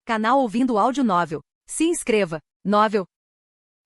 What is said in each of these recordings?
Canal Ouvindo Áudio Novel. Se inscreva. Novel.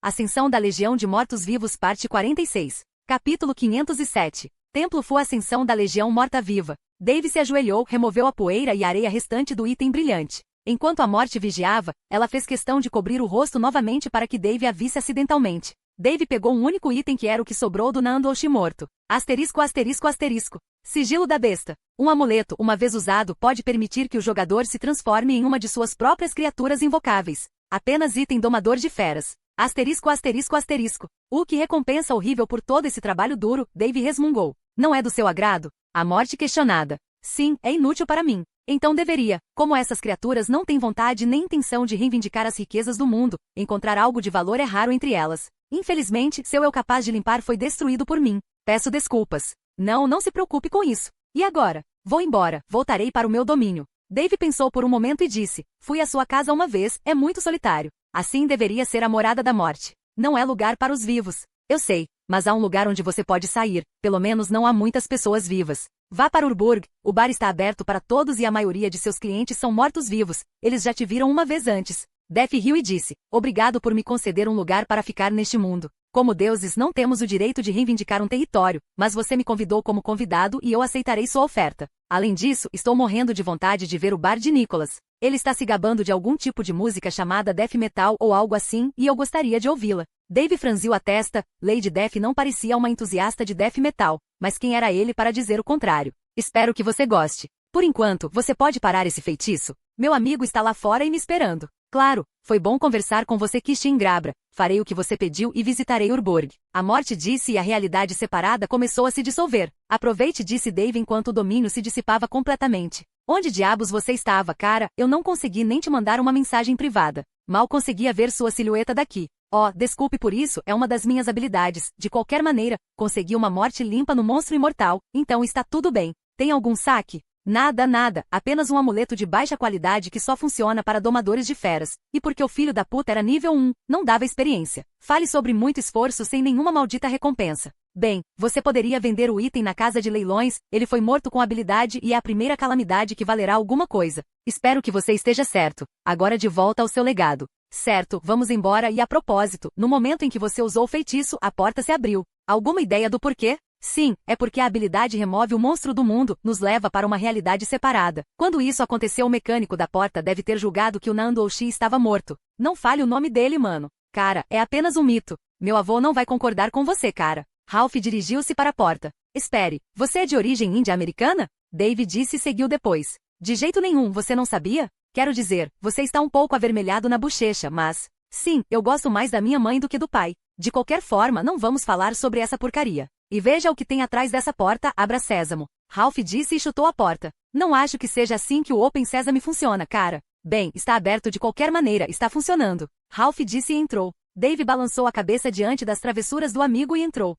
Ascensão da Legião de Mortos-Vivos Parte 46. Capítulo 507. Templo Fu. Ascensão da Legião Morta-Viva. Dave se ajoelhou, removeu a poeira e a areia restante do item brilhante. Enquanto a morte vigiava, ela fez questão de cobrir o rosto novamente para que Dave a visse acidentalmente. Dave pegou um único item que era o que sobrou do Nandouchi morto. Asterisco, asterisco, asterisco. Sigilo da besta. Um amuleto, uma vez usado, pode permitir que o jogador se transforme em uma de suas próprias criaturas invocáveis. Apenas item domador de feras. Asterisco, asterisco, asterisco. Que recompensa horrível por todo esse trabalho duro, Dave resmungou. Não é do seu agrado? A morte questionada. Sim, é inútil para mim. Então deveria, como essas criaturas não têm vontade nem intenção de reivindicar as riquezas do mundo, encontrar algo de valor é raro entre elas. Infelizmente, seu eu capaz de limpar foi destruído por mim. Peço desculpas. Não se preocupe com isso. E agora? Vou embora, voltarei para o meu domínio. Dave pensou por um momento e disse, fui à sua casa uma vez, é muito solitário. Assim deveria ser a morada da morte. Não é lugar para os vivos. Eu sei, mas há um lugar onde você pode sair, pelo menos não há muitas pessoas vivas. Vá para Urburg, o bar está aberto para todos e a maioria de seus clientes são mortos-vivos, eles já te viram uma vez antes. Def riu e disse, obrigado por me conceder um lugar para ficar neste mundo. Como deuses não temos o direito de reivindicar um território, mas você me convidou como convidado e eu aceitarei sua oferta. Além disso, estou morrendo de vontade de ver o bar de Nicholas. Ele está se gabando de algum tipo de música chamada death metal ou algo assim, e eu gostaria de ouvi-la. Dave franziu a testa, Lady Death não parecia uma entusiasta de death metal, mas quem era ele para dizer o contrário? Espero que você goste. Por enquanto, você pode parar esse feitiço? Meu amigo está lá fora e me esperando. Claro, foi bom conversar com você, Kishin Grabra. Farei o que você pediu e visitarei Urburg. A morte disse e a realidade separada começou a se dissolver. Aproveite, disse Dave enquanto o domínio se dissipava completamente. Onde diabos você estava, cara? Eu não consegui nem te mandar uma mensagem privada. Mal conseguia ver sua silhueta daqui. Desculpe por isso, é uma das minhas habilidades. De qualquer maneira, consegui uma morte limpa no monstro imortal, então está tudo bem. Tem algum saque? Nada, apenas um amuleto de baixa qualidade que só funciona para domadores de feras, e porque o filho da puta era nível 1, não dava experiência. Fale sobre muito esforço sem nenhuma maldita recompensa. Bem, você poderia vender o item na casa de leilões, ele foi morto com habilidade e é a primeira calamidade que valerá alguma coisa. Espero que você esteja certo. Agora de volta ao seu legado. Certo, vamos embora e a propósito, no momento em que você usou o feitiço, a porta se abriu. Alguma ideia do porquê? Sim, é porque a habilidade remove o monstro do mundo, nos leva para uma realidade separada. Quando isso aconteceu, o mecânico da porta deve ter julgado que o Nandouchi estava morto. Não fale o nome dele, mano. Cara, é apenas um mito. Meu avô não vai concordar com você, cara. Ralph dirigiu-se para a porta. Espere, você é de origem índia-americana? Dave disse e seguiu depois. De jeito nenhum, você não sabia? Quero dizer, você está um pouco avermelhado na bochecha, mas... Sim, eu gosto mais da minha mãe do que do pai. De qualquer forma, não vamos falar sobre essa porcaria. E veja o que tem atrás dessa porta, abra sésamo. Ralph disse e chutou a porta. Não acho que seja assim que o Open Sesame funciona, cara. Bem, está aberto de qualquer maneira, está funcionando. Ralph disse e entrou. Dave balançou a cabeça diante das travessuras do amigo e entrou.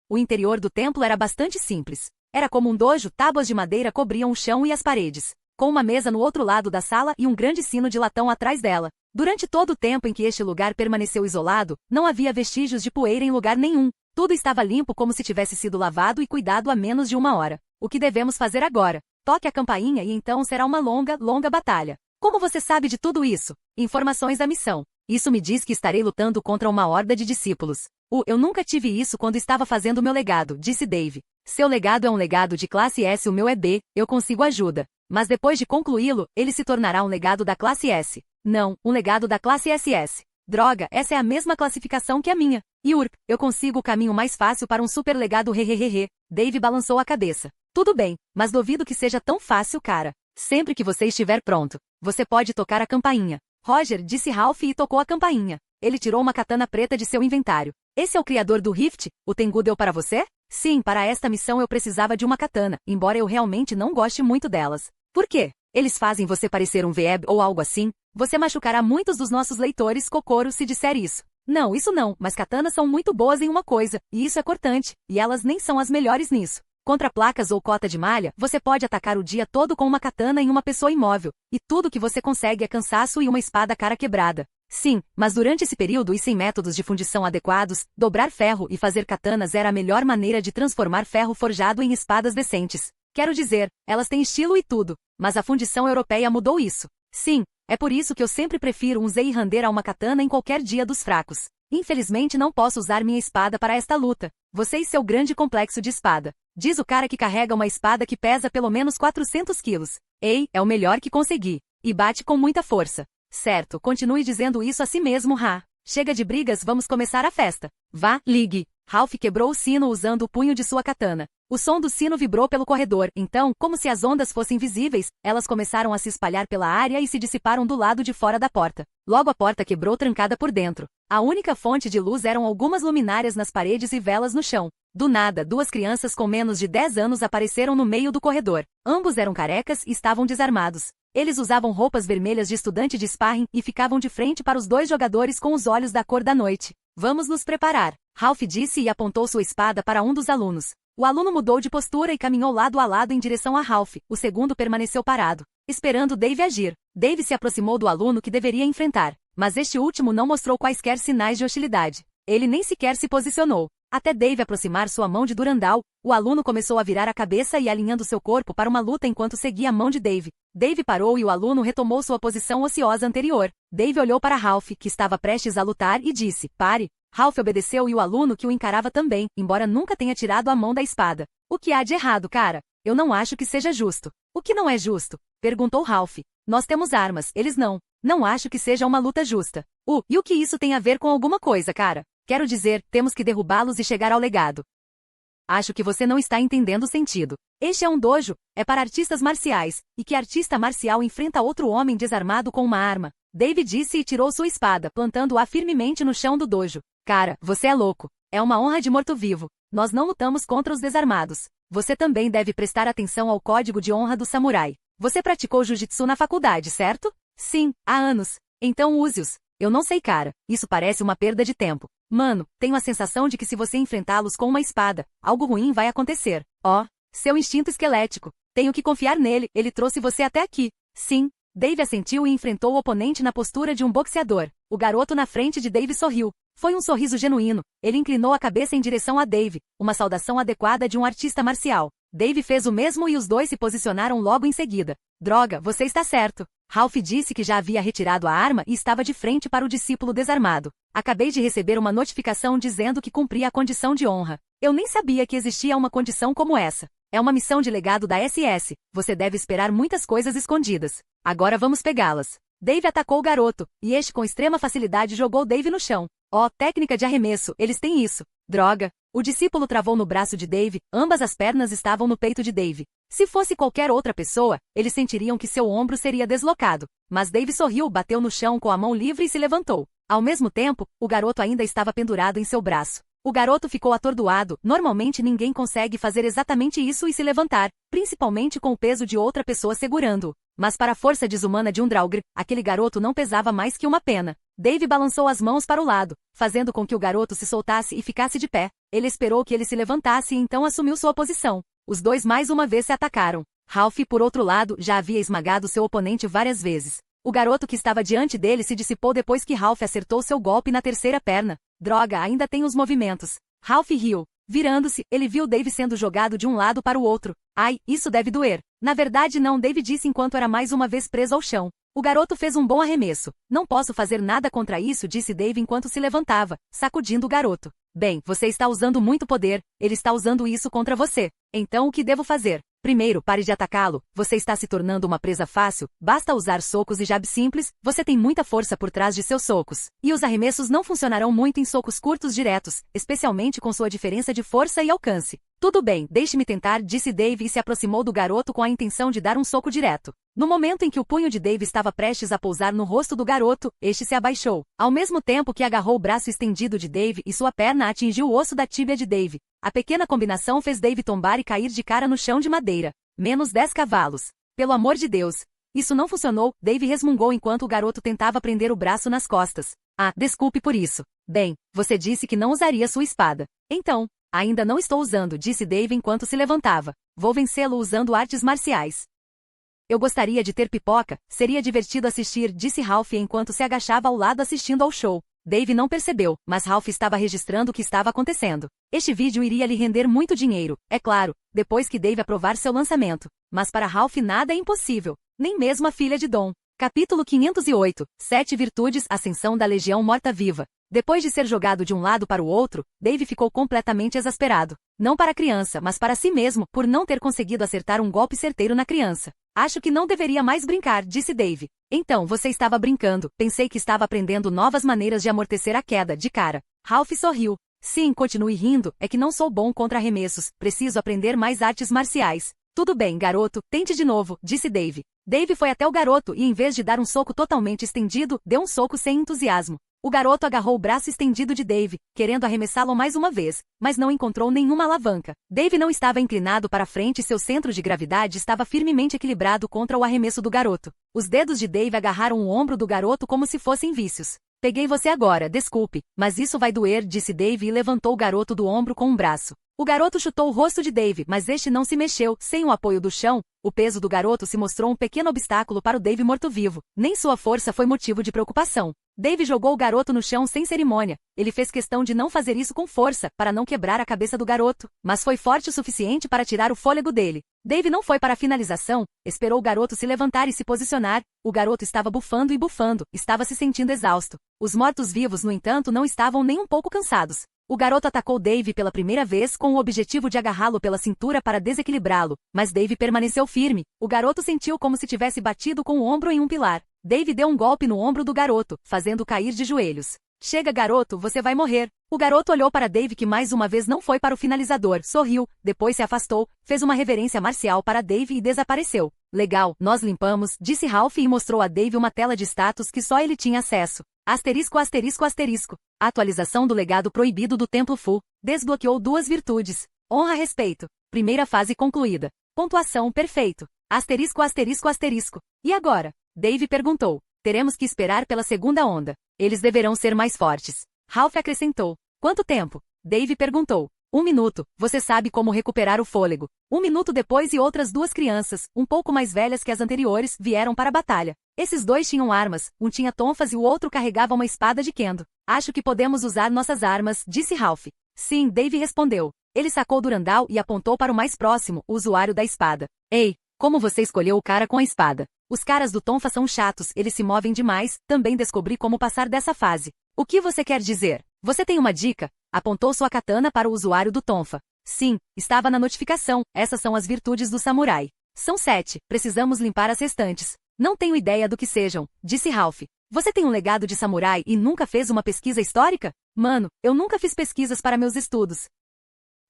O interior do templo era bastante simples. Era como um dojo, tábuas de madeira cobriam o chão e as paredes, com uma mesa no outro lado da sala e um grande sino de latão atrás dela. Durante todo o tempo em que este lugar permaneceu isolado, não havia vestígios de poeira em lugar nenhum. Tudo estava limpo como se tivesse sido lavado e cuidado há menos de uma hora. O que devemos fazer agora? Toque a campainha e então será uma longa batalha. Como você sabe de tudo isso? Informações da missão. Isso me diz que estarei lutando contra uma horda de discípulos. Eu nunca tive isso quando estava fazendo meu legado, disse Dave. Seu legado é um legado de classe S, o meu é B, eu consigo ajuda. Mas depois de concluí-lo, ele se tornará um legado da classe S. Não, um legado da classe SS. Droga, essa é a mesma classificação que a minha. Eu consigo o caminho mais fácil para um super legado hehehehe. Dave balançou a cabeça. Tudo bem, mas duvido que seja tão fácil, cara. Sempre que você estiver pronto, você pode tocar a campainha. Roger, disse Ralph e tocou a campainha. Ele tirou uma katana preta de seu inventário. Esse é o criador do Rift? O Tengu deu para você? Sim, para esta missão eu precisava de uma katana, embora eu realmente não goste muito delas. Por quê? Eles fazem você parecer um Veeb ou algo assim? Você machucará muitos dos nossos leitores, Kokoro, se disser isso. Não, isso não, mas katanas são muito boas em uma coisa, e isso é cortante, e elas nem são as melhores nisso. Contra placas ou cota de malha, você pode atacar o dia todo com uma katana em uma pessoa imóvel, e tudo que você consegue é cansaço e uma espada cara quebrada. Sim, mas durante esse período e sem métodos de fundição adequados, dobrar ferro e fazer katanas era a melhor maneira de transformar ferro forjado em espadas decentes. Quero dizer, elas têm estilo e tudo, mas a fundição europeia mudou isso. Sim, É por isso que eu sempre prefiro um Zeirander a uma katana em qualquer dia dos fracos. Infelizmente não posso usar minha espada para esta luta. Você e seu grande complexo de espada. Diz o cara que carrega uma espada que pesa pelo menos 400 quilos. Ei, é o melhor que consegui. E bate com muita força. Certo, continue dizendo isso a si mesmo, Ha. Chega de brigas, vamos começar a festa. Vá, ligue. Ralph quebrou o sino usando o punho de sua katana. O som do sino vibrou pelo corredor, então, como se as ondas fossem visíveis, elas começaram a se espalhar pela área e se dissiparam do lado de fora da porta. Logo a porta quebrou trancada por dentro. A única fonte de luz eram algumas luminárias nas paredes e velas no chão. Do nada, duas crianças com menos de 10 anos apareceram no meio do corredor. Ambos eram carecas e estavam desarmados. Eles usavam roupas vermelhas de estudante de sparring e ficavam de frente para os dois jogadores com os olhos da cor da noite. Vamos nos preparar, Ralph disse e apontou sua espada para um dos alunos. O aluno mudou de postura e caminhou lado a lado em direção a Ralph. O segundo permaneceu parado, esperando Dave agir. Dave se aproximou do aluno que deveria enfrentar, mas este último não mostrou quaisquer sinais de hostilidade. Ele nem sequer se posicionou. Até Dave aproximar sua mão de Durandal, o aluno começou a virar a cabeça e alinhando seu corpo para uma luta enquanto seguia a mão de Dave. Dave parou e o aluno retomou sua posição ociosa anterior. Dave olhou para Ralph, que estava prestes a lutar, e disse, pare. Ralph obedeceu e o aluno que o encarava também, embora nunca tenha tirado a mão da espada. O que há de errado, cara? Eu não acho que seja justo. O que não é justo? Perguntou Ralph. Nós temos armas, eles não. Não acho que seja uma luta justa. E o que isso tem a ver com alguma coisa, cara? Quero dizer, temos que derrubá-los e chegar ao legado. Acho que você não está entendendo o sentido. Este é um dojo, é para artistas marciais, e que artista marcial enfrenta outro homem desarmado com uma arma? Dave disse e tirou sua espada, plantando-a firmemente no chão do dojo. Cara, você é louco. É uma honra de morto-vivo. Nós não lutamos contra os desarmados. Você também deve prestar atenção ao código de honra do samurai. Você praticou jiu-jitsu na faculdade, certo? Sim, há anos. Então use-os. Eu não sei, cara. Isso parece uma perda de tempo. Mano, tenho a sensação de que se você enfrentá-los com uma espada, algo ruim vai acontecer. Seu instinto esquelético. Tenho que confiar nele, ele trouxe você até aqui. Sim. Dave assentiu e enfrentou o oponente na postura de um boxeador. O garoto na frente de Dave sorriu. Foi um sorriso genuíno. Ele inclinou a cabeça em direção a Dave, uma saudação adequada de um artista marcial. Dave fez o mesmo e os dois se posicionaram logo em seguida. Droga, você está certo. Ralph disse que já havia retirado a arma e estava de frente para o discípulo desarmado. Acabei de receber uma notificação dizendo que cumpria a condição de honra. Eu nem sabia que existia uma condição como essa. É uma missão de legado da SS. Você deve esperar muitas coisas escondidas. Agora vamos pegá-las. Dave atacou o garoto, e este com extrema facilidade jogou Dave no chão. Técnica de arremesso, eles têm isso. Droga. O discípulo travou no braço de Dave, ambas as pernas estavam no peito de Dave. Se fosse qualquer outra pessoa, eles sentiriam que seu ombro seria deslocado. Mas Dave sorriu, bateu no chão com a mão livre e se levantou. Ao mesmo tempo, o garoto ainda estava pendurado em seu braço. O garoto ficou atordoado. Normalmente ninguém consegue fazer exatamente isso e se levantar, principalmente com o peso de outra pessoa segurando-o. Mas para a força desumana de um Draugr, aquele garoto não pesava mais que uma pena. Dave balançou as mãos para o lado, fazendo com que o garoto se soltasse e ficasse de pé. Ele esperou que ele se levantasse e então assumiu sua posição. Os dois mais uma vez se atacaram. Ralph, por outro lado, já havia esmagado seu oponente várias vezes. O garoto que estava diante dele se dissipou depois que Ralph acertou seu golpe na terceira perna. Droga, ainda tem os movimentos. Ralph riu. Virando-se, ele viu Dave sendo jogado de um lado para o outro. Ai, isso deve doer. Na verdade não, Dave disse enquanto era mais uma vez preso ao chão. O garoto fez um bom arremesso. Não posso fazer nada contra isso, disse Dave enquanto se levantava, sacudindo o garoto. Bem, você está usando muito poder, ele está usando isso contra você. Então o que devo fazer? Primeiro, pare de atacá-lo. Você está se tornando uma presa fácil, basta usar socos e jab simples, você tem muita força por trás de seus socos. E os arremessos não funcionarão muito em socos curtos diretos, especialmente com sua diferença de força e alcance. Tudo bem, deixe-me tentar, disse Dave e se aproximou do garoto com a intenção de dar um soco direto. No momento em que o punho de Dave estava prestes a pousar no rosto do garoto, este se abaixou, ao mesmo tempo que agarrou o braço estendido de Dave e sua perna atingiu o osso da tíbia de Dave. A pequena combinação fez Dave tombar e cair de cara no chão de madeira. Menos 10 cavalos. Pelo amor de Deus. Isso não funcionou, Dave resmungou enquanto o garoto tentava prender o braço nas costas. Desculpe por isso. Bem, você disse que não usaria sua espada. Então, ainda não estou usando, disse Dave enquanto se levantava. Vou vencê-lo usando artes marciais. Eu gostaria de ter pipoca, seria divertido assistir, disse Ralph enquanto se agachava ao lado assistindo ao show. Dave não percebeu, mas Ralph estava registrando o que estava acontecendo. Este vídeo iria lhe render muito dinheiro, é claro, depois que Dave aprovar seu lançamento. Mas para Ralph nada é impossível, nem mesmo a filha de Dom. Capítulo 508. 7 Virtudes. Ascensão da Legião Morta-Viva. Depois de ser jogado de um lado para o outro, Dave ficou completamente exasperado. Não para a criança, mas para si mesmo, por não ter conseguido acertar um golpe certeiro na criança. Acho que não deveria mais brincar, disse Dave. Então, você estava brincando. Pensei que estava aprendendo novas maneiras de amortecer a queda, de cara. Ralph sorriu. Sim, continue rindo, é que não sou bom contra arremessos. Preciso aprender mais artes marciais. Tudo bem, garoto, tente de novo, disse Dave. Dave foi até o garoto e, em vez de dar um soco totalmente estendido, deu um soco sem entusiasmo. O garoto agarrou o braço estendido de Dave, querendo arremessá-lo mais uma vez, mas não encontrou nenhuma alavanca. Dave não estava inclinado para frente e seu centro de gravidade estava firmemente equilibrado contra o arremesso do garoto. Os dedos de Dave agarraram o ombro do garoto como se fossem vícios. Peguei você agora, desculpe, mas isso vai doer, disse Dave e levantou o garoto do ombro com um braço. O garoto chutou o rosto de Dave, mas este não se mexeu. Sem o apoio do chão, o peso do garoto se mostrou um pequeno obstáculo para o Dave morto-vivo. Nem sua força foi motivo de preocupação. Dave jogou o garoto no chão sem cerimônia. Ele fez questão de não fazer isso com força, para não quebrar a cabeça do garoto, mas foi forte o suficiente para tirar o fôlego dele. Dave não foi para a finalização, esperou o garoto se levantar e se posicionar. O garoto estava bufando e bufando, estava se sentindo exausto. Os mortos-vivos, no entanto, não estavam nem um pouco cansados. O garoto atacou Dave pela primeira vez com o objetivo de agarrá-lo pela cintura para desequilibrá-lo, mas Dave permaneceu firme. O garoto sentiu como se tivesse batido com o ombro em um pilar. Dave deu um golpe no ombro do garoto, fazendo-o cair de joelhos. Chega, garoto, você vai morrer. O garoto olhou para Dave, que mais uma vez não foi para o finalizador, sorriu, depois se afastou, fez uma reverência marcial para Dave e desapareceu. Legal, nós limpamos, disse Ralph e mostrou a Dave uma tela de status que só ele tinha acesso. Asterisco, asterisco, asterisco. Atualização do legado proibido do Templo Fu. Desbloqueou 2 virtudes. Honra, respeito. Primeira fase concluída. Pontuação perfeito. Asterisco, asterisco, asterisco. E agora? Dave perguntou. Teremos que esperar pela segunda onda. Eles deverão ser mais fortes. Ralph acrescentou. Quanto tempo? Dave perguntou. 1 minuto. Você sabe como recuperar o fôlego. 1 minuto depois e outras 2 crianças, um pouco mais velhas que as anteriores, vieram para a batalha. Esses 2 tinham armas, um tinha tonfas e o outro carregava uma espada de kendo. Acho que podemos usar nossas armas, disse Ralph. Sim, Dave respondeu. Ele sacou Durandal e apontou para o mais próximo, o usuário da espada. Ei, como você escolheu o cara com a espada? Os caras do tonfa são chatos, eles se movem demais, também descobri como passar dessa fase. O que você quer dizer? Você tem uma dica? Apontou sua katana para o usuário do tonfa. Sim, estava na notificação, essas são as virtudes do samurai. São 7, precisamos limpar as restantes. Não tenho ideia do que sejam, disse Ralph. Você tem um legado de samurai e nunca fez uma pesquisa histórica? Mano, eu nunca fiz pesquisas para meus estudos.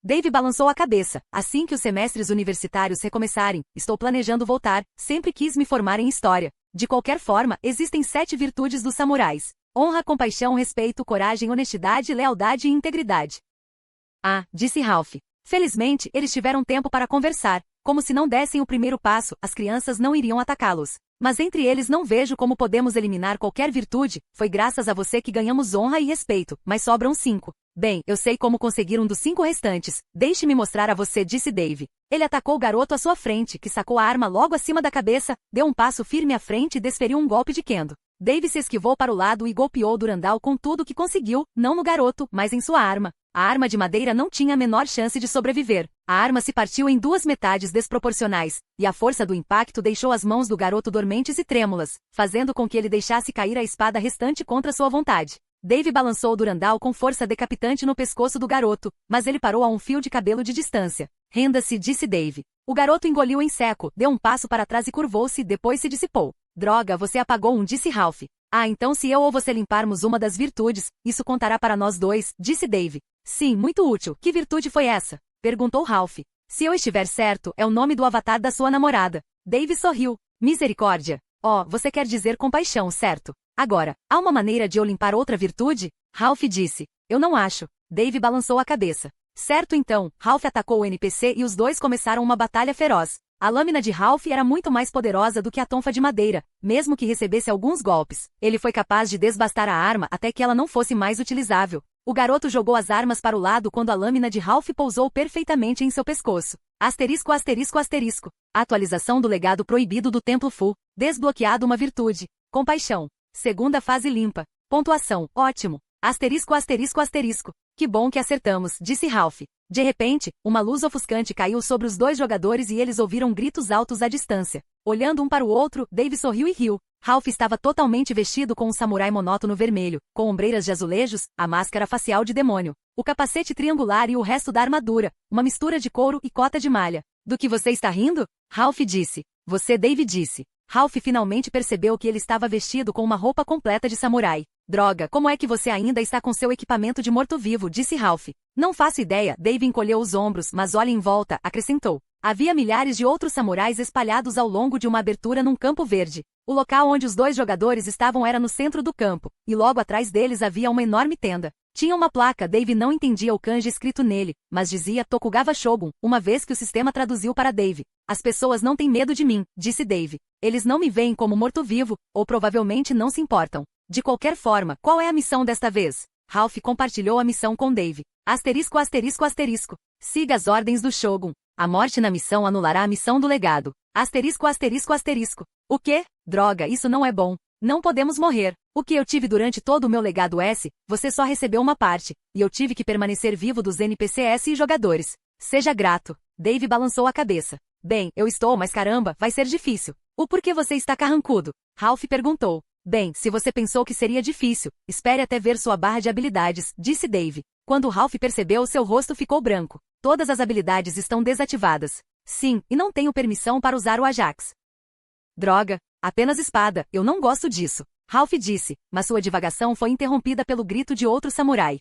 Dave balançou a cabeça. Assim que os semestres universitários recomeçarem, estou planejando voltar, sempre quis me formar em história. De qualquer forma, existem 7 virtudes dos samurais. Honra, compaixão, respeito, coragem, honestidade, lealdade e integridade. Ah, disse Ralph. Felizmente, eles tiveram tempo para conversar. Como se não dessem o primeiro passo, as crianças não iriam atacá-los. Mas entre eles não vejo como podemos eliminar qualquer virtude. Foi graças a você que ganhamos honra e respeito, mas sobram 5. Bem, eu sei como conseguir um dos 5 restantes. Deixe-me mostrar a você, disse Dave. Ele atacou o garoto à sua frente, que sacou a arma logo acima da cabeça, deu um passo firme à frente e desferiu um golpe de kendo. Dave se esquivou para o lado e golpeou Durandal com tudo que conseguiu, não no garoto, mas em sua arma. A arma de madeira não tinha a menor chance de sobreviver. A arma se partiu em 2 metades desproporcionais, e a força do impacto deixou as mãos do garoto dormentes e trêmulas, fazendo com que ele deixasse cair a espada restante contra sua vontade. Dave balançou Durandal com força decapitante no pescoço do garoto, mas ele parou a um fio de cabelo de distância. Renda-se, disse Dave. O garoto engoliu em seco, deu um passo para trás e curvou-se, depois se dissipou. Droga, você apagou um, disse Ralph. Ah, então se eu ou você limparmos uma das virtudes, isso contará para nós 2, disse Dave. Sim, muito útil. Que virtude foi essa? Perguntou Ralph. Se eu estiver certo, é o nome do avatar da sua namorada. Dave sorriu. Misericórdia. Oh, você quer dizer compaixão, certo? Agora, há uma maneira de eu limpar outra virtude? Ralph disse. Eu não acho. Dave balançou a cabeça. Certo então, Ralph atacou o NPC e os 2 começaram uma batalha feroz. A lâmina de Ralph era muito mais poderosa do que a tonfa de madeira, mesmo que recebesse alguns golpes. Ele foi capaz de desbastar a arma até que ela não fosse mais utilizável. O garoto jogou as armas para o lado quando a lâmina de Ralph pousou perfeitamente em seu pescoço. Asterisco, asterisco, asterisco. Atualização do legado proibido do Templo Fu. Desbloqueado uma virtude. Compaixão. Segunda fase limpa. Pontuação. Ótimo. Asterisco, asterisco, asterisco. Que bom que acertamos, disse Ralph. De repente, uma luz ofuscante caiu sobre os dois jogadores e eles ouviram gritos altos à distância. Olhando um para o outro, Dave sorriu e riu. Ralph estava totalmente vestido com um samurai monótono vermelho, com ombreiras de azulejos, a máscara facial de demônio, o capacete triangular e o resto da armadura, uma mistura de couro e cota de malha. Do que você está rindo? Ralph disse. Você, Dave disse. Ralph finalmente percebeu que ele estava vestido com uma roupa completa de samurai. Droga, como é que você ainda está com seu equipamento de morto-vivo, disse Ralph. Não faço ideia, Dave encolheu os ombros, mas olhe em volta, acrescentou. Havia milhares de outros samurais espalhados ao longo de uma abertura num campo verde. O local onde os dois jogadores estavam era no centro do campo, e logo atrás deles havia uma enorme tenda. Tinha uma placa, Dave não entendia o kanji escrito nele, mas dizia Tokugawa Shogun, uma vez que o sistema traduziu para Dave. As pessoas não têm medo de mim, disse Dave. Eles não me veem como morto-vivo, ou provavelmente não se importam. De qualquer forma, qual é a missão desta vez? Ralph compartilhou a missão com Dave. Asterisco, asterisco, asterisco. Siga as ordens do Shogun. A morte na missão anulará a missão do legado. Asterisco, asterisco, asterisco. O quê? Droga, isso não é bom. Não podemos morrer. O que eu tive durante todo o meu legado S, você só recebeu uma parte, e eu tive que permanecer vivo dos NPCs e jogadores. Seja grato. Dave balançou a cabeça. Bem, eu estou, mas caramba, vai ser difícil. O porquê você está carrancudo? Ralph perguntou. Bem, se você pensou que seria difícil, espere até ver sua barra de habilidades, disse Dave. Quando Ralph percebeu, seu rosto ficou branco. Todas as habilidades estão desativadas. Sim, e não tenho permissão para usar o Ajax. Droga, apenas espada, eu não gosto disso. Ralph disse, mas sua divagação foi interrompida pelo grito de outro samurai.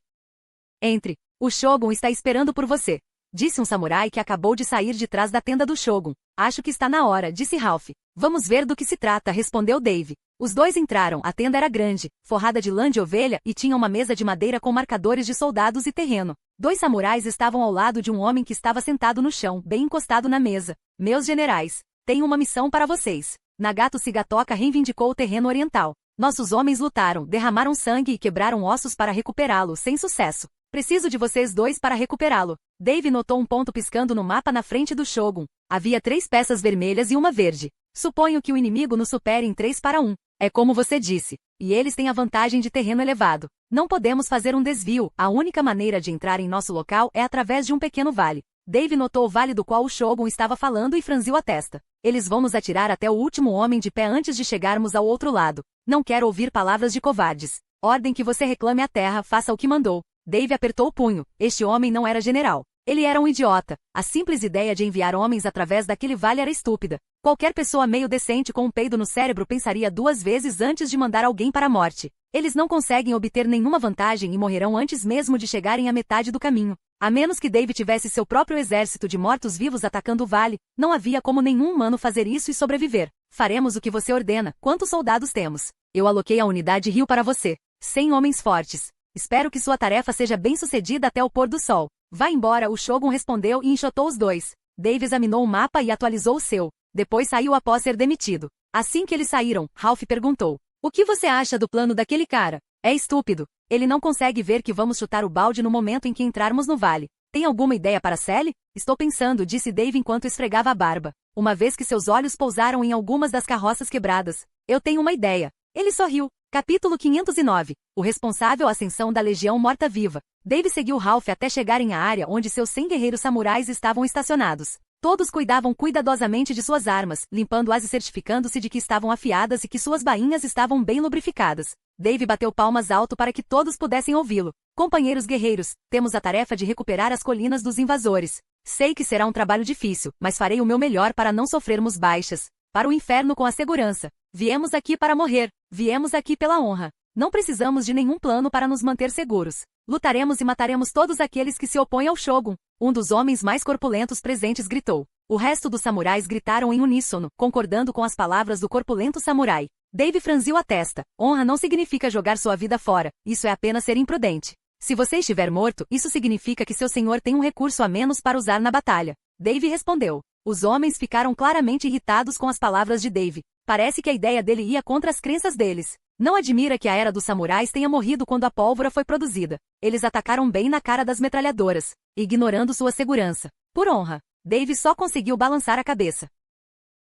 Entre. O Shogun está esperando por você. Disse um samurai que acabou de sair de trás da tenda do Shogun. Acho que está na hora, disse Ralph. Vamos ver do que se trata, respondeu Dave. Os dois entraram, a tenda era grande, forrada de lã de ovelha e tinha uma mesa de madeira com marcadores de soldados e terreno. Dois samurais estavam ao lado de um homem que estava sentado no chão, bem encostado na mesa. Meus generais, tenho uma missão para vocês. Nagato Sigatoka reivindicou o terreno oriental. Nossos homens lutaram, derramaram sangue e quebraram ossos para recuperá-lo, sem sucesso. Preciso de vocês dois para recuperá-lo. Dave notou um ponto piscando no mapa na frente do Shogun. Havia 3 peças vermelhas e uma verde. Suponho que o inimigo nos supere em 3-1. É como você disse. E eles têm a vantagem de terreno elevado. Não podemos fazer um desvio, a única maneira de entrar em nosso local é através de um pequeno vale. Dave notou o vale do qual o Shogun estava falando e franziu a testa. Eles vão nos atirar até o último homem de pé antes de chegarmos ao outro lado. Não quero ouvir palavras de covardes. Ordem que você reclame a terra, faça o que mandou. Dave apertou o punho. Este homem não era general. Ele era um idiota. A simples ideia de enviar homens através daquele vale era estúpida. Qualquer pessoa meio decente com um peido no cérebro pensaria 2 vezes antes de mandar alguém para a morte. Eles não conseguem obter nenhuma vantagem e morrerão antes mesmo de chegarem à metade do caminho. A menos que Dave tivesse seu próprio exército de mortos-vivos atacando o vale, não havia como nenhum humano fazer isso e sobreviver. Faremos o que você ordena. Quantos soldados temos? Eu aloquei a unidade Rio para você. 100 homens fortes. Espero que sua tarefa seja bem-sucedida até o pôr do sol. Vá embora, o Shogun respondeu e enxotou os dois. Dave examinou o mapa e atualizou o seu. Depois saiu após ser demitido. Assim que eles saíram, Ralph perguntou. O que você acha do plano daquele cara? É estúpido. Ele não consegue ver que vamos chutar o balde no momento em que entrarmos no vale. Tem alguma ideia para Sally? Estou pensando, disse Dave enquanto esfregava a barba. Uma vez que seus olhos pousaram em algumas das carroças quebradas. Eu tenho uma ideia. Ele sorriu. Capítulo 509. O responsável ascensão da Legião Morta-Viva. Dave seguiu Ralph até chegarem à área onde seus 100 guerreiros samurais estavam estacionados. Todos cuidavam cuidadosamente de suas armas, limpando-as e certificando-se de que estavam afiadas e que suas bainhas estavam bem lubrificadas. Dave bateu palmas alto para que todos pudessem ouvi-lo. Companheiros guerreiros, temos a tarefa de recuperar as colinas dos invasores. Sei que será um trabalho difícil, mas farei o meu melhor para não sofrermos baixas. Para o inferno com a segurança. Viemos aqui para morrer. Viemos aqui pela honra. Não precisamos de nenhum plano para nos manter seguros. Lutaremos e mataremos todos aqueles que se opõem ao Shogun. Um dos homens mais corpulentos presentes gritou. O resto dos samurais gritaram em uníssono, concordando com as palavras do corpulento samurai. Dave franziu a testa. Honra não significa jogar sua vida fora. Isso é apenas ser imprudente. Se você estiver morto, isso significa que seu senhor tem um recurso a menos para usar na batalha. Dave respondeu. Os homens ficaram claramente irritados com as palavras de Dave. Parece que a ideia dele ia contra as crenças deles. Não admira que a era dos samurais tenha morrido quando a pólvora foi produzida. Eles atacaram bem na cara das metralhadoras, ignorando sua segurança. Por honra, Dave só conseguiu balançar a cabeça.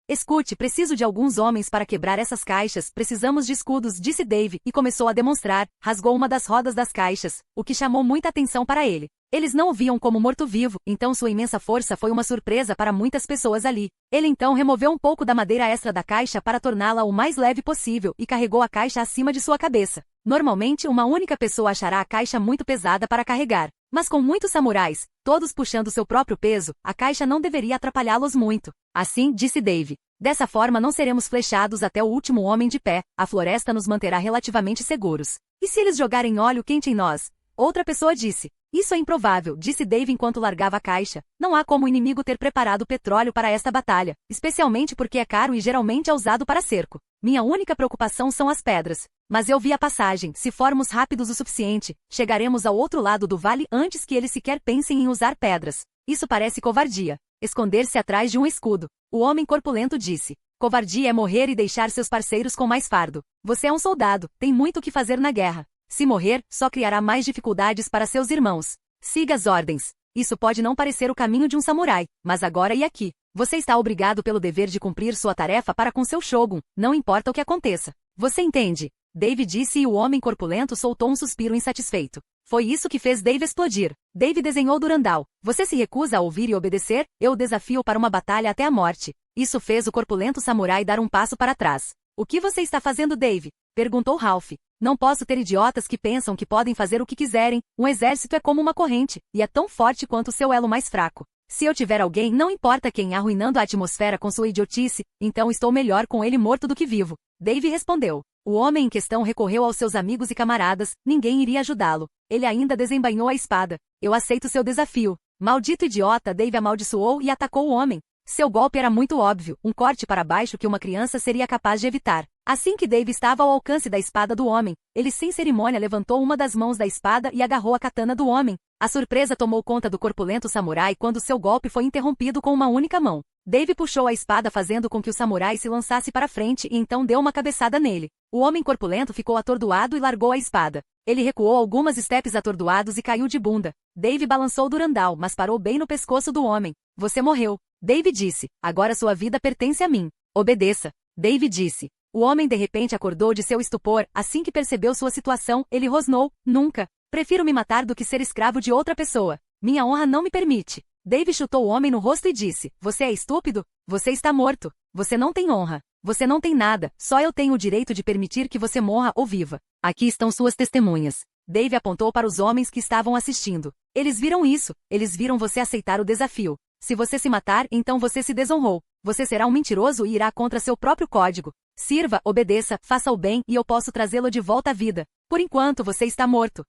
Escute, preciso de alguns homens para quebrar essas caixas, precisamos de escudos, disse Dave, e começou a demonstrar, rasgou uma das rodas das caixas, o que chamou muita atenção para ele. Eles não o viam como morto-vivo, então sua imensa força foi uma surpresa para muitas pessoas ali. Ele então removeu um pouco da madeira extra da caixa para torná-la o mais leve possível e carregou a caixa acima de sua cabeça. Normalmente uma única pessoa achará a caixa muito pesada para carregar. Mas com muitos samurais, todos puxando seu próprio peso, a caixa não deveria atrapalhá-los muito. Assim, disse Dave. Dessa forma não seremos flechados até o último homem de pé, a floresta nos manterá relativamente seguros. E se eles jogarem óleo quente em nós? Outra pessoa disse. Isso é improvável, disse Dave enquanto largava a caixa. Não há como o inimigo ter preparado petróleo para esta batalha, especialmente porque é caro e geralmente é usado para cerco. Minha única preocupação são as pedras. Mas eu vi a passagem, se formos rápidos o suficiente, chegaremos ao outro lado do vale antes que eles sequer pensem em usar pedras. Isso parece covardia. Esconder-se atrás de um escudo. O homem corpulento disse. Covardia é morrer e deixar seus parceiros com mais fardo. Você é um soldado, tem muito o que fazer na guerra. Se morrer, só criará mais dificuldades para seus irmãos. Siga as ordens. Isso pode não parecer o caminho de um samurai, mas agora e aqui. Você está obrigado pelo dever de cumprir sua tarefa para com seu shogun, não importa o que aconteça. Você entende? Dave disse e o homem corpulento soltou um suspiro insatisfeito. Foi isso que fez Dave explodir. Dave desenhou Durandal. Você se recusa a ouvir e obedecer? Eu o desafio para uma batalha até a morte. Isso fez o corpulento samurai dar um passo para trás. O que você está fazendo, Dave? Perguntou Ralph. Não posso ter idiotas que pensam que podem fazer o que quiserem. Um exército é como uma corrente, e é tão forte quanto o seu elo mais fraco. Se eu tiver alguém, não importa quem, arruinando a atmosfera com sua idiotice, então estou melhor com ele morto do que vivo. Dave respondeu. O homem em questão recorreu aos seus amigos e camaradas, ninguém iria ajudá-lo. Ele ainda desembainhou a espada. Eu aceito seu desafio. Maldito idiota, Dave amaldiçoou e atacou o homem. Seu golpe era muito óbvio, um corte para baixo que uma criança seria capaz de evitar. Assim que Dave estava ao alcance da espada do homem, ele sem cerimônia levantou uma das mãos da espada e agarrou a katana do homem. A surpresa tomou conta do corpulento samurai quando seu golpe foi interrompido com uma única mão. Dave puxou a espada fazendo com que o samurai se lançasse para frente e então deu uma cabeçada nele. O homem corpulento ficou atordoado e largou a espada. Ele recuou algumas steps atordoados e caiu de bunda. Dave balançou Durandal, mas parou bem no pescoço do homem. Você morreu. Dave disse. Agora sua vida pertence a mim. Obedeça. Dave disse. O homem de repente acordou de seu estupor. Assim que percebeu sua situação, ele rosnou. Nunca. Prefiro me matar do que ser escravo de outra pessoa. Minha honra não me permite. Dave chutou o homem no rosto e disse. Você é estúpido? Você está morto. Você não tem honra. Você não tem nada. Só eu tenho o direito de permitir que você morra ou viva. Aqui estão suas testemunhas. Dave apontou para os homens que estavam assistindo. Eles viram isso. Eles viram você aceitar o desafio. Se você se matar, então você se desonrou. Você será um mentiroso e irá contra seu próprio código. Sirva, obedeça, faça o bem e eu posso trazê-lo de volta à vida. Por enquanto você está morto.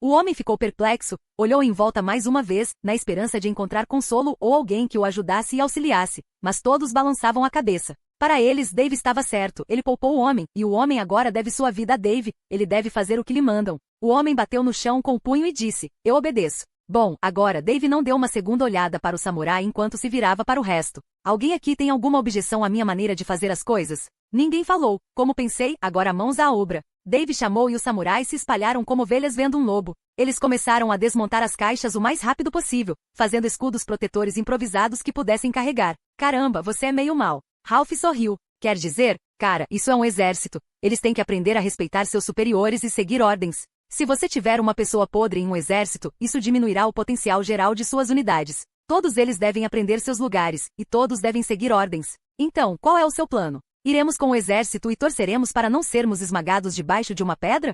O homem ficou perplexo, olhou em volta mais uma vez, na esperança de encontrar consolo ou alguém que o ajudasse e auxiliasse, mas todos balançavam a cabeça. Para eles, Dave estava certo, ele poupou o homem, e o homem agora deve sua vida a Dave, ele deve fazer o que lhe mandam. O homem bateu no chão com o punho e disse, eu obedeço. Bom, agora Dave não deu uma segunda olhada para o samurai enquanto se virava para o resto. Alguém aqui tem alguma objeção à minha maneira de fazer as coisas? Ninguém falou. Como pensei, agora mãos à obra. Dave chamou e os samurais se espalharam como ovelhas vendo um lobo. Eles começaram a desmontar as caixas o mais rápido possível, fazendo escudos protetores improvisados que pudessem carregar. Caramba, você é meio mal. Ralph sorriu. Quer dizer, cara, isso é um exército. Eles têm que aprender a respeitar seus superiores e seguir ordens. Se você tiver uma pessoa podre em um exército, isso diminuirá o potencial geral de suas unidades. Todos eles devem aprender seus lugares, e todos devem seguir ordens. Então, qual é o seu plano? Iremos com o exército e torceremos para não sermos esmagados debaixo de uma pedra?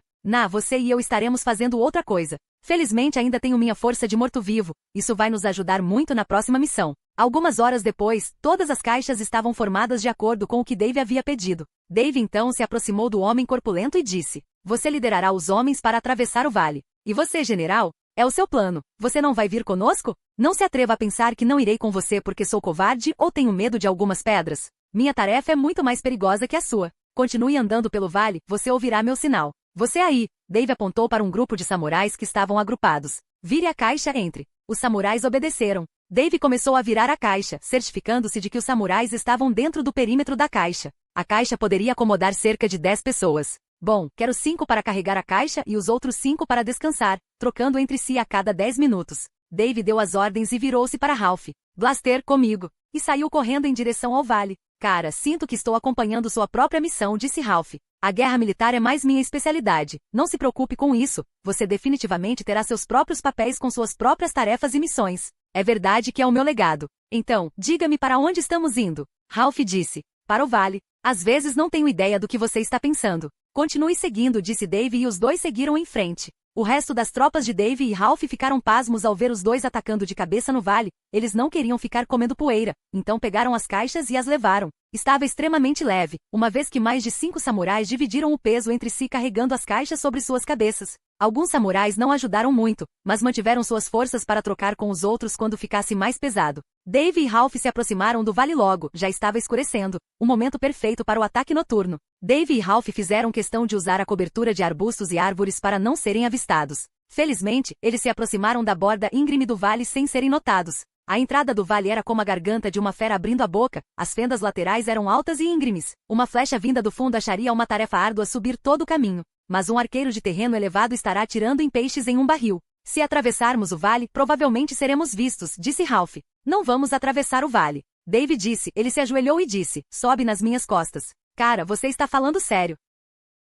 Você e eu estaremos fazendo outra coisa. Felizmente ainda tenho minha força de morto-vivo. Isso vai nos ajudar muito na próxima missão. Algumas horas depois, todas as caixas estavam formadas de acordo com o que Dave havia pedido. Dave então se aproximou do homem corpulento e disse, você liderará os homens para atravessar o vale. E você, general? É o seu plano. Você não vai vir conosco? Não se atreva a pensar que não irei com você porque sou covarde ou tenho medo de algumas pedras. Minha tarefa é muito mais perigosa que a sua. Continue andando pelo vale, você ouvirá meu sinal. Você aí. Dave apontou para um grupo de samurais que estavam agrupados. Vire a caixa entre. Os samurais obedeceram. Dave começou a virar a caixa, certificando-se de que os samurais estavam dentro do perímetro da caixa. A caixa poderia acomodar cerca de 10 pessoas. Bom, quero 5 para carregar a caixa e os outros 5 para descansar, trocando entre si a cada 10 minutos. Dave deu as ordens e virou-se para Ralph. Blaster, comigo. E saiu correndo em direção ao vale. Cara, sinto que estou acompanhando sua própria missão, disse Ralph. A guerra militar é mais minha especialidade. Não se preocupe com isso. Você definitivamente terá seus próprios papéis com suas próprias tarefas e missões. É verdade que é o meu legado. Então, diga-me para onde estamos indo. Ralph disse. Para o vale. Às vezes não tenho ideia do que você está pensando. Continue seguindo, disse Dave e os dois seguiram em frente. O resto das tropas de Dave e Ralph ficaram pasmos ao ver os dois atacando de cabeça no vale. Eles não queriam ficar comendo poeira, então pegaram as caixas e as levaram. Estava extremamente leve, uma vez que mais de 5 samurais dividiram o peso entre si carregando as caixas sobre suas cabeças. Alguns samurais não ajudaram muito, mas mantiveram suas forças para trocar com os outros quando ficasse mais pesado. Dave e Ralph se aproximaram do vale logo, já estava escurecendo, o momento perfeito para o ataque noturno. Dave e Ralph fizeram questão de usar a cobertura de arbustos e árvores para não serem avistados. Felizmente, eles se aproximaram da borda íngreme do vale sem serem notados. A entrada do vale era como a garganta de uma fera abrindo a boca, as fendas laterais eram altas e íngremes. Uma flecha vinda do fundo acharia uma tarefa árdua subir todo o caminho. Mas um arqueiro de terreno elevado estará atirando em peixes em um barril. Se atravessarmos o vale, provavelmente seremos vistos, disse Ralph. Não vamos atravessar o vale. Dave disse, ele se ajoelhou e disse, sobe nas minhas costas. Cara, você está falando sério.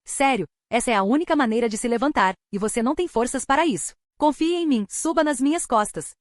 Sério, essa é a única maneira de se levantar, e você não tem forças para isso. Confie em mim, suba nas minhas costas.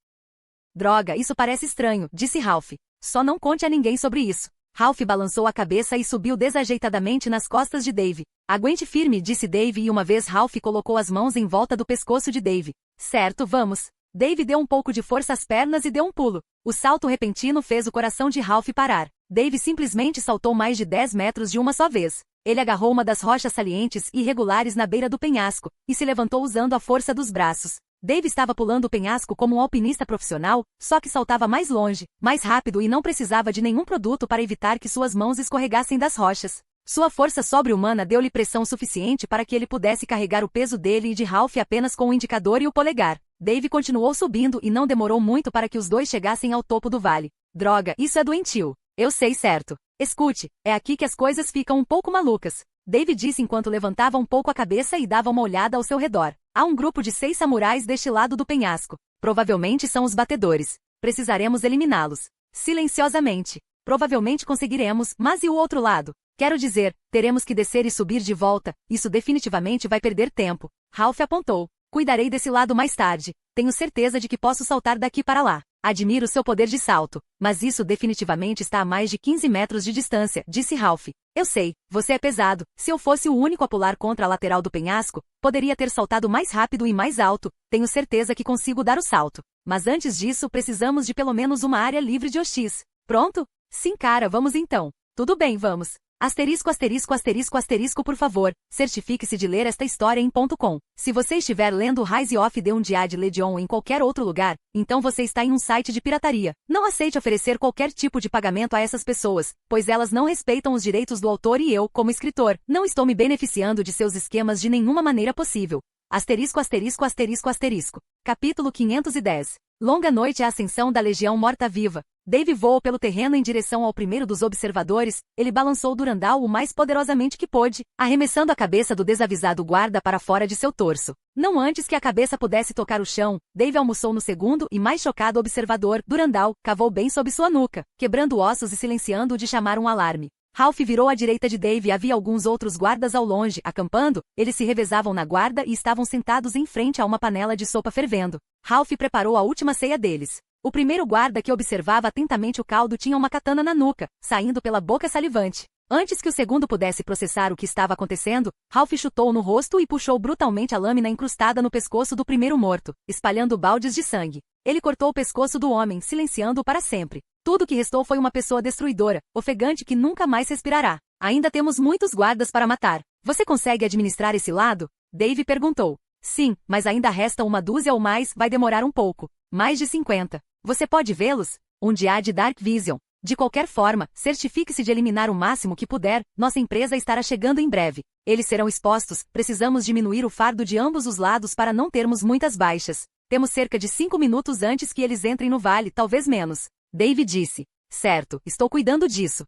Droga, isso parece estranho, disse Ralph. Só não conte a ninguém sobre isso. Ralph balançou a cabeça e subiu desajeitadamente nas costas de Dave. Aguente firme, disse Dave e uma vez Ralph colocou as mãos em volta do pescoço de Dave. Certo, vamos. Dave deu um pouco de força às pernas e deu um pulo. O salto repentino fez o coração de Ralph parar. Dave simplesmente saltou mais de 10 metros de uma só vez. Ele agarrou uma das rochas salientes e irregulares na beira do penhasco, e se levantou usando a força dos braços. Dave estava pulando o penhasco como um alpinista profissional, só que saltava mais longe, mais rápido e não precisava de nenhum produto para evitar que suas mãos escorregassem das rochas. Sua força sobre-humana deu-lhe pressão suficiente para que ele pudesse carregar o peso dele e de Ralph apenas com o indicador e o polegar. Dave continuou subindo e não demorou muito para que os dois chegassem ao topo do vale. Droga, isso é doentio. Eu sei certo. Escute, é aqui que as coisas ficam um pouco malucas. Dave disse enquanto levantava um pouco a cabeça e dava uma olhada ao seu redor. Há um grupo de 6 samurais deste lado do penhasco. Provavelmente são os batedores. Precisaremos eliminá-los. Silenciosamente. Provavelmente conseguiremos, mas e o outro lado? Quero dizer, teremos que descer e subir de volta. Isso definitivamente vai perder tempo. Ralph apontou. Cuidarei desse lado mais tarde. Tenho certeza de que posso saltar daqui para lá. Admiro seu poder de salto, mas isso definitivamente está a mais de 15 metros de distância, disse Ralph. Eu sei, você é pesado. Se eu fosse o único a pular contra a lateral do penhasco, poderia ter saltado mais rápido e mais alto. Tenho certeza que consigo dar o salto. Mas antes disso, precisamos de pelo menos uma área livre de OX. Pronto? Sim, cara, vamos então. Tudo bem, vamos. Asterisco, asterisco, asterisco, asterisco, por favor, certifique-se de ler esta história em .com. Se você estiver lendo Rise of the Undead Legion em qualquer outro lugar, então você está em um site de pirataria. Não aceite oferecer qualquer tipo de pagamento a essas pessoas, pois elas não respeitam os direitos do autor e eu, como escritor, não estou me beneficiando de seus esquemas de nenhuma maneira possível. Asterisco, asterisco, asterisco, asterisco. Capítulo 510. Longa noite, a ascensão da Legião Morta-Viva. Dave voou pelo terreno em direção ao primeiro dos observadores. Ele balançou Durandal o mais poderosamente que pôde, arremessando a cabeça do desavisado guarda para fora de seu torso. Não antes que a cabeça pudesse tocar o chão, Dave almoçou no segundo e mais chocado observador. Durandal cavou bem sob sua nuca, quebrando ossos e silenciando-o de chamar um alarme. Ralph virou à direita de Dave. Havia alguns outros guardas ao longe, acampando. Eles se revezavam na guarda e estavam sentados em frente a uma panela de sopa fervendo. Ralph preparou a última ceia deles. O primeiro guarda, que observava atentamente o caldo, tinha uma katana na nuca, saindo pela boca salivante. Antes que o segundo pudesse processar o que estava acontecendo, Ralph chutou no rosto e puxou brutalmente a lâmina incrustada no pescoço do primeiro morto, espalhando baldes de sangue. Ele cortou o pescoço do homem, silenciando-o para sempre. Tudo que restou foi uma pessoa destruidora, ofegante que nunca mais respirará. Ainda temos muitos guardas para matar. Você consegue administrar esse lado? Dave perguntou. Sim, mas ainda resta uma dúzia ou mais, vai demorar um pouco. Mais de 50. Você pode vê-los? Undead Dark Vision. De qualquer forma, certifique-se de eliminar o máximo que puder, nossa empresa estará chegando em breve. Eles serão expostos, precisamos diminuir o fardo de ambos os lados para não termos muitas baixas. Temos cerca de 5 minutos antes que eles entrem no vale, talvez menos. Dave disse. Certo, estou cuidando disso.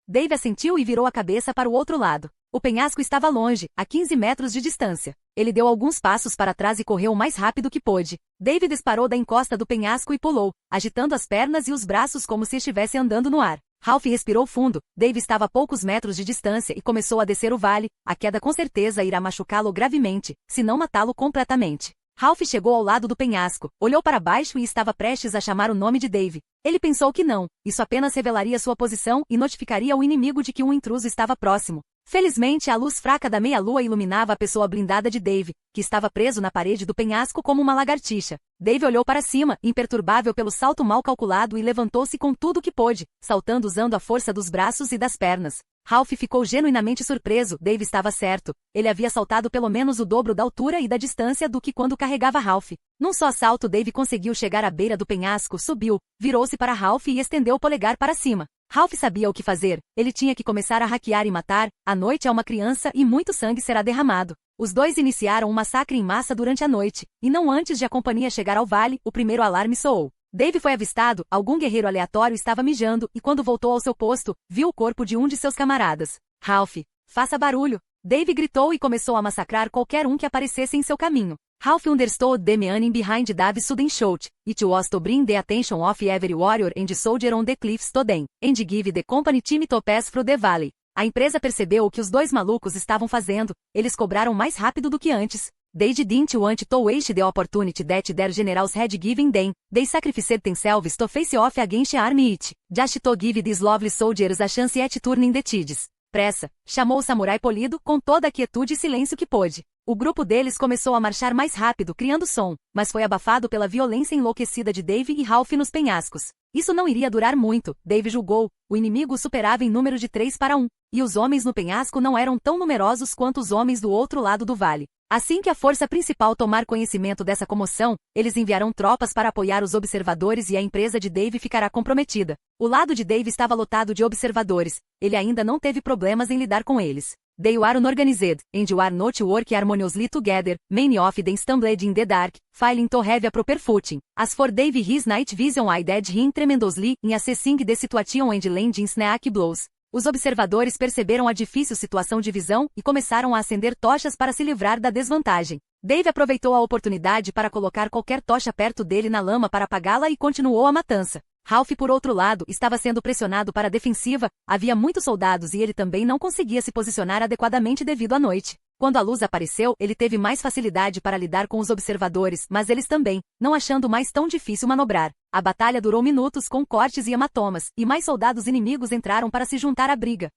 Dave assentiu e virou a cabeça para o outro lado. O penhasco estava longe, a 15 metros de distância. Ele deu alguns passos para trás e correu o mais rápido que pôde. Dave disparou da encosta do penhasco e pulou, agitando as pernas e os braços como se estivesse andando no ar. Ralph respirou fundo. Dave estava a poucos metros de distância e começou a descer o vale. A queda com certeza irá machucá-lo gravemente, se não matá-lo completamente. Ralph chegou ao lado do penhasco, olhou para baixo e estava prestes a chamar o nome de Dave. Ele pensou que não, isso apenas revelaria sua posição e notificaria o inimigo de que um intruso estava próximo. Felizmente, a luz fraca da meia-lua iluminava a pessoa blindada de Dave, que estava preso na parede do penhasco como uma lagartixa. Dave olhou para cima, imperturbável pelo salto mal calculado, e levantou-se com tudo o que pôde, saltando usando a força dos braços e das pernas. Ralph ficou genuinamente surpreso. Dave estava certo. Ele havia saltado pelo menos o dobro da altura e da distância do que quando carregava Ralph. Num só salto, Dave conseguiu chegar à beira do penhasco, subiu, virou-se para Ralph e estendeu o polegar para cima. Ralph sabia o que fazer. Ele tinha que começar a hackear e matar. A noite é uma criança e muito sangue será derramado. Os dois iniciaram um massacre em massa durante a noite, e não antes de a companhia chegar ao vale, o primeiro alarme soou. Dave foi avistado, algum guerreiro aleatório estava mijando, e quando voltou ao seu posto, viu o corpo de um de seus camaradas. Ralph, faça barulho! Dave gritou e começou a massacrar qualquer um que aparecesse em seu caminho. Ralph understood the meaning behind Dave's sudden shout. It was to bring the attention of every warrior and soldier on the cliffs to them, and give the company time to pass through the valley. A empresa percebeu o que os dois malucos estavam fazendo. Eles cobraram mais rápido do que antes. They didn't want to waste the opportunity that their generals had given them. They sacrificed themselves to face off against army it. Just to give these lovely soldiers a chance at turning the tides. Pressa, chamou o samurai polido com toda a quietude e silêncio que pôde. O grupo deles começou a marchar mais rápido, criando som, mas foi abafado pela violência enlouquecida de Dave e Ralph nos penhascos. Isso não iria durar muito, Dave julgou. O inimigo superava em número de 3 para 1, e os homens no penhasco não eram tão numerosos quanto os homens do outro lado do vale. Assim que a força principal tomar conhecimento dessa comoção, eles enviarão tropas para apoiar os observadores e a empresa de Dave ficará comprometida. O lado de Dave estava lotado de observadores. Ele ainda não teve problemas em lidar com eles. They were unorganized, and were not working harmoniously together, many of them stumbled in the dark, failing to have a proper footing. As for Dave, his night vision aided him tremendously in assessing the situation and landing snake blows. Os observadores perceberam a difícil situação de visão e começaram a acender tochas para se livrar da desvantagem. Dave aproveitou a oportunidade para colocar qualquer tocha perto dele na lama para apagá-la e continuou a matança. Ralph, por outro lado, estava sendo pressionado para a defensiva. Havia muitos soldados e ele também não conseguia se posicionar adequadamente devido à noite. Quando a luz apareceu, ele teve mais facilidade para lidar com os observadores, mas eles também, não achando mais tão difícil manobrar. A batalha durou minutos com cortes e hematomas, e mais soldados inimigos entraram para se juntar à briga.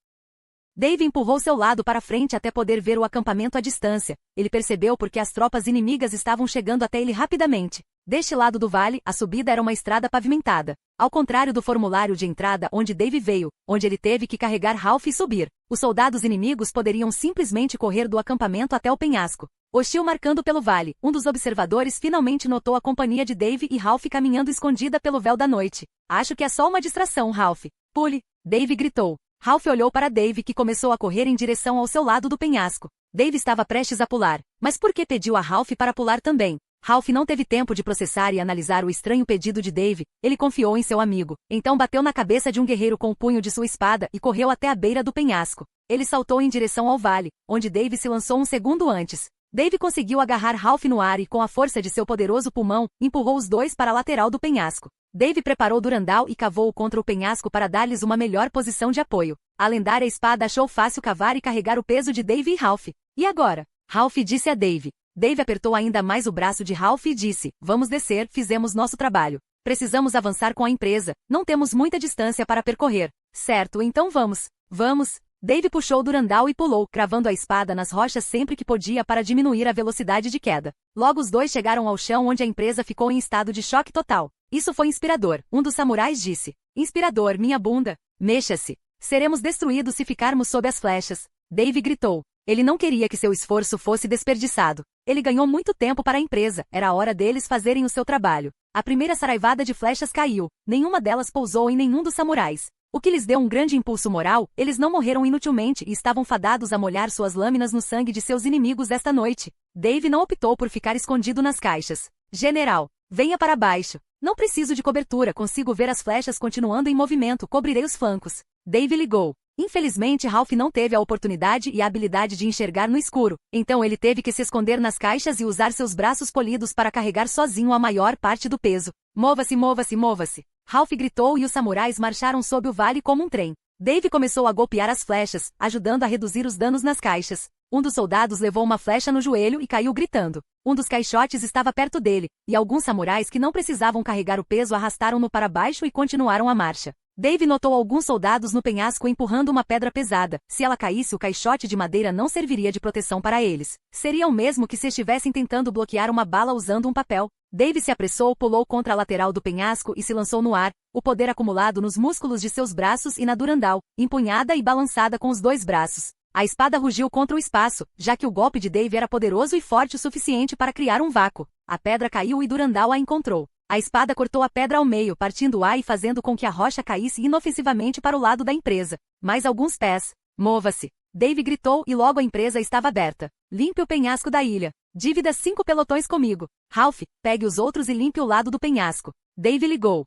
Dave empurrou seu lado para frente até poder ver o acampamento à distância. Ele percebeu porque as tropas inimigas estavam chegando até ele rapidamente. Deste lado do vale, a subida era uma estrada pavimentada. Ao contrário do formulário de entrada onde Dave veio, onde ele teve que carregar Ralph e subir. Os soldados inimigos poderiam simplesmente correr do acampamento até o penhasco. Hostil marcando pelo vale, um dos observadores finalmente notou a companhia de Dave e Ralph caminhando escondida pelo véu da noite. Acho que é só uma distração, Ralph. Pule! Dave gritou. Ralph olhou para Dave, que começou a correr em direção ao seu lado do penhasco. Dave estava prestes a pular, mas por que pediu a Ralph para pular também? Ralph não teve tempo de processar e analisar o estranho pedido de Dave. Ele confiou em seu amigo. Então bateu na cabeça de um guerreiro com o punho de sua espada e correu até a beira do penhasco. Ele saltou em direção ao vale, onde Dave se lançou um segundo antes. Dave conseguiu agarrar Ralph no ar e, com a força de seu poderoso pulmão, empurrou os dois para a lateral do penhasco. Dave preparou Durandal e cavou contra o penhasco para dar-lhes uma melhor posição de apoio. A lendária espada achou fácil cavar e carregar o peso de Dave e Ralph. E agora? Ralph disse a Dave. Dave apertou ainda mais o braço de Ralph e disse, vamos descer, fizemos nosso trabalho. Precisamos avançar com a empresa, não temos muita distância para percorrer. Certo, então vamos. Vamos. Dave puxou Durandal e pulou, cravando a espada nas rochas sempre que podia para diminuir a velocidade de queda. Logo os dois chegaram ao chão, onde a empresa ficou em estado de choque total. Isso foi inspirador, um dos samurais disse. Inspirador, minha bunda. Mexa-se. Seremos destruídos se ficarmos sob as flechas. Dave gritou. Ele não queria que seu esforço fosse desperdiçado. Ele ganhou muito tempo para a empresa, era a hora deles fazerem o seu trabalho. A primeira saraivada de flechas caiu, nenhuma delas pousou em nenhum dos samurais. O que lhes deu um grande impulso moral, eles não morreram inutilmente e estavam fadados a molhar suas lâminas no sangue de seus inimigos esta noite. Dave não optou por ficar escondido nas caixas. General, venha para baixo. Não preciso de cobertura, consigo ver as flechas continuando em movimento, cobrirei os flancos. Dave ligou. Infelizmente, Ralph não teve a oportunidade e a habilidade de enxergar no escuro, então ele teve que se esconder nas caixas e usar seus braços polidos para carregar sozinho a maior parte do peso. Mova-se, mova-se, mova-se. Ralph gritou e os samurais marcharam sob o vale como um trem. Dave começou a golpear as flechas, ajudando a reduzir os danos nas caixas. Um dos soldados levou uma flecha no joelho e caiu gritando. Um dos caixotes estava perto dele, e alguns samurais que não precisavam carregar o peso arrastaram-no para baixo e continuaram a marcha. Dave notou alguns soldados no penhasco empurrando uma pedra pesada. Se ela caísse, o caixote de madeira não serviria de proteção para eles. Seria o mesmo que se estivessem tentando bloquear uma bala usando um papel. Dave se apressou, pulou contra a lateral do penhasco e se lançou no ar, o poder acumulado nos músculos de seus braços e na durandal, empunhada e balançada com os dois braços. A espada rugiu contra o espaço, já que o golpe de Dave era poderoso e forte o suficiente para criar um vácuo. A pedra caiu e Durandal a encontrou. A espada cortou a pedra ao meio, partindo-a e fazendo com que a rocha caísse inofensivamente para o lado da empresa. Mais alguns pés. Mova-se. Dave gritou e logo a empresa estava aberta. Limpe o penhasco da ilha. Dívida 5 pelotões comigo. Ralph, pegue os outros e limpe o lado do penhasco. Dave ligou.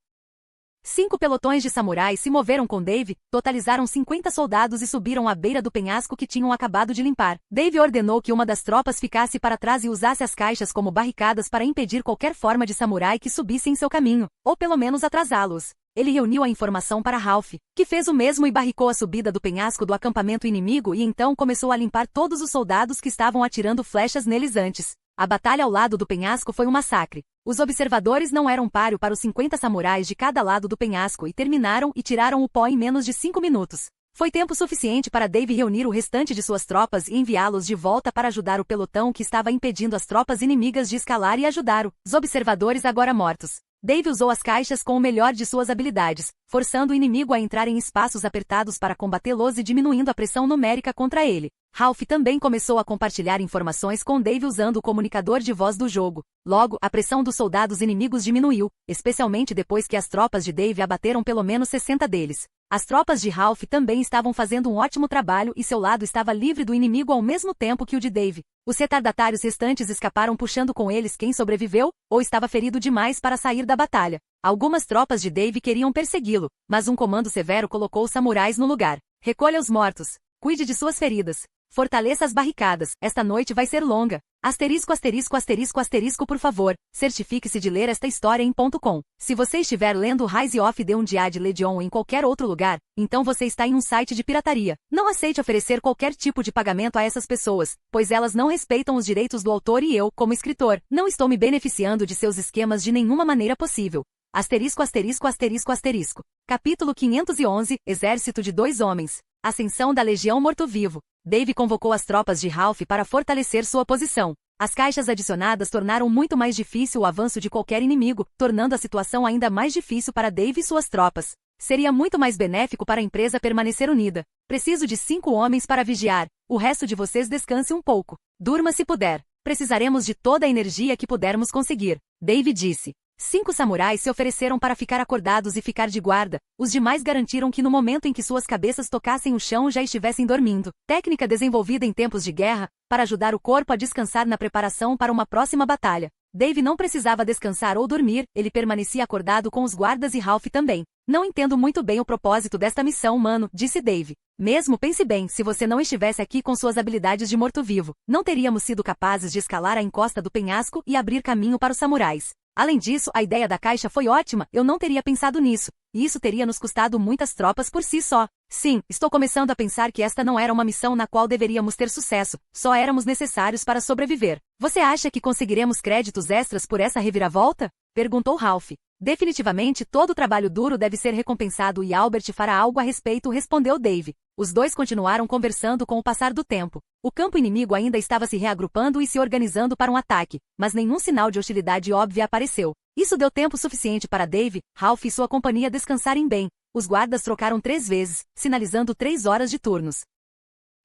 5 pelotões de samurais se moveram com Dave, totalizaram 50 soldados e subiram à beira do penhasco que tinham acabado de limpar. Dave ordenou que uma das tropas ficasse para trás e usasse as caixas como barricadas para impedir qualquer forma de samurai que subisse em seu caminho, ou pelo menos atrasá-los. Ele reuniu a informação para Ralph, que fez o mesmo e barricou a subida do penhasco do acampamento inimigo e então começou a limpar todos os soldados que estavam atirando flechas neles antes. A batalha ao lado do penhasco foi um massacre. Os observadores não eram páreo para os 50 samurais de cada lado do penhasco e terminaram e tiraram o pó em menos de 5 minutos. Foi tempo suficiente para Dave reunir o restante de suas tropas e enviá-los de volta para ajudar o pelotão que estava impedindo as tropas inimigas de escalar e ajudar os observadores agora mortos. Dave usou as caixas com o melhor de suas habilidades, forçando o inimigo a entrar em espaços apertados para combatê-los e diminuindo a pressão numérica contra ele. Ralph também começou a compartilhar informações com Dave usando o comunicador de voz do jogo. Logo, a pressão dos soldados inimigos diminuiu, especialmente depois que as tropas de Dave abateram pelo menos 60 deles. As tropas de Ralph também estavam fazendo um ótimo trabalho e seu lado estava livre do inimigo ao mesmo tempo que o de Dave. Os retardatários restantes escaparam puxando com eles quem sobreviveu, ou estava ferido demais para sair da batalha. Algumas tropas de Dave queriam persegui-lo, mas um comando severo colocou os samurais no lugar. Recolha os mortos. Cuide de suas feridas. Fortaleça as barricadas, esta noite vai ser longa. Asterisco, asterisco, asterisco, asterisco, por favor, certifique-se de ler esta história em .com. Se você estiver lendo Rise of the Undead Legion em qualquer outro lugar, então você está em um site de pirataria. Não aceite oferecer qualquer tipo de pagamento a essas pessoas, pois elas não respeitam os direitos do autor e eu, como escritor, não estou me beneficiando de seus esquemas de nenhuma maneira possível. Asterisco, asterisco, asterisco, asterisco. Capítulo 511, Exército de 2 homens. Ascensão da Legião Morto-Vivo. Dave convocou as tropas de Ralph para fortalecer sua posição. As caixas adicionadas tornaram muito mais difícil o avanço de qualquer inimigo, tornando a situação ainda mais difícil para Dave e suas tropas. Seria muito mais benéfico para a empresa permanecer unida. Preciso de 5 homens para vigiar. O resto de vocês descanse um pouco. Durma se puder. Precisaremos de toda a energia que pudermos conseguir. Dave disse. 5 samurais se ofereceram para ficar acordados e ficar de guarda, os demais garantiram que no momento em que suas cabeças tocassem o chão já estivessem dormindo. Técnica desenvolvida em tempos de guerra, para ajudar o corpo a descansar na preparação para uma próxima batalha. Dave não precisava descansar ou dormir, ele permanecia acordado com os guardas e Ralph também. Não entendo muito bem o propósito desta missão, mano, disse Dave. Mesmo pense bem, se você não estivesse aqui com suas habilidades de morto-vivo, não teríamos sido capazes de escalar a encosta do penhasco e abrir caminho para os samurais. Além disso, a ideia da caixa foi ótima, eu não teria pensado nisso, e isso teria nos custado muitas tropas por si só. Sim, estou começando a pensar que esta não era uma missão na qual deveríamos ter sucesso, só éramos necessários para sobreviver. Você acha que conseguiremos créditos extras por essa reviravolta? Perguntou Ralph. Definitivamente todo o trabalho duro deve ser recompensado e Albert fará algo a respeito, respondeu Dave. Os dois continuaram conversando com o passar do tempo. O campo inimigo ainda estava se reagrupando e se organizando para um ataque, mas nenhum sinal de hostilidade óbvia apareceu. Isso deu tempo suficiente para Dave, Ralph e sua companhia descansarem bem. Os guardas trocaram 3 vezes, sinalizando 3 horas de turnos.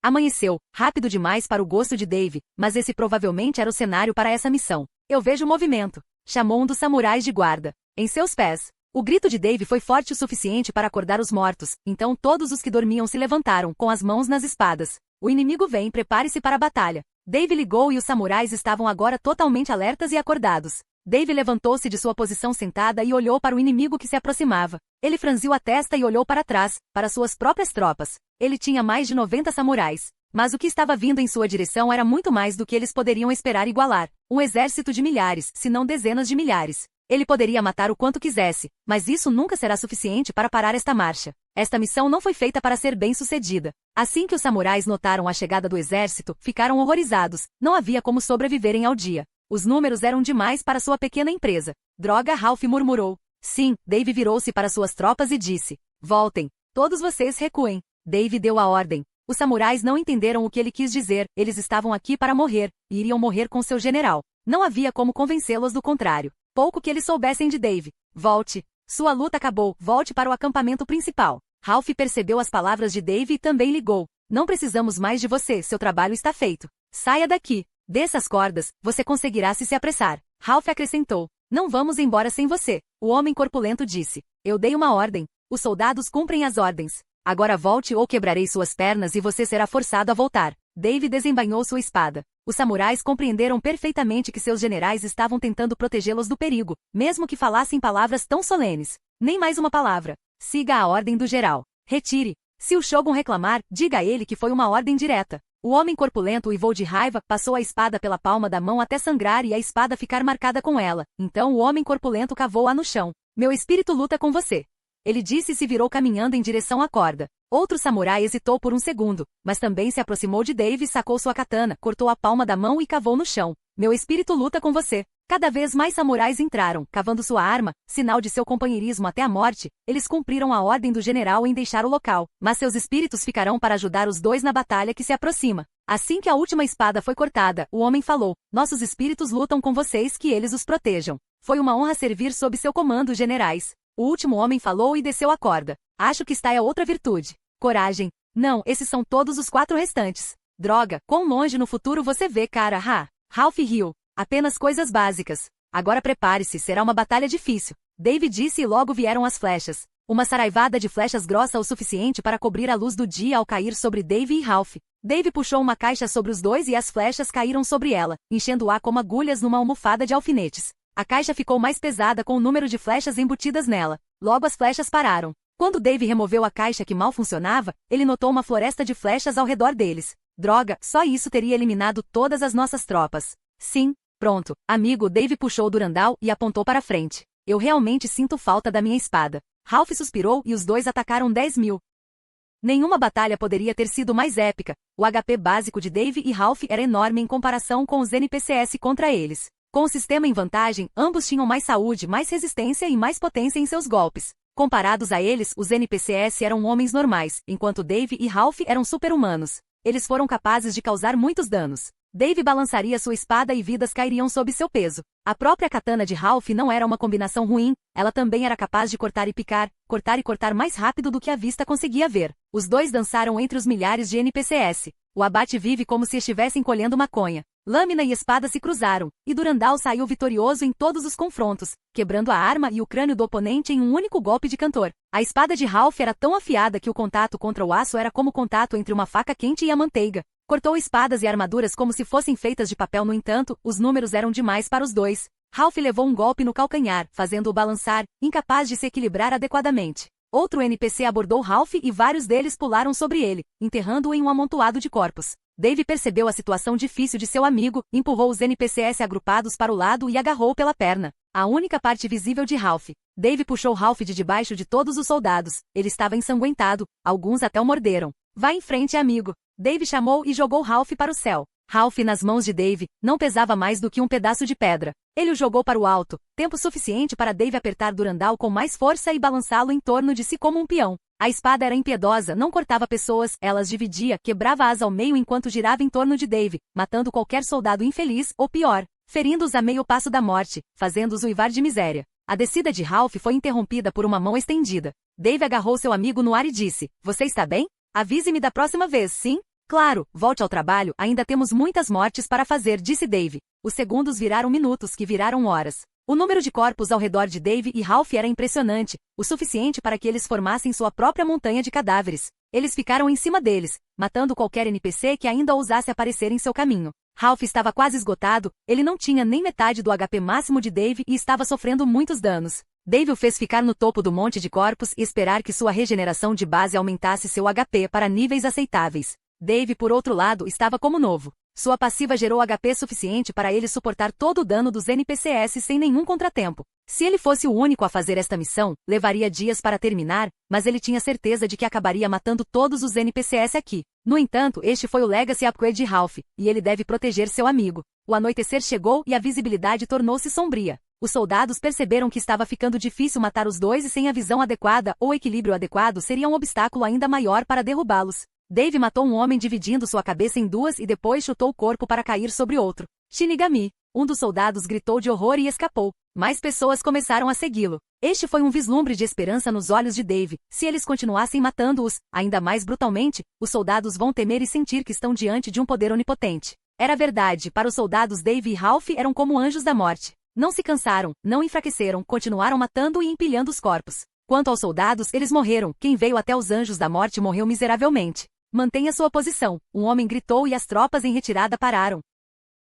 Amanheceu, rápido demais para o gosto de Dave, mas esse provavelmente era o cenário para essa missão. Eu vejo movimento, chamou um dos samurais de guarda. Em seus pés. O grito de Dave foi forte o suficiente para acordar os mortos, então todos os que dormiam se levantaram, com as mãos nas espadas. O inimigo vem, prepare-se para a batalha. Dave ligou e os samurais estavam agora totalmente alertas e acordados. Dave levantou-se de sua posição sentada e olhou para o inimigo que se aproximava. Ele franziu a testa e olhou para trás, para suas próprias tropas. Ele tinha mais de 90 samurais. Mas o que estava vindo em sua direção era muito mais do que eles poderiam esperar igualar. Um exército de milhares, se não dezenas de milhares. Ele poderia matar o quanto quisesse, mas isso nunca será suficiente para parar esta marcha. Esta missão não foi feita para ser bem-sucedida. Assim que os samurais notaram a chegada do exército, ficaram horrorizados. Não havia como sobreviverem ao dia. Os números eram demais para sua pequena empresa. Droga, Ralph murmurou. Sim, Dave virou-se para suas tropas e disse: voltem. Todos vocês recuem. Dave deu a ordem. Os samurais não entenderam o que ele quis dizer. Eles estavam aqui para morrer, e iriam morrer com seu general. Não havia como convencê-los do contrário. Pouco que eles soubessem de Dave. Volte. Sua luta acabou. Volte para o acampamento principal. Ralph percebeu as palavras de Dave e também ligou. Não precisamos mais de você. Seu trabalho está feito. Saia daqui. Desça as cordas. Você conseguirá se apressar. Ralph acrescentou. Não vamos embora sem você. O homem corpulento disse. Eu dei uma ordem. Os soldados cumprem as ordens. Agora volte ou quebrarei suas pernas e você será forçado a voltar. Dave desembainhou sua espada. Os samurais compreenderam perfeitamente que seus generais estavam tentando protegê-los do perigo, mesmo que falassem palavras tão solenes. Nem mais uma palavra. Siga a ordem do geral. Retire. Se o Shogun reclamar, diga a ele que foi uma ordem direta. O homem corpulento uivou de raiva, passou a espada pela palma da mão até sangrar e a espada ficar marcada com ela. Então o homem corpulento cavou-a no chão. Meu espírito luta com você. Ele disse e se virou caminhando em direção à corda. Outro samurai hesitou por um segundo, mas também se aproximou de Dave e sacou sua katana, cortou a palma da mão e cavou no chão. Meu espírito luta com você. Cada vez mais samurais entraram, cavando sua arma, sinal de seu companheirismo até a morte. Eles cumpriram a ordem do general em deixar o local, mas seus espíritos ficarão para ajudar os dois na batalha que se aproxima. Assim que a última espada foi cortada, o homem falou: nossos espíritos lutam com vocês, que eles os protejam. Foi uma honra servir sob seu comando, generais. O último homem falou e desceu a corda. Acho que esta é outra virtude. Coragem. Não, esses são todos os 4 restantes. Droga, quão longe no futuro você vê, cara, Ralph riu. Apenas coisas básicas. Agora prepare-se, será uma batalha difícil. Dave disse e logo vieram as flechas. Uma saraivada de flechas grossa o suficiente para cobrir a luz do dia ao cair sobre Dave e Ralph. Dave puxou uma caixa sobre os dois e as flechas caíram sobre ela, enchendo-a como agulhas numa almofada de alfinetes. A caixa ficou mais pesada com o número de flechas embutidas nela. Logo as flechas pararam. Quando Dave removeu a caixa que mal funcionava, ele notou uma floresta de flechas ao redor deles. Droga, só isso teria eliminado todas as nossas tropas. Sim, pronto. Amigo, Dave puxou Durandal e apontou para frente. Eu realmente sinto falta da minha espada. Ralph suspirou e os dois atacaram 10.000. Nenhuma batalha poderia ter sido mais épica. O HP básico de Dave e Ralph era enorme em comparação com os NPCs contra eles. Com o sistema em vantagem, ambos tinham mais saúde, mais resistência e mais potência em seus golpes. Comparados a eles, os NPCs eram homens normais, enquanto Dave e Ralph eram super-humanos. Eles foram capazes de causar muitos danos. Dave balançaria sua espada e vidas cairiam sob seu peso. A própria katana de Ralph não era uma combinação ruim, ela também era capaz de cortar e picar, cortar e cortar mais rápido do que a vista conseguia ver. Os dois dançaram entre os milhares de NPCs. O abate vive como se estivessem colhendo maconha. Lâmina e espada se cruzaram, e Durandal saiu vitorioso em todos os confrontos, quebrando a arma e o crânio do oponente em um único golpe de cantor. A espada de Ralph era tão afiada que o contato contra o aço era como o contato entre uma faca quente e a manteiga. Cortou espadas e armaduras como se fossem feitas de papel. No entanto, os números eram demais para os dois. Ralph levou um golpe no calcanhar, fazendo-o balançar, incapaz de se equilibrar adequadamente. Outro NPC abordou Ralph e vários deles pularam sobre ele, enterrando-o em um amontoado de corpos. Dave percebeu a situação difícil de seu amigo, empurrou os NPCs agrupados para o lado e agarrou pela perna. A única parte visível de Ralph. Dave puxou Ralph de debaixo de todos os soldados. Ele estava ensanguentado, alguns até o morderam. Vá em frente, amigo. Dave chamou e jogou Ralph para o céu. Ralph, nas mãos de Dave, não pesava mais do que um pedaço de pedra. Ele o jogou para o alto, tempo suficiente para Dave apertar Durandal com mais força e balançá-lo em torno de si como um peão. A espada era impiedosa, não cortava pessoas, ela as dividia, quebrava-as ao meio enquanto girava em torno de Dave, matando qualquer soldado infeliz, ou pior, ferindo-os a meio passo da morte, fazendo-os uivar de miséria. A descida de Ralph foi interrompida por uma mão estendida. Dave agarrou seu amigo no ar e disse: Você está bem? Avise-me da próxima vez, sim? Claro, volte ao trabalho, ainda temos muitas mortes para fazer, disse Dave. Os segundos viraram minutos que viraram horas. O número de corpos ao redor de Dave e Ralph era impressionante, o suficiente para que eles formassem sua própria montanha de cadáveres. Eles ficaram em cima deles, matando qualquer NPC que ainda ousasse aparecer em seu caminho. Ralph estava quase esgotado, ele não tinha nem metade do HP máximo de Dave e estava sofrendo muitos danos. Dave o fez ficar no topo do monte de corpos e esperar que sua regeneração de base aumentasse seu HP para níveis aceitáveis. Dave, por outro lado, estava como novo. Sua passiva gerou HP suficiente para ele suportar todo o dano dos NPCs sem nenhum contratempo. Se ele fosse o único a fazer esta missão, levaria dias para terminar, mas ele tinha certeza de que acabaria matando todos os NPCs aqui. No entanto, este foi o Legacy Upgrade de Ralph, e ele deve proteger seu amigo. O anoitecer chegou e a visibilidade tornou-se sombria. Os soldados perceberam que estava ficando difícil matar os dois e sem a visão adequada ou equilíbrio adequado seria um obstáculo ainda maior para derrubá-los. Dave matou um homem dividindo sua cabeça em duas e depois chutou o corpo para cair sobre outro. Shinigami. Um dos soldados gritou de horror e escapou. Mais pessoas começaram a segui-lo. Este foi um vislumbre de esperança nos olhos de Dave. Se eles continuassem matando-os, ainda mais brutalmente, os soldados vão temer e sentir que estão diante de um poder onipotente. Era verdade, para os soldados Dave e Ralph eram como anjos da morte. Não se cansaram, não enfraqueceram, continuaram matando e empilhando os corpos. Quanto aos soldados, eles morreram. Quem veio até os anjos da morte morreu miseravelmente. Mantenha sua posição. Um homem gritou e as tropas em retirada pararam.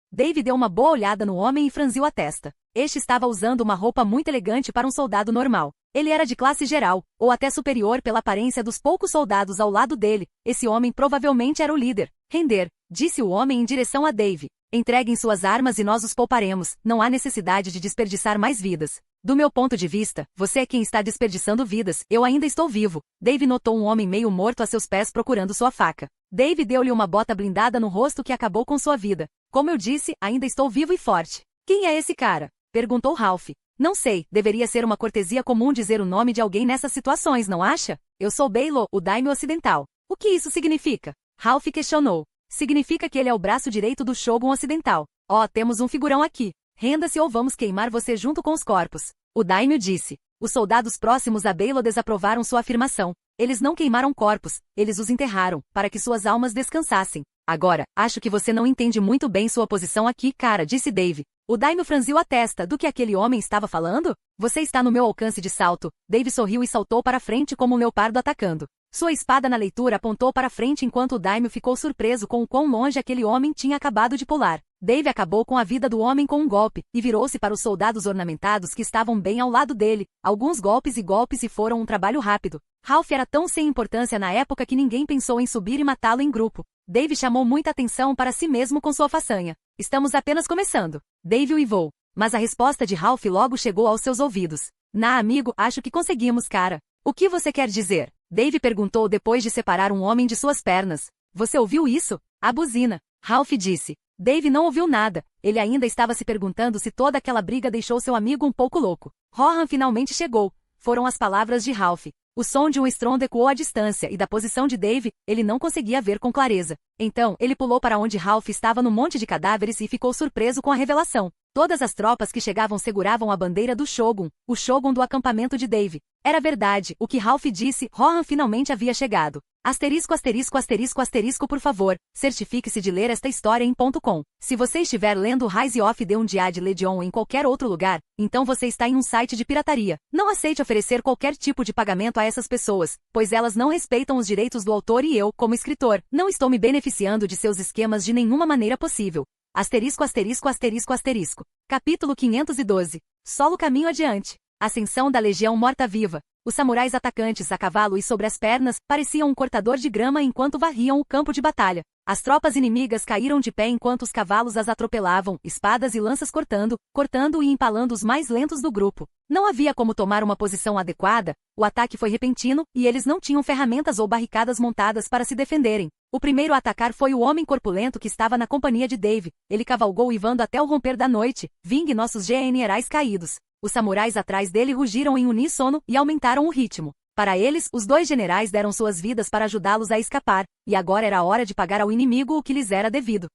Dave deu uma boa olhada no homem e franziu a testa. Este estava usando uma roupa muito elegante para um soldado normal. Ele era de classe geral, ou até superior pela aparência dos poucos soldados ao lado dele. Esse homem provavelmente era o líder. Render, disse o homem em direção a Dave. Entreguem suas armas e nós os pouparemos. Não há necessidade de desperdiçar mais vidas. Do meu ponto de vista, você é quem está desperdiçando vidas. Eu ainda estou vivo. Dave notou um homem meio morto a seus pés procurando sua faca. Dave deu-lhe uma bota blindada no rosto que acabou com sua vida. Como eu disse, ainda estou vivo e forte. Quem é esse cara? Perguntou Ralph. Não sei, deveria ser uma cortesia comum dizer o nome de alguém nessas situações, não acha? Eu sou Bailo, o Daime Ocidental. O que isso significa? Ralph questionou. Significa que ele é o braço direito do Shogun Ocidental. Oh, temos um figurão aqui. Renda-se ou vamos queimar você junto com os corpos. O Daimyo disse. Os soldados próximos a Bailo desaprovaram sua afirmação. Eles não queimaram corpos, eles os enterraram, para que suas almas descansassem. Agora, acho que você não entende muito bem sua posição aqui, cara, disse Dave. O Daimyo franziu a testa. Do que aquele homem estava falando? Você está no meu alcance de salto. Dave sorriu e saltou para frente como um leopardo atacando. Sua espada na leitura apontou para frente enquanto o Daimyo ficou surpreso com o quão longe aquele homem tinha acabado de pular. Dave acabou com a vida do homem com um golpe, e virou-se para os soldados ornamentados que estavam bem ao lado dele. Alguns golpes e foram um trabalho rápido. Ralph era tão sem importância na época que ninguém pensou em subir e matá-lo em grupo. Dave chamou muita atenção para si mesmo com sua façanha. Estamos apenas começando. Dave uivou. Mas a resposta de Ralph logo chegou aos seus ouvidos. Amigo, acho que conseguimos, cara. O que você quer dizer? Dave perguntou depois de separar um homem de suas pernas. Você ouviu isso? A buzina. Ralph disse. Dave não ouviu nada. Ele ainda estava se perguntando se toda aquela briga deixou seu amigo um pouco louco. Rohan finalmente chegou. Foram as palavras de Ralph. O som de um estrondo ecoou à distância e da posição de Dave, ele não conseguia ver com clareza. Então, ele pulou para onde Ralph estava no monte de cadáveres e ficou surpreso com a revelação. Todas as tropas que chegavam seguravam a bandeira do Shogun, o Shogun do acampamento de Dave. Era verdade, o que Ralph disse, Rohan finalmente havia chegado. Asterisco, asterisco, asterisco, asterisco, por favor, certifique-se de ler esta história em .com. Se você estiver lendo Rise of the Undead Legion em qualquer outro lugar, então você está em um site de pirataria. Não aceite oferecer qualquer tipo de pagamento a essas pessoas, pois elas não respeitam os direitos do autor e eu, como escritor, não estou me beneficiando de seus esquemas de nenhuma maneira possível. Asterisco, asterisco, asterisco, asterisco. Capítulo 512. Solo caminho adiante. Ascensão da Legião Morta-Viva. Os samurais atacantes a cavalo e sobre as pernas pareciam um cortador de grama enquanto varriam o campo de batalha. As tropas inimigas caíram de pé enquanto os cavalos as atropelavam, espadas e lanças cortando e empalando os mais lentos do grupo. Não havia como tomar uma posição adequada, o ataque foi repentino, e eles não tinham ferramentas ou barricadas montadas para se defenderem. O primeiro a atacar foi o homem corpulento que estava na companhia de Dave. Ele cavalgou uivando até o romper da noite. Vingue nossos generais caídos. Os samurais atrás dele rugiram em uníssono e aumentaram o ritmo. Para eles, os dois generais deram suas vidas para ajudá-los a escapar, e agora era a hora de pagar ao inimigo o que lhes era devido.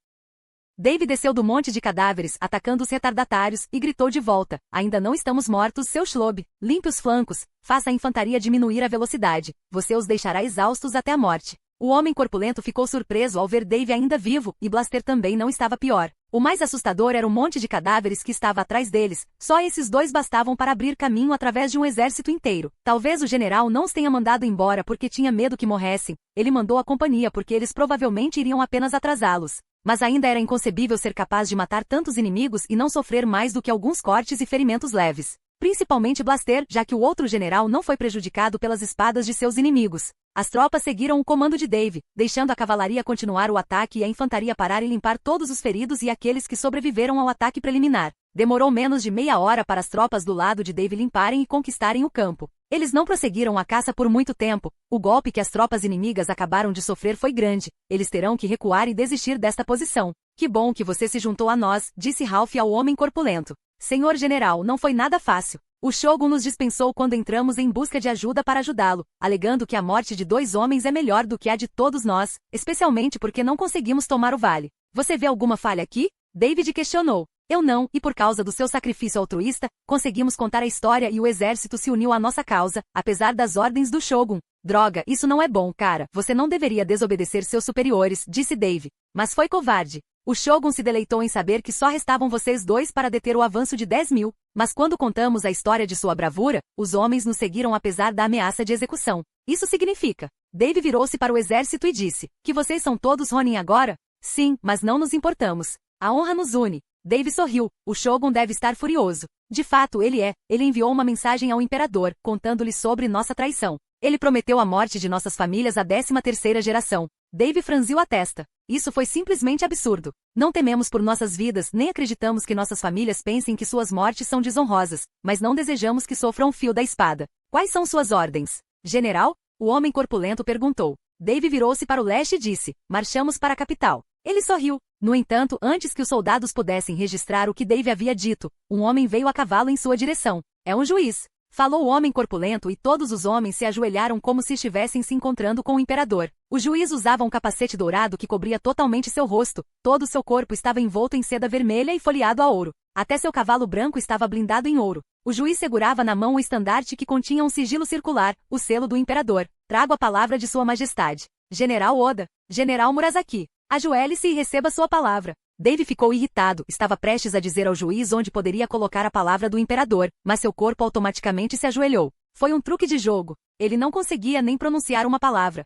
Dave desceu do monte de cadáveres, atacando os retardatários, e gritou de volta. Ainda não estamos mortos, seu Shlob. Limpe os flancos, faça a infantaria diminuir a velocidade. Você os deixará exaustos até a morte. O homem corpulento ficou surpreso ao ver Dave ainda vivo, e Blaster também não estava pior. O mais assustador era o monte de cadáveres que estava atrás deles. Só esses dois bastavam para abrir caminho através de um exército inteiro. Talvez o general não os tenha mandado embora porque tinha medo que morressem. Ele mandou a companhia porque eles provavelmente iriam apenas atrasá-los. Mas ainda era inconcebível ser capaz de matar tantos inimigos e não sofrer mais do que alguns cortes e ferimentos leves. Principalmente Blaster, já que o outro general não foi prejudicado pelas espadas de seus inimigos. As tropas seguiram o comando de Dave, deixando a cavalaria continuar o ataque e a infantaria parar e limpar todos os feridos e aqueles que sobreviveram ao ataque preliminar. Demorou menos de meia hora para as tropas do lado de Dave limparem e conquistarem o campo. Eles não prosseguiram a caça por muito tempo. O golpe que as tropas inimigas acabaram de sofrer foi grande. Eles terão que recuar e desistir desta posição. Que bom que você se juntou a nós, disse Ralph ao homem corpulento. Senhor general, não foi nada fácil. O Shogun nos dispensou quando entramos em busca de ajuda para ajudá-lo, alegando que a morte de 2 homens é melhor do que a de todos nós, especialmente porque não conseguimos tomar o vale. Você vê alguma falha aqui? David questionou. Eu não, e por causa do seu sacrifício altruísta, conseguimos contar a história e o exército se uniu à nossa causa, apesar das ordens do Shogun. Droga, isso não é bom, cara. Você não deveria desobedecer seus superiores, disse Dave. Mas foi covarde. O Shogun se deleitou em saber que só restavam vocês 2 para deter o avanço de 10.000, mas quando contamos a história de sua bravura, os homens nos seguiram apesar da ameaça de execução. Isso significa. Dave virou-se para o exército e disse, que vocês são todos Ronin agora? Sim, mas não nos importamos. A honra nos une. Dave sorriu. O Shogun deve estar furioso. De fato, ele é. Ele enviou uma mensagem ao imperador, contando-lhe sobre nossa traição. Ele prometeu a morte de nossas famílias à 13ª geração. Dave franziu a testa. Isso foi simplesmente absurdo. Não tememos por nossas vidas, nem acreditamos que nossas famílias pensem que suas mortes são desonrosas, mas não desejamos que sofram o fio da espada. Quais são suas ordens? General? O homem corpulento perguntou. Dave virou-se para o leste e disse, marchamos para a capital. Ele sorriu. No entanto, antes que os soldados pudessem registrar o que Dave havia dito, um homem veio a cavalo em sua direção. É um juiz. Falou o homem corpulento e todos os homens se ajoelharam como se estivessem se encontrando com o imperador. O juiz usava um capacete dourado que cobria totalmente seu rosto, todo seu corpo estava envolto em seda vermelha e folheado a ouro. Até seu cavalo branco estava blindado em ouro. O juiz segurava na mão um estandarte que continha um sigilo circular, o selo do imperador. Trago a palavra de sua majestade. General Oda. General Murasaki. Ajoelhe-se e receba sua palavra. Dave ficou irritado, estava prestes a dizer ao juiz onde poderia colocar a palavra do imperador, mas seu corpo automaticamente se ajoelhou. Foi um truque de jogo. Ele não conseguia nem pronunciar uma palavra.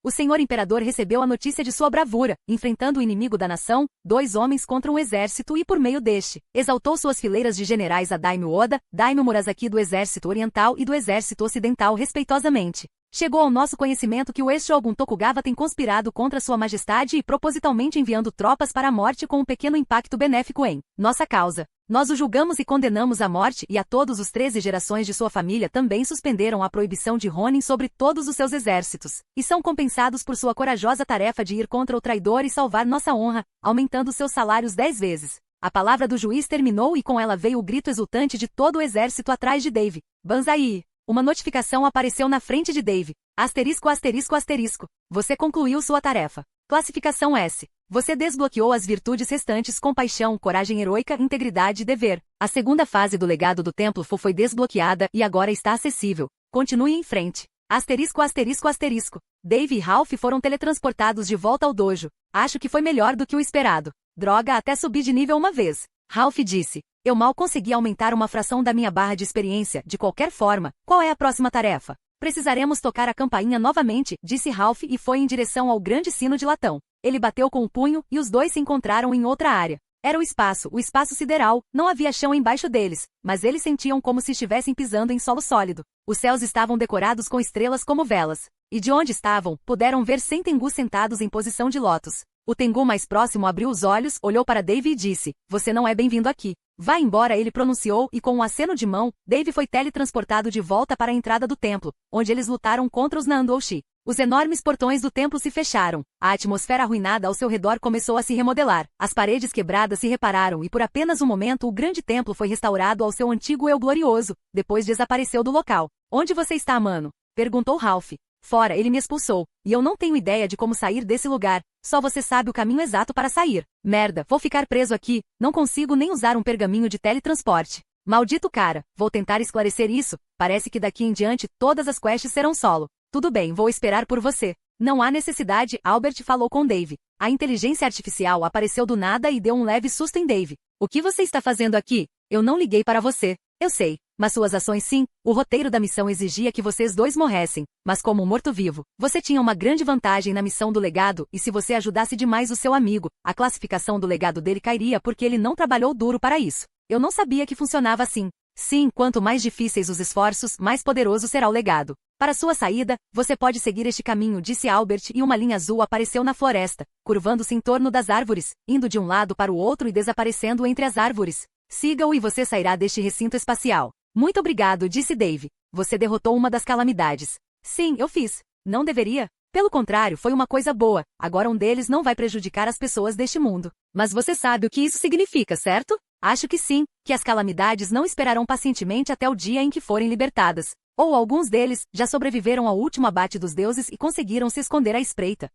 O senhor imperador recebeu a notícia de sua bravura, enfrentando o inimigo da nação, 2 homens contra um exército e por meio deste, exaltou suas fileiras de generais a Daimyo Oda, Daimyo Murasaki do exército oriental e do exército ocidental respeitosamente. Chegou ao nosso conhecimento que o ex-shogun Tokugawa tem conspirado contra sua majestade e propositalmente enviando tropas para a morte com um pequeno impacto benéfico em nossa causa. Nós o julgamos e condenamos à morte e a todos os 13 gerações de sua família também suspenderam a proibição de Ronin sobre todos os seus exércitos, e são compensados por sua corajosa tarefa de ir contra o traidor e salvar nossa honra, aumentando seus salários 10 vezes. A palavra do juiz terminou e com ela veio o grito exultante de todo o exército atrás de Dave. Banzai! Uma notificação apareceu na frente de Dave. Asterisco, asterisco, asterisco. Você concluiu sua tarefa. Classificação S. Você desbloqueou as virtudes restantes compaixão, coragem heroica, integridade e dever. A segunda fase do legado do Templo Fu foi desbloqueada e agora está acessível. Continue em frente. Asterisco, asterisco, asterisco. Dave e Ralph foram teletransportados de volta ao dojo. Acho que foi melhor do que o esperado. Droga, até subi de nível uma vez. Ralph disse. Eu mal consegui aumentar uma fração da minha barra de experiência, de qualquer forma. Qual é a próxima tarefa? Precisaremos tocar a campainha novamente, disse Ralph e foi em direção ao grande sino de latão. Ele bateu com o punho e os 2 se encontraram em outra área. Era o espaço sideral, não havia chão embaixo deles, mas eles sentiam como se estivessem pisando em solo sólido. Os céus estavam decorados com estrelas como velas. E de onde estavam, puderam ver 100 Tengus sentados em posição de lótus. O Tengu mais próximo abriu os olhos, olhou para Dave e disse, você não é bem-vindo aqui. Vá embora, ele pronunciou e com um aceno de mão, Dave foi teletransportado de volta para a entrada do templo, onde eles lutaram contra os Nandoshi. Os enormes portões do templo se fecharam. A atmosfera arruinada ao seu redor começou a se remodelar. As paredes quebradas se repararam e por apenas um momento o grande templo foi restaurado ao seu antigo eu glorioso, depois desapareceu do local. Onde você está, mano? Perguntou Ralph. Fora, ele me expulsou, e eu não tenho ideia de como sair desse lugar, só você sabe o caminho exato para sair. Merda, vou ficar preso aqui, não consigo nem usar um pergaminho de teletransporte. Maldito cara, vou tentar esclarecer isso, parece que daqui em diante todas as quests serão solo. Tudo bem, vou esperar por você. Não há necessidade, Albert falou com Dave. A inteligência artificial apareceu do nada e deu um leve susto em Dave. O que você está fazendo aqui? Eu não liguei para você. Eu sei, mas suas ações sim, o roteiro da missão exigia que vocês 2 morressem, mas como um morto-vivo, você tinha uma grande vantagem na missão do legado e se você ajudasse demais o seu amigo, a classificação do legado dele cairia porque ele não trabalhou duro para isso. Eu não sabia que funcionava assim. Sim, quanto mais difíceis os esforços, mais poderoso será o legado. Para sua saída, você pode seguir este caminho, disse Albert, e uma linha azul apareceu na floresta, curvando-se em torno das árvores, indo de um lado para o outro e desaparecendo entre as árvores. Siga-o e você sairá deste recinto espacial. Muito obrigado, disse Dave. Você derrotou uma das calamidades. Sim, eu fiz. Não deveria? Pelo contrário, foi uma coisa boa. Agora um deles não vai prejudicar as pessoas deste mundo. Mas você sabe o que isso significa, certo? Acho que sim, que as calamidades não esperarão pacientemente até o dia em que forem libertadas. Ou alguns deles já sobreviveram ao último abate dos deuses e conseguiram se esconder à espreita.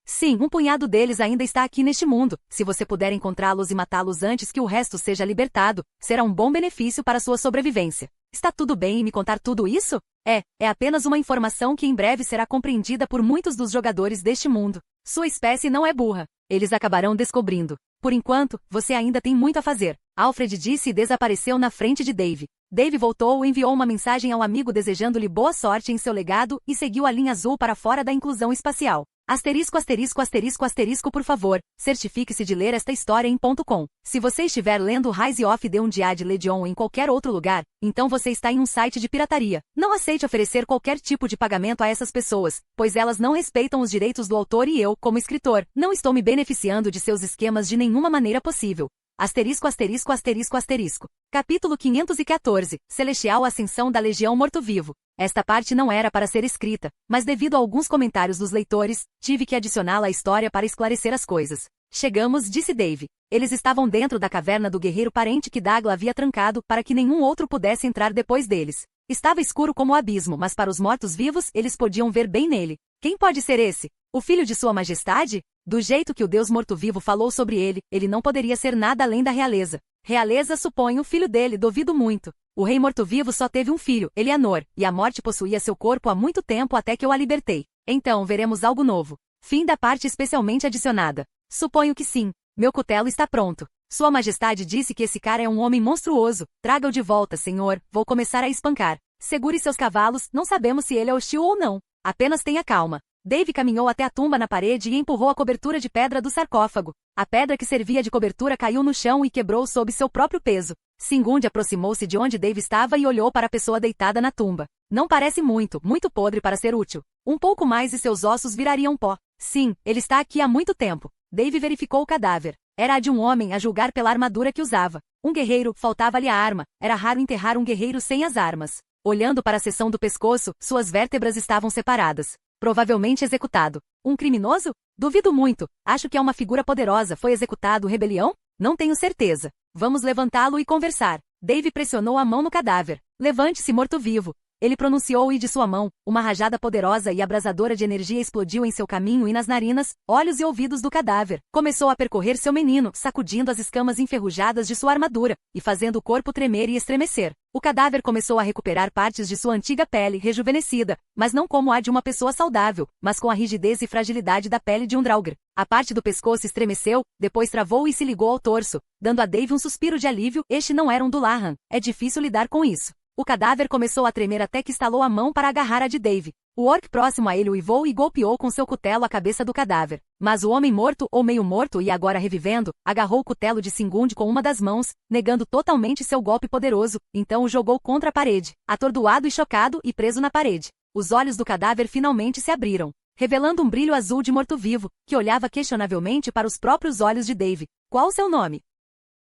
Sim, um punhado deles ainda está aqui neste mundo. Se você puder encontrá-los e matá-los antes que o resto seja libertado, será um bom benefício para sua sobrevivência. Está tudo bem em me contar tudo isso? É apenas uma informação que em breve será compreendida por muitos dos jogadores deste mundo. Sua espécie não é burra. Eles acabarão descobrindo. Por enquanto, você ainda tem muito a fazer. Alfred disse e desapareceu na frente de Dave. Dave voltou e enviou uma mensagem ao amigo desejando-lhe boa sorte em seu legado e seguiu a linha azul para fora da inclusão espacial. Asterisco, asterisco, asterisco, asterisco, por favor, certifique-se de ler esta história em .com. Se você estiver lendo Rise of the Undead Legion em qualquer outro lugar, então você está em um site de pirataria. Não aceite oferecer qualquer tipo de pagamento a essas pessoas, pois elas não respeitam os direitos do autor e eu, como escritor, não estou me beneficiando de seus esquemas de nenhuma maneira possível. Asterisco, asterisco, asterisco, asterisco. Capítulo 514. Celestial Ascensão da Legião Morto-Vivo. Esta parte não era para ser escrita, mas devido a alguns comentários dos leitores, tive que adicioná-la à história para esclarecer as coisas. Chegamos, disse Dave. Eles estavam dentro da caverna do guerreiro parente que Dagla havia trancado para que nenhum outro pudesse entrar depois deles. Estava escuro como o abismo, mas para os mortos-vivos eles podiam ver bem nele. Quem pode ser esse? O filho de Sua Majestade? Do jeito que o Deus morto-vivo falou sobre ele não poderia ser nada além da realeza. Realeza, suponho, filho dele, duvido muito. O rei morto-vivo só teve um filho, Eleanor, e a morte possuía seu corpo há muito tempo até que eu a libertei. Então veremos algo novo. Fim da parte especialmente adicionada. Suponho que sim. Meu cutelo está pronto. Sua Majestade disse que esse cara é um homem monstruoso. Traga-o de volta, senhor. Vou começar a espancar. Segure seus cavalos, não sabemos se ele é hostil ou não. Apenas tenha calma. Dave caminhou até a tumba na parede e empurrou a cobertura de pedra do sarcófago. A pedra que servia de cobertura caiu no chão e quebrou sob seu próprio peso. Singunde aproximou-se de onde Dave estava e olhou para a pessoa deitada na tumba. Não parece muito podre para ser útil. Um pouco mais e seus ossos virariam pó. Sim, ele está aqui há muito tempo. Dave verificou o cadáver. Era a de um homem, a julgar pela armadura que usava. Um guerreiro, faltava-lhe a arma. Era raro enterrar um guerreiro sem as armas. Olhando para a seção do pescoço, suas vértebras estavam separadas. Provavelmente executado. Um criminoso? Duvido muito. Acho que é uma figura poderosa. Foi executado rebelião? Não tenho certeza. Vamos levantá-lo e conversar. Dave pressionou a mão no cadáver. Levante-se, morto-vivo. Ele pronunciou e de sua mão, uma rajada poderosa e abrasadora de energia explodiu em seu caminho e nas narinas, olhos e ouvidos do cadáver. Começou a percorrer seu menino, sacudindo as escamas enferrujadas de sua armadura, e fazendo o corpo tremer e estremecer. O cadáver começou a recuperar partes de sua antiga pele rejuvenescida, mas não como a de uma pessoa saudável, mas com a rigidez e fragilidade da pele de um Draugr. A parte do pescoço estremeceu, depois travou e se ligou ao torso, dando a Dave um suspiro de alívio. Este não era um Dullahan. É difícil lidar com isso. O cadáver começou a tremer até que estalou a mão para agarrar a de Dave. O orc próximo a ele uivou e golpeou com seu cutelo a cabeça do cadáver. Mas o homem morto, ou meio morto e agora revivendo, agarrou o cutelo de Singunde com uma das mãos, negando totalmente seu golpe poderoso, então o jogou contra a parede, atordoado e chocado e preso na parede. Os olhos do cadáver finalmente se abriram, revelando um brilho azul de morto-vivo, que olhava questionavelmente para os próprios olhos de Dave. Qual o seu nome?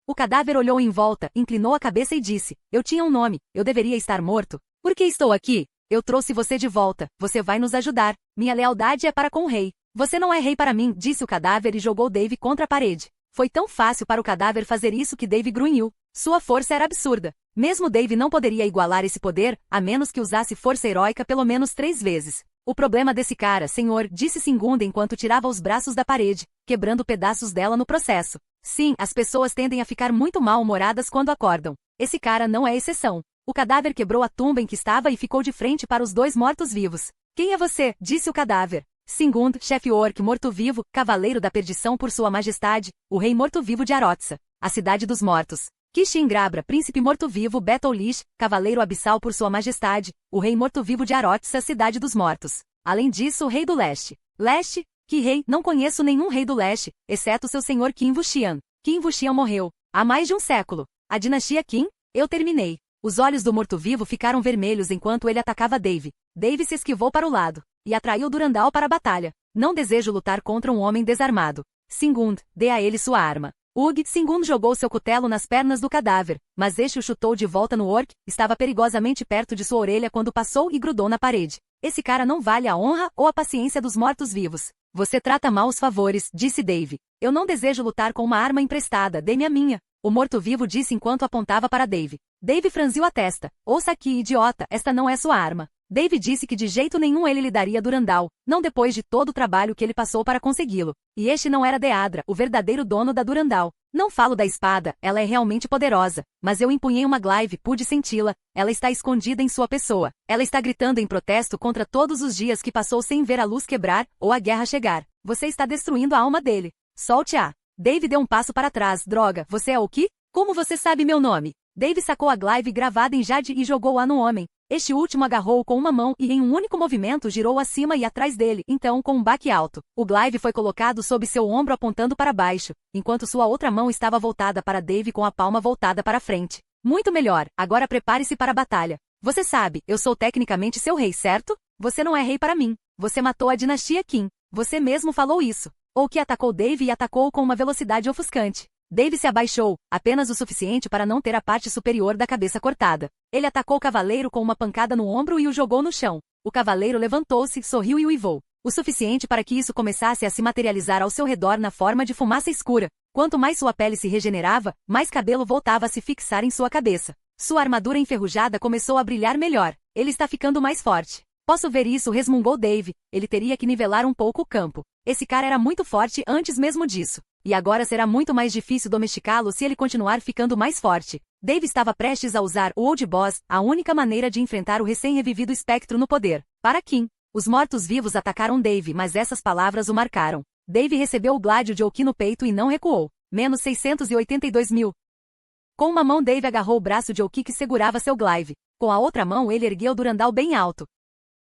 O cadáver olhou em volta, inclinou a cabeça e disse, eu tinha um nome, eu deveria estar morto. Por que estou aqui? Eu trouxe você de volta, você vai nos ajudar. Minha lealdade é para com o rei. Você não é rei para mim, disse o cadáver e jogou Dave contra a parede. Foi tão fácil para o cadáver fazer isso que Dave grunhiu. Sua força era absurda. Mesmo Dave não poderia igualar esse poder, a menos que usasse força heróica pelo menos 3 vezes. O problema desse cara, senhor, disse Singunda enquanto tirava os braços da parede, quebrando pedaços dela no processo. Sim, as pessoas tendem a ficar muito mal-humoradas quando acordam. Esse cara não é exceção. O cadáver quebrou a tumba em que estava e ficou de frente para os 2 mortos-vivos. Quem é você? Disse o cadáver. Singund, chefe orc morto-vivo, cavaleiro da perdição por sua majestade, o rei morto-vivo de Arotsa, a cidade dos mortos. Kishin Grabra, príncipe morto-vivo Betolish, cavaleiro abissal por sua majestade, o rei morto-vivo de Arotsa, cidade dos mortos. Além disso, o rei do leste. Leste? Que rei? Não conheço nenhum rei do leste, exceto seu senhor Qin Wuxian. Qin Wuxian morreu há mais de um século. A dinastia Qin? Eu terminei. Os olhos do morto-vivo ficaram vermelhos enquanto ele atacava Dave. Dave se esquivou para o lado e atraiu Durandal para a batalha. Não desejo lutar contra um homem desarmado. Singund, dê a ele sua arma. Singund jogou seu cutelo nas pernas do cadáver, mas este o chutou de volta no orc, estava perigosamente perto de sua orelha quando passou e grudou na parede. Esse cara não vale a honra ou a paciência dos mortos-vivos. Você trata mal os favores, disse Dave. Eu não desejo lutar com uma arma emprestada, dê-me a minha. O morto-vivo disse enquanto apontava para Dave. Dave franziu a testa. Ouça aqui, idiota, esta não é sua arma. Dave disse que de jeito nenhum ele lhe daria Durandal, não depois de todo o trabalho que ele passou para consegui-lo. E este não era Deadra, o verdadeiro dono da Durandal. Não falo da espada, ela é realmente poderosa, mas eu empunhei uma glaive, pude senti-la, ela está escondida em sua pessoa. Ela está gritando em protesto contra todos os dias que passou sem ver a luz quebrar, ou a guerra chegar. Você está destruindo a alma dele. Solte-a. Dave deu um passo para trás. Droga, você é o quê? Como você sabe meu nome? Dave sacou a glaive gravada em jade e jogou-a no homem. Este último agarrou-o com uma mão e em um único movimento girou acima e atrás dele, então com um baque alto. O glaive foi colocado sob seu ombro apontando para baixo, enquanto sua outra mão estava voltada para Dave com a palma voltada para frente. Muito melhor, agora prepare-se para a batalha. Você sabe, eu sou tecnicamente seu rei, certo? Você não é rei para mim. Você matou a dinastia Qin. Você mesmo falou isso. Ou que atacou Dave e atacou-o com uma velocidade ofuscante. Dave se abaixou, apenas o suficiente para não ter a parte superior da cabeça cortada. Ele atacou o cavaleiro com uma pancada no ombro e o jogou no chão. O cavaleiro levantou-se, sorriu e uivou. O suficiente para que isso começasse a se materializar ao seu redor na forma de fumaça escura. Quanto mais sua pele se regenerava, mais cabelo voltava a se fixar em sua cabeça. Sua armadura enferrujada começou a brilhar melhor. Ele está ficando mais forte. Posso ver isso, resmungou Dave. Ele teria que nivelar um pouco o campo. Esse cara era muito forte antes mesmo disso. E agora será muito mais difícil domesticá-lo se ele continuar ficando mais forte. Dave estava prestes a usar o Old Boss, a única maneira de enfrentar o recém-revivido espectro no poder. Para Qin. Os mortos-vivos atacaram Dave, mas essas palavras o marcaram. Dave recebeu o gládio de Oki no peito e não recuou. Menos 682 mil. Com uma mão Dave agarrou o braço de Oki que segurava seu glaive. Com a outra mão ele ergueu Durandal bem alto.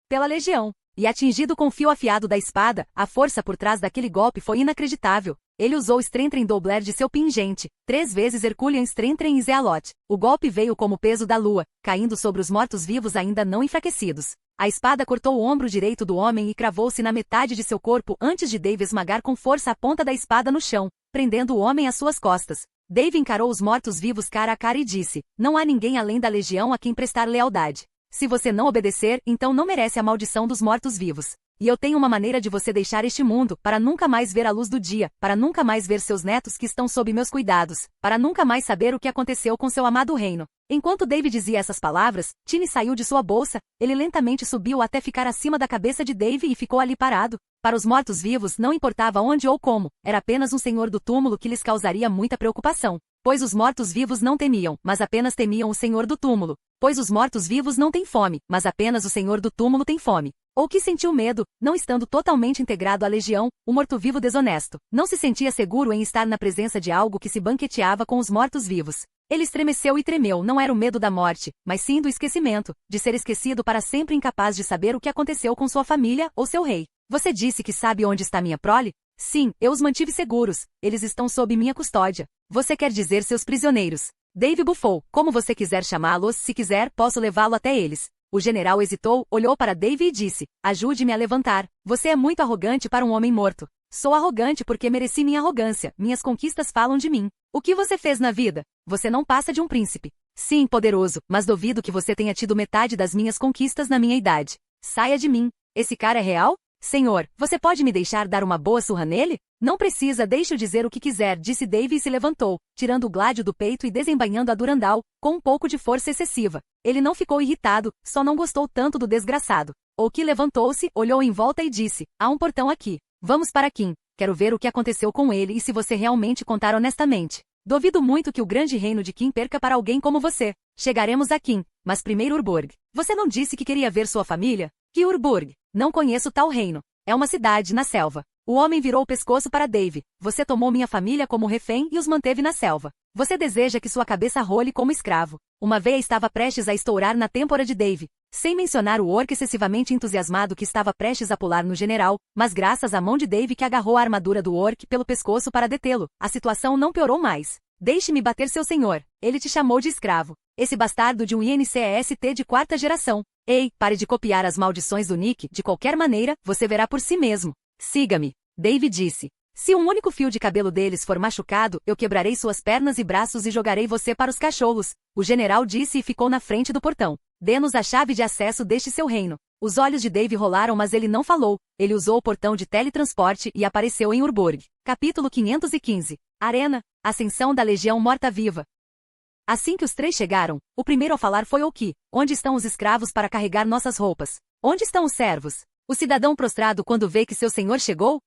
Pela legião. E atingido com o fio afiado da espada, a força por trás daquele golpe foi inacreditável. Ele usou Strengthen Doubler de seu pingente, 3 vezes Herculean Strengthen e Zealot. O golpe veio como o peso da lua, caindo sobre os mortos-vivos ainda não enfraquecidos. A espada cortou o ombro direito do homem e cravou-se na metade de seu corpo antes de Dave esmagar com força a ponta da espada no chão, prendendo o homem às suas costas. Dave encarou os mortos-vivos cara a cara e disse, não há ninguém além da legião a quem prestar lealdade. Se você não obedecer, então não merece a maldição dos mortos-vivos. E eu tenho uma maneira de você deixar este mundo, para nunca mais ver a luz do dia, para nunca mais ver seus netos que estão sob meus cuidados, para nunca mais saber o que aconteceu com seu amado reino. Enquanto Dave dizia essas palavras, Tiny saiu de sua bolsa, ele lentamente subiu até ficar acima da cabeça de Dave e ficou ali parado. Para os mortos-vivos não importava onde ou como, era apenas um senhor do túmulo que lhes causaria muita preocupação. Pois os mortos-vivos não temiam, mas apenas temiam o senhor do túmulo. Pois os mortos-vivos não têm fome, mas apenas o senhor do túmulo tem fome. Ou que sentiu medo, não estando totalmente integrado à legião, o morto-vivo desonesto. Não se sentia seguro em estar na presença de algo que se banqueteava com os mortos-vivos. Ele estremeceu e tremeu, não era o medo da morte, mas sim do esquecimento, de ser esquecido para sempre incapaz de saber o que aconteceu com sua família ou seu rei. Você disse que sabe onde está minha prole? Sim, eu os mantive seguros, eles estão sob minha custódia. Você quer dizer seus prisioneiros. Dave bufou, como você quiser chamá-los, se quiser, posso levá-lo até eles. O general hesitou, olhou para Dave e disse, ajude-me a levantar. Você é muito arrogante para um homem morto. Sou arrogante porque mereci minha arrogância, minhas conquistas falam de mim. O que você fez na vida? Você não passa de um príncipe. Sim, poderoso, mas duvido que você tenha tido metade das minhas conquistas na minha idade. Saia de mim. Esse cara é real? Senhor, você pode me deixar dar uma boa surra nele? Não precisa, deixe-o dizer o que quiser, disse Dave e se levantou, tirando o gládio do peito e desembainhando a Durandal, com um pouco de força excessiva. Ele não ficou irritado, só não gostou tanto do desgraçado. Oki levantou-se, olhou em volta e disse, há um portão aqui. Vamos para Qin. Quero ver o que aconteceu com ele e se você realmente contar honestamente. Duvido muito que o grande reino de Qin perca para alguém como você. Chegaremos a Qin, mas primeiro Urburg. Você não disse que queria ver sua família? Que Urburg? Não conheço tal reino. É uma cidade na selva. O homem virou o pescoço para Dave. Você tomou minha família como refém e os manteve na selva. Você deseja que sua cabeça role como escravo. Uma veia estava prestes a estourar na têmpora de Dave. Sem mencionar o orc excessivamente entusiasmado que estava prestes a pular no general, mas graças à mão de Dave que agarrou a armadura do orc pelo pescoço para detê-lo, a situação não piorou mais. Deixe-me bater seu senhor. Ele te chamou de escravo. Esse bastardo de um INCEST de quarta geração. Ei, pare de copiar as maldições do Nick, de qualquer maneira, você verá por si mesmo. Siga-me. Dave disse. Se um único fio de cabelo deles for machucado, eu quebrarei suas pernas e braços e jogarei você para os cachorros. O general disse e ficou na frente do portão. Dê-nos a chave de acesso deste seu reino. Os olhos de Dave rolaram, mas ele não falou. Ele usou o portão de teletransporte e apareceu em Urborg. Capítulo 515. Arena. Ascensão da Legião Morta-Viva. Assim que os três chegaram, o primeiro a falar foi Oki. Onde estão os escravos para carregar nossas roupas? Onde estão os servos? O cidadão prostrado quando vê que seu senhor chegou?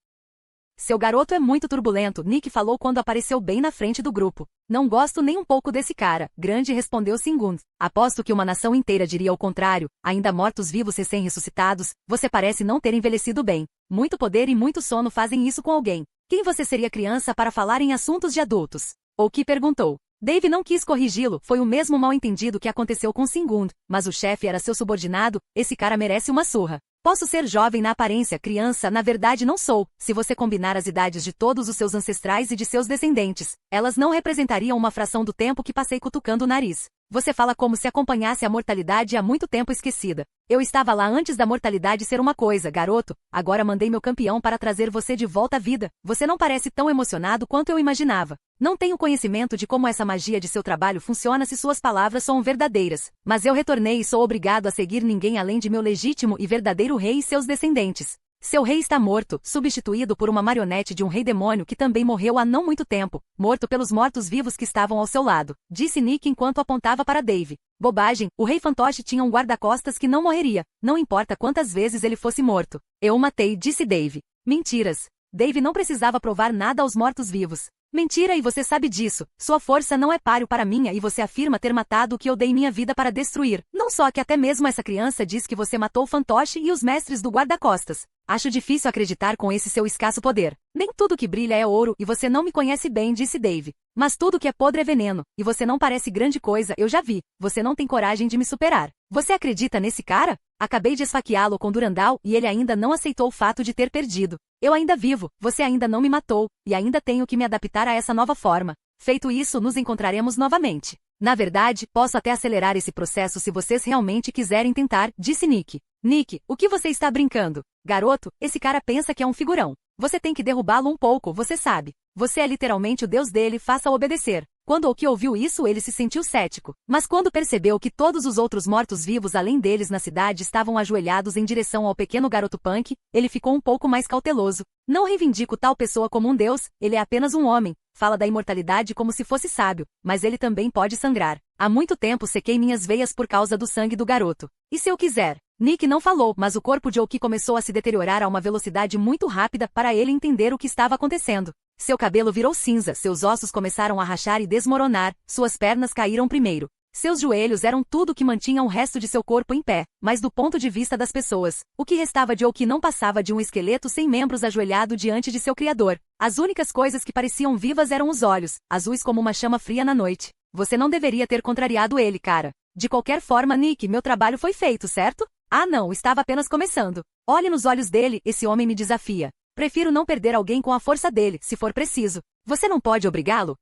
Seu garoto é muito turbulento, Nick falou quando apareceu bem na frente do grupo. Não gosto nem um pouco desse cara, Grande respondeu Singund. Aposto que uma nação inteira diria o contrário, ainda mortos-vivos recém-ressuscitados, você parece não ter envelhecido bem. Muito poder e muito sono fazem isso com alguém. Quem você seria criança para falar em assuntos de adultos? Oki perguntou. Dave não quis corrigi-lo, foi o mesmo mal-entendido que aconteceu com Singund, mas o chefe era seu subordinado, esse cara merece uma surra. Posso ser jovem na aparência, criança, na verdade não sou. Se você combinar as idades de todos os seus ancestrais e de seus descendentes, elas não representariam uma fração do tempo que passei cutucando o nariz. Você fala como se acompanhasse a mortalidade há muito tempo esquecida. Eu estava lá antes da mortalidade ser uma coisa, garoto. Agora mandei meu campeão para trazer você de volta à vida. Você não parece tão emocionado quanto eu imaginava. Não tenho conhecimento de como essa magia de seu trabalho funciona se suas palavras são verdadeiras. Mas eu retornei e sou obrigado a seguir ninguém além de meu legítimo e verdadeiro rei e seus descendentes. Seu rei está morto, substituído por uma marionete de um rei demônio que também morreu há não muito tempo, morto pelos mortos-vivos que estavam ao seu lado, disse Nick enquanto apontava para Dave. Bobagem, o rei fantoche tinha um guarda-costas que não morreria, não importa quantas vezes ele fosse morto. Eu o matei, disse Dave. Mentiras. Dave não precisava provar nada aos mortos-vivos. Mentira, e você sabe disso. Sua força não é páreo para minha e você afirma ter matado o que eu dei minha vida para destruir. Não só que até mesmo essa criança diz que você matou o fantoche e os mestres do guarda-costas. Acho difícil acreditar com esse seu escasso poder. Nem tudo que brilha é ouro e você não me conhece bem, disse Dave. Mas tudo que é podre é veneno, e você não parece grande coisa, eu já vi. Você não tem coragem de me superar. Você acredita nesse cara? Acabei de esfaqueá-lo com Durandal e ele ainda não aceitou o fato de ter perdido. Eu ainda vivo, você ainda não me matou, e ainda tenho que me adaptar a essa nova forma. Feito isso, nos encontraremos novamente. Na verdade, posso até acelerar esse processo se vocês realmente quiserem tentar, disse Nick. Nick, o que você está brincando? Garoto, esse cara pensa que é um figurão. Você tem que derrubá-lo um pouco, você sabe. Você é literalmente o deus dele, faça-o obedecer. Quando Oki ouviu isso, ele se sentiu cético. Mas quando percebeu que todos os outros mortos-vivos além deles na cidade estavam ajoelhados em direção ao pequeno garoto punk, ele ficou um pouco mais cauteloso. Não reivindico tal pessoa como um deus, ele é apenas um homem. Fala da imortalidade como se fosse sábio, mas ele também pode sangrar. Há muito tempo sequei minhas veias por causa do sangue do garoto. E se eu quiser? Nick não falou, mas o corpo de Oki começou a se deteriorar a uma velocidade muito rápida para ele entender o que estava acontecendo. Seu cabelo virou cinza, seus ossos começaram a rachar e desmoronar, suas pernas caíram primeiro. Seus joelhos eram tudo que mantinha o resto de seu corpo em pé, mas do ponto de vista das pessoas, o que restava de Oki não passava de um esqueleto sem membros ajoelhado diante de seu criador. As únicas coisas que pareciam vivas eram os olhos, azuis como uma chama fria na noite. Você não deveria ter contrariado ele, cara. De qualquer forma, Nick, meu trabalho foi feito, certo? Ah não, estava apenas começando. Olhe nos olhos dele, esse homem me desafia. Prefiro não perder alguém com a força dele, se for preciso. Você não pode obrigá-lo?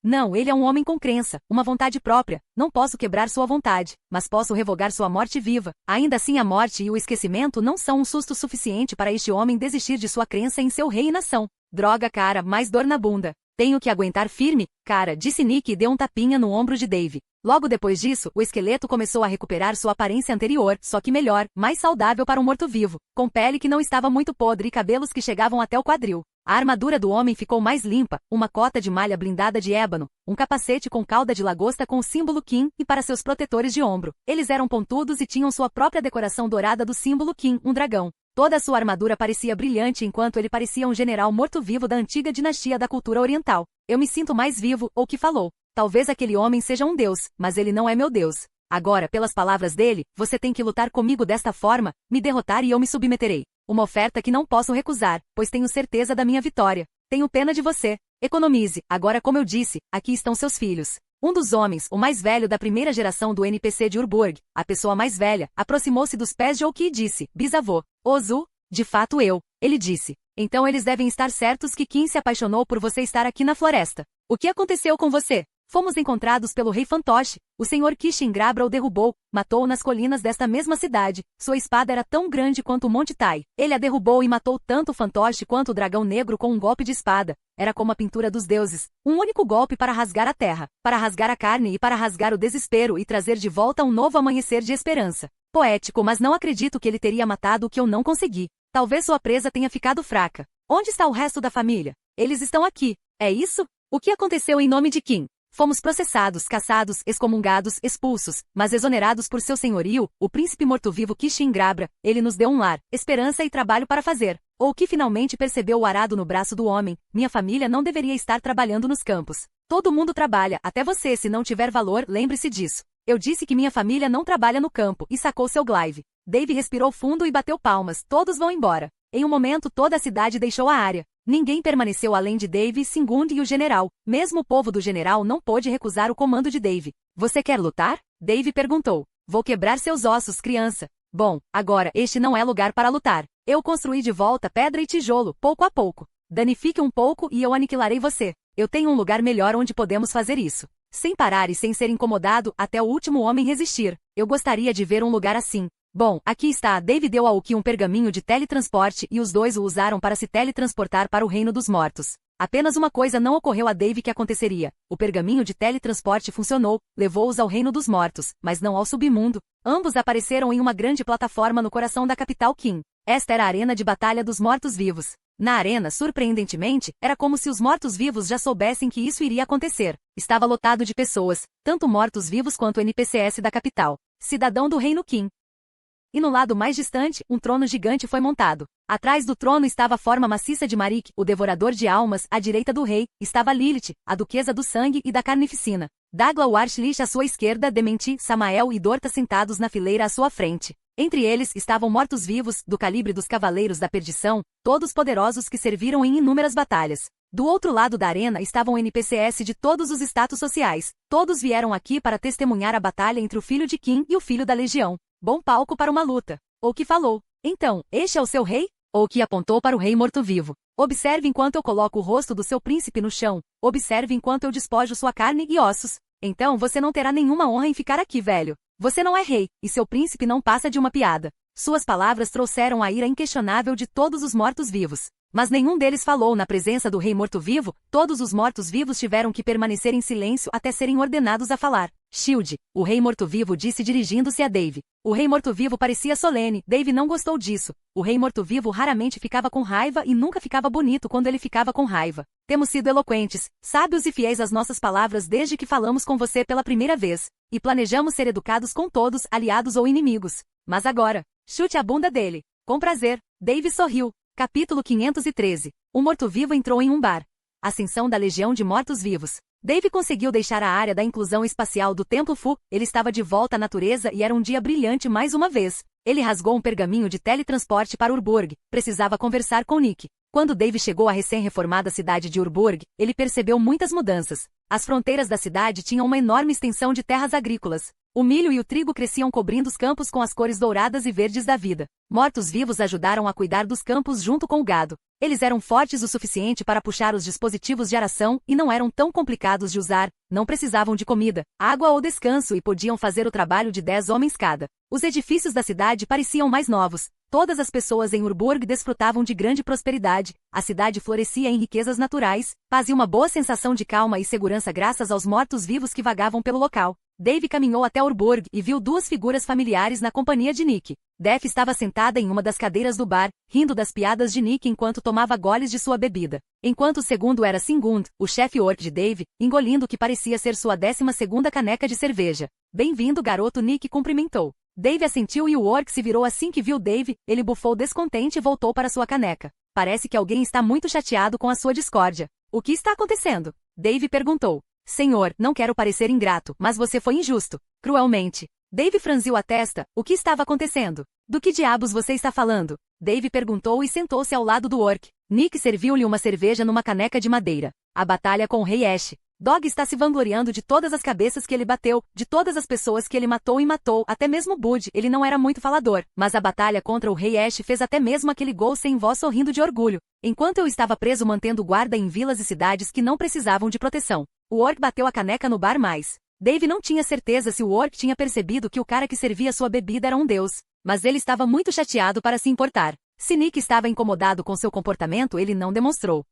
Não, ele é um homem com crença, uma vontade própria. Não posso quebrar sua vontade, mas posso revogar sua morte viva. Ainda assim a morte e o esquecimento não são um susto suficiente para este homem desistir de sua crença em seu rei e nação. Droga, cara, mais dor na bunda. Tenho que aguentar firme, cara, disse Nick e deu um tapinha no ombro de Dave. Logo depois disso, o esqueleto começou a recuperar sua aparência anterior, só que melhor, mais saudável para um morto-vivo, com pele que não estava muito podre e cabelos que chegavam até o quadril. A armadura do homem ficou mais limpa, uma cota de malha blindada de ébano, um capacete com cauda de lagosta com o símbolo Kim e para seus protetores de ombro. Eles eram pontudos e tinham sua própria decoração dourada do símbolo Kim, um dragão. Toda a sua armadura parecia brilhante enquanto ele parecia um general morto-vivo da antiga dinastia da cultura oriental. Eu me sinto mais vivo, ou que falou. Talvez aquele homem seja um deus, mas ele não é meu deus. Agora, pelas palavras dele, você tem que lutar comigo desta forma, me derrotar e eu me submeterei. Uma oferta que não posso recusar, pois tenho certeza da minha vitória. Tenho pena de você. Economize. Agora, como eu disse, aqui estão seus filhos. Um dos homens, o mais velho da primeira geração do NPC de Urborg, a pessoa mais velha, aproximou-se dos pés de Oki e disse, bisavô, Ozu, de fato eu, ele disse. Então eles devem estar certos que Kim se apaixonou por você estar aqui na floresta. O que aconteceu com você? Fomos encontrados pelo rei fantoche. O senhor Kishingrabra o derrubou, matou-o nas colinas desta mesma cidade. Sua espada era tão grande quanto o Monte Tai. Ele a derrubou e matou tanto o fantoche quanto o dragão negro com um golpe de espada. Era como a pintura dos deuses. Um único golpe para rasgar a terra, para rasgar a carne e para rasgar o desespero e trazer de volta um novo amanhecer de esperança. Poético, mas não acredito que ele teria matado o que eu não consegui. Talvez sua presa tenha ficado fraca. Onde está o resto da família? Eles estão aqui. É isso? O que aconteceu em nome de Kim? Fomos processados, caçados, excomungados, expulsos, mas exonerados por seu senhorio, o príncipe morto-vivo Kishingrabra. Ele nos deu um lar, esperança e trabalho para fazer. Ou que finalmente percebeu o arado no braço do homem. Minha família não deveria estar trabalhando nos campos. Todo mundo trabalha, até você. Se não tiver valor, lembre-se disso. Eu disse que minha família não trabalha no campo, e sacou seu glaive. Dave respirou fundo e bateu palmas. Todos vão embora. Em um momento toda a cidade deixou a área. Ninguém permaneceu além de Dave, Sigund e o general. Mesmo o povo do general não pôde recusar o comando de Dave. Você quer lutar? Dave perguntou. Vou quebrar seus ossos, criança. Bom, agora, este não é lugar para lutar. Eu construí de volta pedra e tijolo, pouco a pouco. Danifique um pouco e eu aniquilarei você. Eu tenho um lugar melhor onde podemos fazer isso. Sem parar e sem ser incomodado, até o último homem resistir. Eu gostaria de ver um lugar assim. Bom, aqui está. Dave deu a Uki um pergaminho de teletransporte e os dois o usaram para se teletransportar para o reino dos mortos. Apenas uma coisa não ocorreu a Dave que aconteceria. O pergaminho de teletransporte funcionou, levou-os ao reino dos mortos, mas não ao submundo. Ambos apareceram em uma grande plataforma no coração da capital Kim. Esta era a arena de batalha dos mortos-vivos. Na arena, surpreendentemente, era como se os mortos-vivos já soubessem que isso iria acontecer. Estava lotado de pessoas, tanto mortos-vivos quanto NPCs da capital. Cidadão do reino Kim. E no lado mais distante, um trono gigante foi montado. Atrás do trono estava a forma maciça de Marik, o devorador de almas. À direita do rei, estava Lilith, a duquesa do sangue e da carnificina. Dagla Warshlish à sua esquerda, Dementi, Samael e Dorta sentados na fileira à sua frente. Entre eles estavam mortos-vivos, do calibre dos cavaleiros da perdição, todos poderosos que serviram em inúmeras batalhas. Do outro lado da arena estavam NPCs de todos os status sociais. Todos vieram aqui para testemunhar a batalha entre o filho de Kim e o filho da Legião. Bom palco para uma luta. Oki falou. Então, este é o seu rei? Oki apontou para o rei morto-vivo. Observe enquanto eu coloco o rosto do seu príncipe no chão. Observe enquanto eu despojo sua carne e ossos. Então você não terá nenhuma honra em ficar aqui, velho. Você não é rei, e seu príncipe não passa de uma piada. Suas palavras trouxeram a ira inquestionável de todos os mortos-vivos. Mas nenhum deles falou na presença do rei morto-vivo. Todos os mortos-vivos tiveram que permanecer em silêncio até serem ordenados a falar. Shield, o rei morto-vivo disse dirigindo-se a Dave. O rei morto-vivo parecia solene. Dave não gostou disso. O rei morto-vivo raramente ficava com raiva e nunca ficava bonito quando ele ficava com raiva. Temos sido eloquentes, sábios e fiéis às nossas palavras desde que falamos com você pela primeira vez. E planejamos ser educados com todos, aliados ou inimigos. Mas agora, chute a bunda dele. Com prazer. Dave sorriu. Capítulo 513. O morto-vivo entrou em um bar. Ascensão da Legião de Mortos-Vivos. Dave conseguiu deixar a área da inclusão espacial do Templo Fu. Ele estava de volta à natureza e era um dia brilhante mais uma vez. Ele rasgou um pergaminho de teletransporte para Urburg. Precisava conversar com Nick. Quando Dave chegou à recém-reformada cidade de Urburg, ele percebeu muitas mudanças. As fronteiras da cidade tinham uma enorme extensão de terras agrícolas. O milho e o trigo cresciam cobrindo os campos com as cores douradas e verdes da vida. Mortos-vivos ajudaram a cuidar dos campos junto com o gado. Eles eram fortes o suficiente para puxar os dispositivos de aração e não eram tão complicados de usar, não precisavam de comida, água ou descanso e podiam fazer o trabalho de 10 homens cada. Os edifícios da cidade pareciam mais novos. Todas as pessoas em Urburg desfrutavam de grande prosperidade. A cidade florescia em riquezas naturais, paz e uma boa sensação de calma e segurança graças aos mortos-vivos que vagavam pelo local. Dave caminhou até Urburg e viu duas figuras familiares na companhia de Nick. Def estava sentada em uma das cadeiras do bar, rindo das piadas de Nick enquanto tomava goles de sua bebida. Enquanto o segundo era Sigund, o chefe orc de Dave, engolindo o que parecia ser sua 12ª caneca de cerveja. Bem-vindo, garoto, Nick cumprimentou. Dave assentiu e o orc se virou assim que viu Dave. Ele bufou descontente e voltou para sua caneca. Parece que alguém está muito chateado com a sua discórdia. O que está acontecendo? Dave perguntou. Senhor, não quero parecer ingrato, mas você foi injusto. Cruelmente. Dave franziu a testa. O que estava acontecendo? Do que diabos você está falando? Dave perguntou e sentou-se ao lado do orc. Nick serviu-lhe uma cerveja numa caneca de madeira. A batalha com o Rei Ash. Dog está se vangloriando de todas as cabeças que ele bateu, de todas as pessoas que ele matou e matou, até mesmo Bud. Ele não era muito falador, mas a batalha contra o Rei Ash fez até mesmo aquele gol sem voz sorrindo de orgulho. Enquanto eu estava preso mantendo guarda em vilas e cidades que não precisavam de proteção. O orc bateu a caneca no bar mais. Dave não tinha certeza se o orc tinha percebido que o cara que servia sua bebida era um deus, mas ele estava muito chateado para se importar. Se Nick estava incomodado com seu comportamento, ele não demonstrou.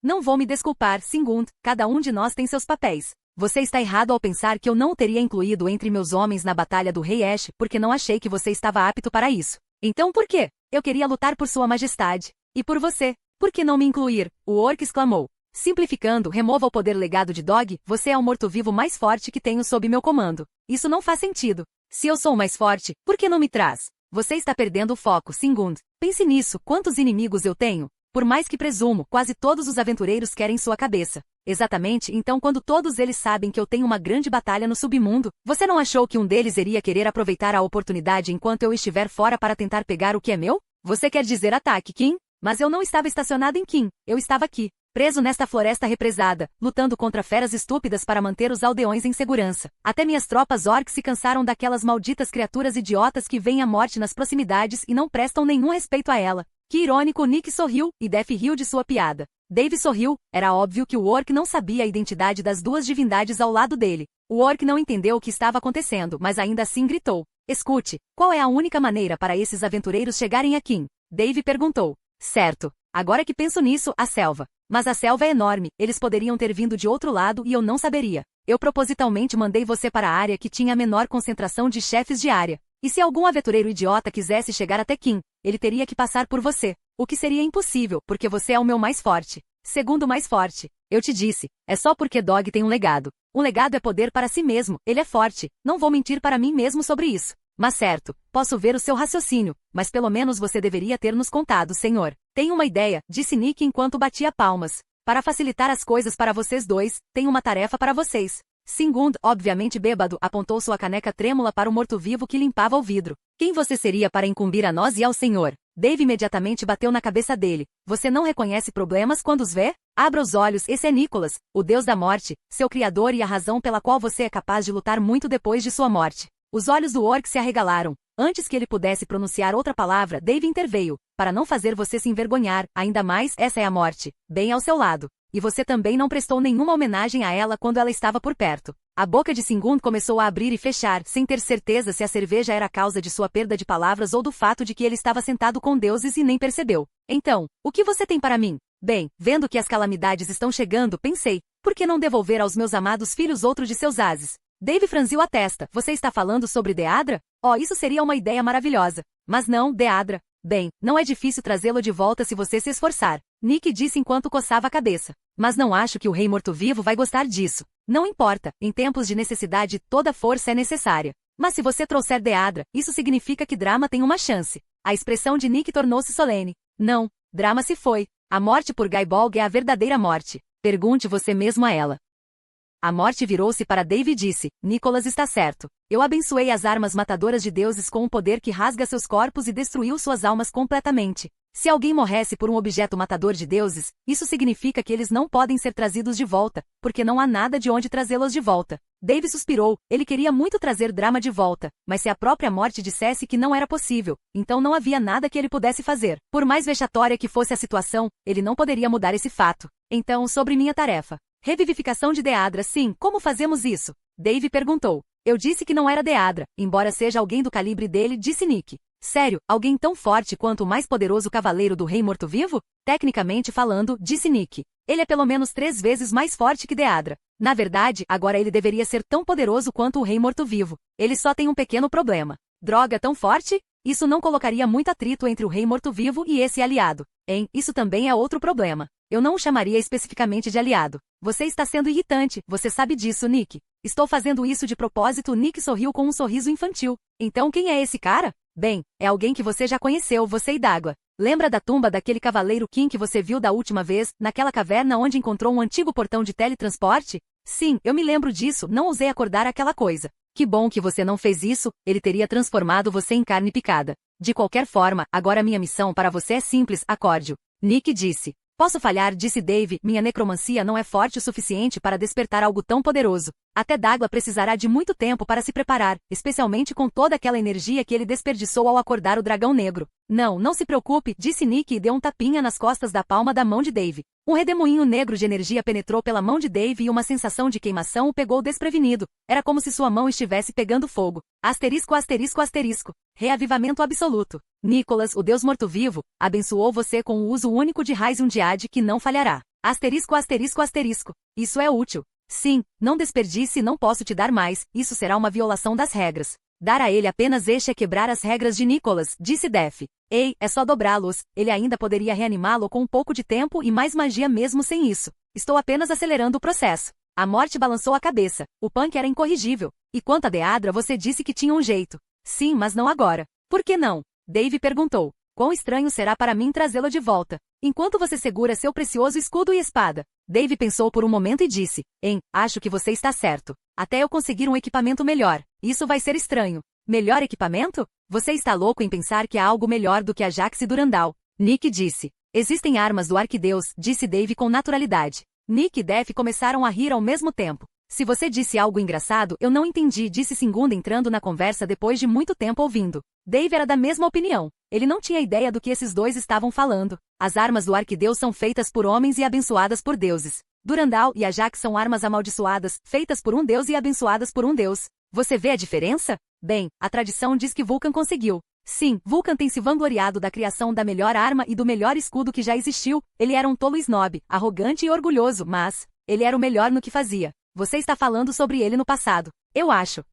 Não vou me desculpar, Sigmund, cada um de nós tem seus papéis. Você está errado ao pensar que eu não o teria incluído entre meus homens na batalha do Rei Ash, porque não achei que você estava apto para isso. Então por quê? Eu queria lutar por sua majestade. E por você. Por que não me incluir? O orc exclamou. Simplificando, remova o poder legado de Dog, você é o morto-vivo mais forte que tenho sob meu comando. Isso não faz sentido. Se eu sou o mais forte, por que não me traz? Você está perdendo o foco, Sigmund. Pense nisso, quantos inimigos eu tenho? Por mais que presumo, quase todos os aventureiros querem sua cabeça. Exatamente, então quando todos eles sabem que eu tenho uma grande batalha no submundo, você não achou que um deles iria querer aproveitar a oportunidade enquanto eu estiver fora para tentar pegar o que é meu? Você quer dizer ataque, Kim? Mas eu não estava estacionado em Kim, eu estava aqui, preso nesta floresta represada, lutando contra feras estúpidas para manter os aldeões em segurança. Até minhas tropas orcs se cansaram daquelas malditas criaturas idiotas que veem a morte nas proximidades e não prestam nenhum respeito a ela. Que irônico, Nick sorriu, e Def riu de sua piada. Dave sorriu, era óbvio que o orc não sabia a identidade das duas divindades ao lado dele. O orc não entendeu o que estava acontecendo, mas ainda assim gritou. Escute, qual é a única maneira para esses aventureiros chegarem aqui? Dave perguntou. Certo. Agora que penso nisso, a selva. Mas a selva é enorme, eles poderiam ter vindo de outro lado e eu não saberia. Eu propositalmente mandei você para a área que tinha a menor concentração de chefes de área. E se algum aventureiro idiota quisesse chegar até Kim, ele teria que passar por você. O que seria impossível, porque você é o meu mais forte. Segundo mais forte. Eu te disse, é só porque Dog tem um legado. Um legado é poder para si mesmo, ele é forte. Não vou mentir para mim mesmo sobre isso. Mas certo, posso ver o seu raciocínio, mas pelo menos você deveria ter nos contado, senhor. Tenho uma ideia, disse Nick enquanto batia palmas. Para facilitar as coisas para vocês dois, tenho uma tarefa para vocês. Sigmund, obviamente bêbado, apontou sua caneca trêmula para o morto-vivo que limpava o vidro. Quem você seria para incumbir a nós e ao senhor? Dave imediatamente bateu na cabeça dele. Você não reconhece problemas quando os vê? Abra os olhos, esse é Nicholas, o deus da morte, seu criador e a razão pela qual você é capaz de lutar muito depois de sua morte. Os olhos do orc se arregalaram. Antes que ele pudesse pronunciar outra palavra, Dave interveio. Para não fazer você se envergonhar, ainda mais, essa é a morte, bem ao seu lado. E você também não prestou nenhuma homenagem a ela quando ela estava por perto. A boca de Sigmund começou a abrir e fechar, sem ter certeza se a cerveja era a causa de sua perda de palavras ou do fato de que ele estava sentado com deuses e nem percebeu. Então, o que você tem para mim? Bem, vendo que as calamidades estão chegando, pensei, por que não devolver aos meus amados filhos outro de seus ases? Dave franziu a testa. Você está falando sobre Deadra? Oh, isso seria uma ideia maravilhosa. Mas não, Deadra. Bem, não é difícil trazê-lo de volta se você se esforçar. Nick disse enquanto coçava a cabeça. Mas não acho que o rei morto-vivo vai gostar disso. Não importa, em tempos de necessidade toda força é necessária. Mas se você trouxer Deadra, isso significa que Drama tem uma chance. A expressão de Nick tornou-se solene. Não, Drama se foi. A morte por Gaibolg é a verdadeira morte. Pergunte você mesmo a ela. A morte virou-se para Dave e disse, Nicholas está certo. Eu abençoei as armas matadoras de deuses com um poder que rasga seus corpos e destruiu suas almas completamente. Se alguém morresse por um objeto matador de deuses, isso significa que eles não podem ser trazidos de volta, porque não há nada de onde trazê-los de volta. Dave suspirou, ele queria muito trazer Drama de volta, mas se a própria morte dissesse que não era possível, então não havia nada que ele pudesse fazer. Por mais vexatória que fosse a situação, ele não poderia mudar esse fato. Então, sobre minha tarefa. Revivificação de Deadra, sim, como fazemos isso? Dave perguntou. Eu disse que não era Deadra, embora seja alguém do calibre dele, disse Nick. Sério, alguém tão forte quanto o mais poderoso cavaleiro do rei morto-vivo? Tecnicamente falando, disse Nick. Ele é pelo menos 3 vezes mais forte que Deadra. Na verdade, agora ele deveria ser tão poderoso quanto o rei morto-vivo. Ele só tem um pequeno problema. Droga tão forte? Isso não colocaria muito atrito entre o rei morto-vivo e esse aliado. Isso também é outro problema. Eu não o chamaria especificamente de aliado. Você está sendo irritante, você sabe disso, Nick. Estou fazendo isso de propósito. Nick sorriu com um sorriso infantil. Então quem é esse cara? Bem, é alguém que você já conheceu, você e D'Água. Lembra da tumba daquele cavaleiro Kim que você viu da última vez, naquela caverna onde encontrou um antigo portão de teletransporte? Sim, eu me lembro disso, não ousei acordar aquela coisa. Que bom que você não fez isso, ele teria transformado você em carne picada. De qualquer forma, agora minha missão para você é simples, acorde-o. Nick disse. Posso falhar, disse Dave, minha necromancia não é forte o suficiente para despertar algo tão poderoso. Até D'Água precisará de muito tempo para se preparar, especialmente com toda aquela energia que ele desperdiçou ao acordar o dragão negro. Não se preocupe, disse Nick e deu um tapinha nas costas da palma da mão de Dave. Um redemoinho negro de energia penetrou pela mão de Dave e uma sensação de queimação o pegou desprevenido. Era como se sua mão estivesse pegando fogo. Asterisco, asterisco, asterisco. Reavivamento absoluto. Nicholas, o Deus morto-vivo, abençoou você com o uso único de Raiz Undiad que não falhará. Asterisco, asterisco, asterisco. Isso é útil. Sim, não desperdice, não posso te dar mais, isso será uma violação das regras. Dar a ele apenas este é quebrar as regras de Nicholas, disse Def. Ei, é só dobrá-los, ele ainda poderia reanimá-lo com um pouco de tempo e mais magia mesmo sem isso. Estou apenas acelerando o processo. A morte balançou a cabeça, o Punk era incorrigível. E quanto a Deadra você disse que tinha um jeito. Sim, mas não agora. Por que não? Dave perguntou. Quão estranho será para mim trazê-lo de volta. Enquanto você segura seu precioso escudo e espada. Dave pensou por um momento e disse, acho que você está certo. Até eu conseguir um equipamento melhor. Isso vai ser estranho. Melhor equipamento? Você está louco em pensar que há algo melhor do que a Jax e Durandal. Nick disse. Existem armas do Arquideus, disse Dave com naturalidade. Nick e Def começaram a rir ao mesmo tempo. Se você disse algo engraçado, eu não entendi, disse Singunda entrando na conversa depois de muito tempo ouvindo. Dave era da mesma opinião. Ele não tinha ideia do que esses dois estavam falando. As armas do Arquideus são feitas por homens e abençoadas por deuses. Durandal e a Jax são armas amaldiçoadas, feitas por um deus e abençoadas por um deus. Você vê a diferença? Bem, a tradição diz que Vulcan conseguiu. Sim, Vulcan tem se vangloriado da criação da melhor arma e do melhor escudo que já existiu. Ele era um tolo snob, arrogante e orgulhoso, mas ele era o melhor no que fazia. Você está falando sobre ele no passado. Eu acho.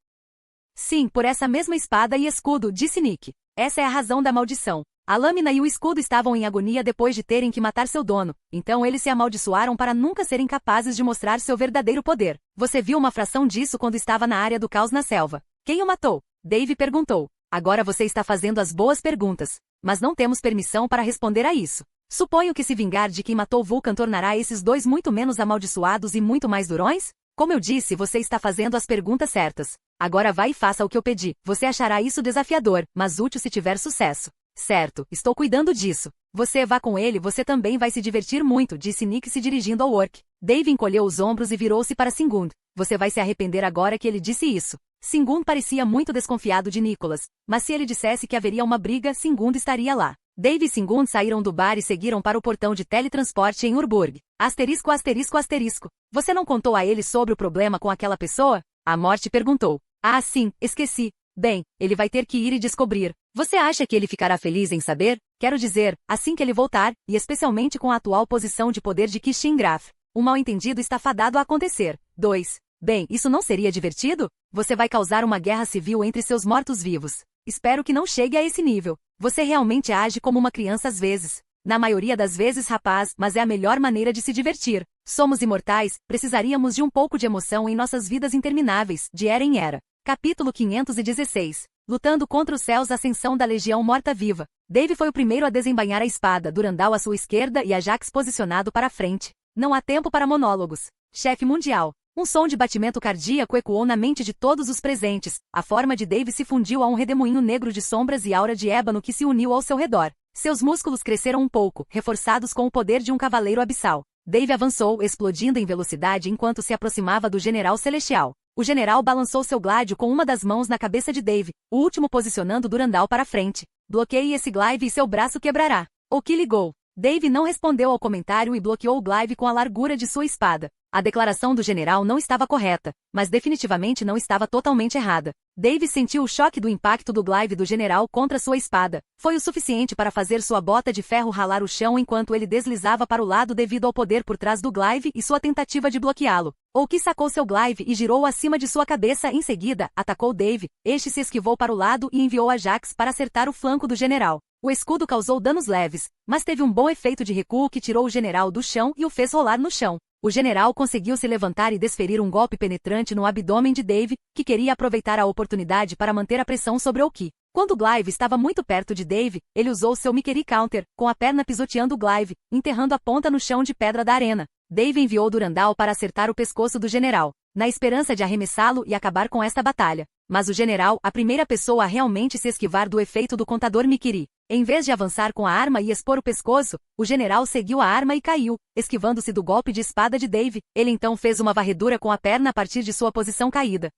Sim, por essa mesma espada e escudo, disse Nick. Essa é a razão da maldição. A lâmina e o escudo estavam em agonia depois de terem que matar seu dono, então eles se amaldiçoaram para nunca serem capazes de mostrar seu verdadeiro poder. Você viu uma fração disso quando estava na área do caos na selva. Quem o matou? Dave perguntou. Agora você está fazendo as boas perguntas. Mas não temos permissão para responder a isso. Suponho que se vingar de quem matou Vulcan tornará esses dois muito menos amaldiçoados e muito mais durões? Como eu disse, você está fazendo as perguntas certas. Agora vá e faça o que eu pedi. Você achará isso desafiador, mas útil se tiver sucesso. Certo, estou cuidando disso. Você vá com ele, você também vai se divertir muito, disse Nick se dirigindo ao Orc. Dave encolheu os ombros e virou-se para Singund. Você vai se arrepender agora que ele disse isso. Singund parecia muito desconfiado de Nicholas, mas se ele dissesse que haveria uma briga, Singund estaria lá. Dave e Singund saíram do bar e seguiram para o portão de teletransporte em Urburg. Asterisco, asterisco, asterisco. Você não contou a ele sobre o problema com aquela pessoa? A morte perguntou. Ah, sim, esqueci. Bem, ele vai ter que ir e descobrir. Você acha que ele ficará feliz em saber? Quero dizer, assim que ele voltar, e especialmente com a atual posição de poder de Kishin Graf. Um mal-entendido está fadado a acontecer. 2. Bem, isso não seria divertido? Você vai causar uma guerra civil entre seus mortos-vivos. Espero que não chegue a esse nível. Você realmente age como uma criança às vezes. Na maioria das vezes, rapaz, mas é a melhor maneira de se divertir. Somos imortais, precisaríamos de um pouco de emoção em nossas vidas intermináveis, de era em era. Capítulo 516. Lutando contra os céus, ascensão da Legião Morta-Viva. Dave foi o primeiro a desembainhar a espada, Durandal à sua esquerda e a Jax posicionado para a frente. Não há tempo para monólogos. Chefe mundial. Um som de batimento cardíaco ecoou na mente de todos os presentes. A forma de Dave se fundiu a um redemoinho negro de sombras e aura de ébano que se uniu ao seu redor. Seus músculos cresceram um pouco, reforçados com o poder de um cavaleiro abissal. Dave avançou, explodindo em velocidade enquanto se aproximava do General Celestial. O general balançou seu gládio com uma das mãos na cabeça de Dave, o último posicionando Durandal para frente. Bloqueie esse glaive e seu braço quebrará. O que ligou? Dave não respondeu ao comentário e bloqueou o glaive com a largura de sua espada. A declaração do general não estava correta, mas definitivamente não estava totalmente errada. Dave sentiu o choque do impacto do glaive do general contra sua espada. Foi o suficiente para fazer sua bota de ferro ralar o chão enquanto ele deslizava para o lado devido ao poder por trás do glaive e sua tentativa de bloqueá-lo. Ou-que sacou seu glaive e girou acima de sua cabeça em seguida, atacou Dave. Este se esquivou para o lado e enviou a Jax para acertar o flanco do general. O escudo causou danos leves, mas teve um bom efeito de recuo que tirou o general do chão e o fez rolar no chão. O general conseguiu se levantar e desferir um golpe penetrante no abdômen de Dave, que queria aproveitar a oportunidade para manter a pressão sobre O-Ki. Quando o glaive estava muito perto de Dave, ele usou seu Mikkeri Counter, com a perna pisoteando o glaive, enterrando a ponta no chão de pedra da arena. Dave enviou Durandal para acertar o pescoço do general, na esperança de arremessá-lo e acabar com esta batalha. Mas o general, a primeira pessoa a realmente se esquivar do efeito do contador Mikkeri. Em vez de avançar com a arma e expor o pescoço, o general seguiu a arma e caiu, esquivando-se do golpe de espada de Dave. Ele então fez uma varredura com a perna a partir de sua posição caída.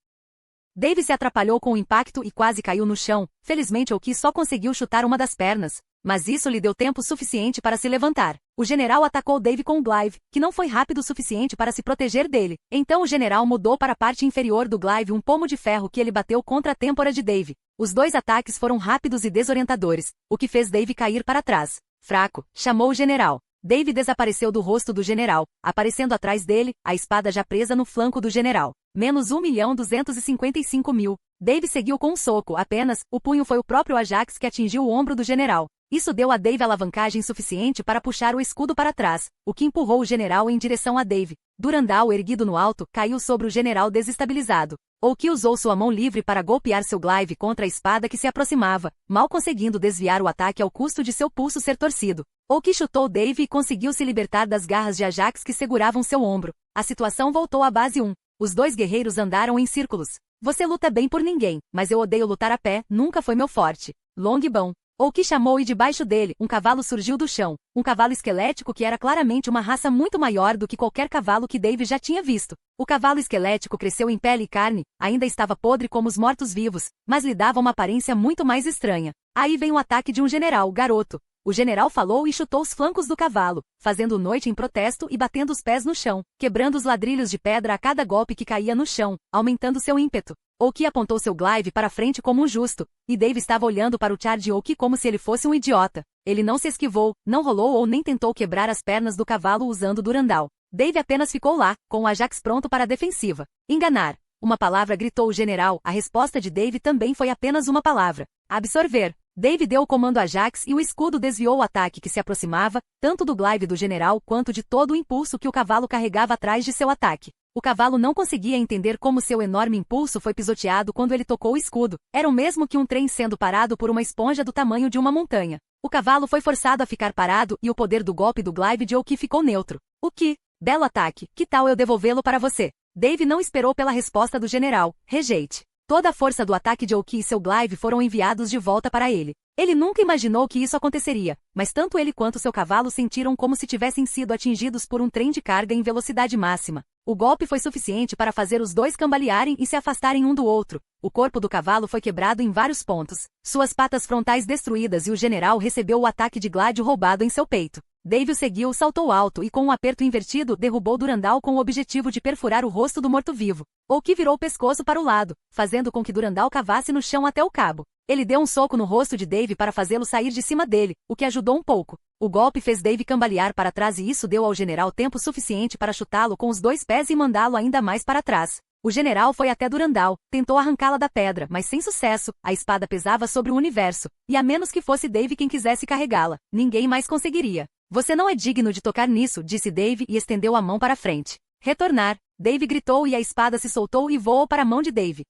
Dave se atrapalhou com o impacto e quase caiu no chão. Felizmente O-Ki só conseguiu chutar uma das pernas, mas isso lhe deu tempo suficiente para se levantar. O general atacou Dave com o glaive, que não foi rápido o suficiente para se proteger dele. Então o general mudou para a parte inferior do glaive um pomo de ferro que ele bateu contra a têmpora de Dave. Os dois ataques foram rápidos e desorientadores, o que fez Dave cair para trás. Fraco, chamou o general. Dave desapareceu do rosto do general, aparecendo atrás dele, a espada já presa no flanco do general. Menos 1.255.000. Dave seguiu com um soco, apenas, o punho foi o próprio Ajax que atingiu o ombro do general. Isso deu a Dave alavancagem suficiente para puxar o escudo para trás, o que empurrou o general em direção a Dave. Durandal, erguido no alto, caiu sobre o general desestabilizado. Oki usou sua mão livre para golpear seu glaive contra a espada que se aproximava, mal conseguindo desviar o ataque ao custo de seu pulso ser torcido. Oki chutou Dave e conseguiu se libertar das garras de Ajax que seguravam seu ombro. A situação voltou à base 1. Os dois guerreiros andaram em círculos. Você luta bem por ninguém, mas eu odeio lutar a pé, nunca foi meu forte. Longbão. Oki chamou e debaixo dele, um cavalo surgiu do chão. Um cavalo esquelético que era claramente uma raça muito maior do que qualquer cavalo que Dave já tinha visto. O cavalo esquelético cresceu em pele e carne, ainda estava podre como os mortos-vivos, mas lhe dava uma aparência muito mais estranha. Aí vem o ataque de um general, garoto. O general falou e chutou os flancos do cavalo, fazendo noite em protesto e batendo os pés no chão, quebrando os ladrilhos de pedra a cada golpe que caía no chão, aumentando seu ímpeto. Oki apontou seu glaive para frente como um justo, e Dave estava olhando para o char de Oki como se ele fosse um idiota. Ele não se esquivou, não rolou ou nem tentou quebrar as pernas do cavalo usando Durandal. Dave apenas ficou lá, com o Ajax pronto para a defensiva. Enganar. Uma palavra, gritou o general. A resposta de Dave também foi apenas uma palavra. Absorver. Dave deu o comando a Ajax e o escudo desviou o ataque que se aproximava, tanto do glaive do general quanto de todo o impulso que o cavalo carregava atrás de seu ataque. O cavalo não conseguia entender como seu enorme impulso foi pisoteado quando ele tocou o escudo. Era o mesmo que um trem sendo parado por uma esponja do tamanho de uma montanha. O cavalo foi forçado a ficar parado e o poder do golpe do glaive de Oki ficou neutro. O que? Belo ataque. Que tal eu devolvê-lo para você? Dave não esperou pela resposta do general. Rejeite. Toda a força do ataque de Oki e seu glaive foram enviados de volta para ele. Ele nunca imaginou que isso aconteceria, mas tanto ele quanto seu cavalo sentiram como se tivessem sido atingidos por um trem de carga em velocidade máxima. O golpe foi suficiente para fazer os dois cambalearem e se afastarem um do outro. O corpo do cavalo foi quebrado em vários pontos, suas patas frontais destruídas e o general recebeu o ataque de gládio roubado em seu peito. Dave o seguiu, saltou alto e com um aperto invertido derrubou Durandal com o objetivo de perfurar o rosto do morto-vivo. Oki virou o pescoço para o lado, fazendo com que Durandal cavasse no chão até o cabo. Ele deu um soco no rosto de Dave para fazê-lo sair de cima dele, o que ajudou um pouco. O golpe fez Dave cambalear para trás e isso deu ao general tempo suficiente para chutá-lo com os dois pés e mandá-lo ainda mais para trás. O general foi até Durandal, tentou arrancá-la da pedra, mas sem sucesso. A espada pesava sobre o universo, e a menos que fosse Dave quem quisesse carregá-la, ninguém mais conseguiria. Você não é digno de tocar nisso, disse Dave e estendeu a mão para frente. Retornar. Dave gritou e a espada se soltou e voou para a mão de Dave.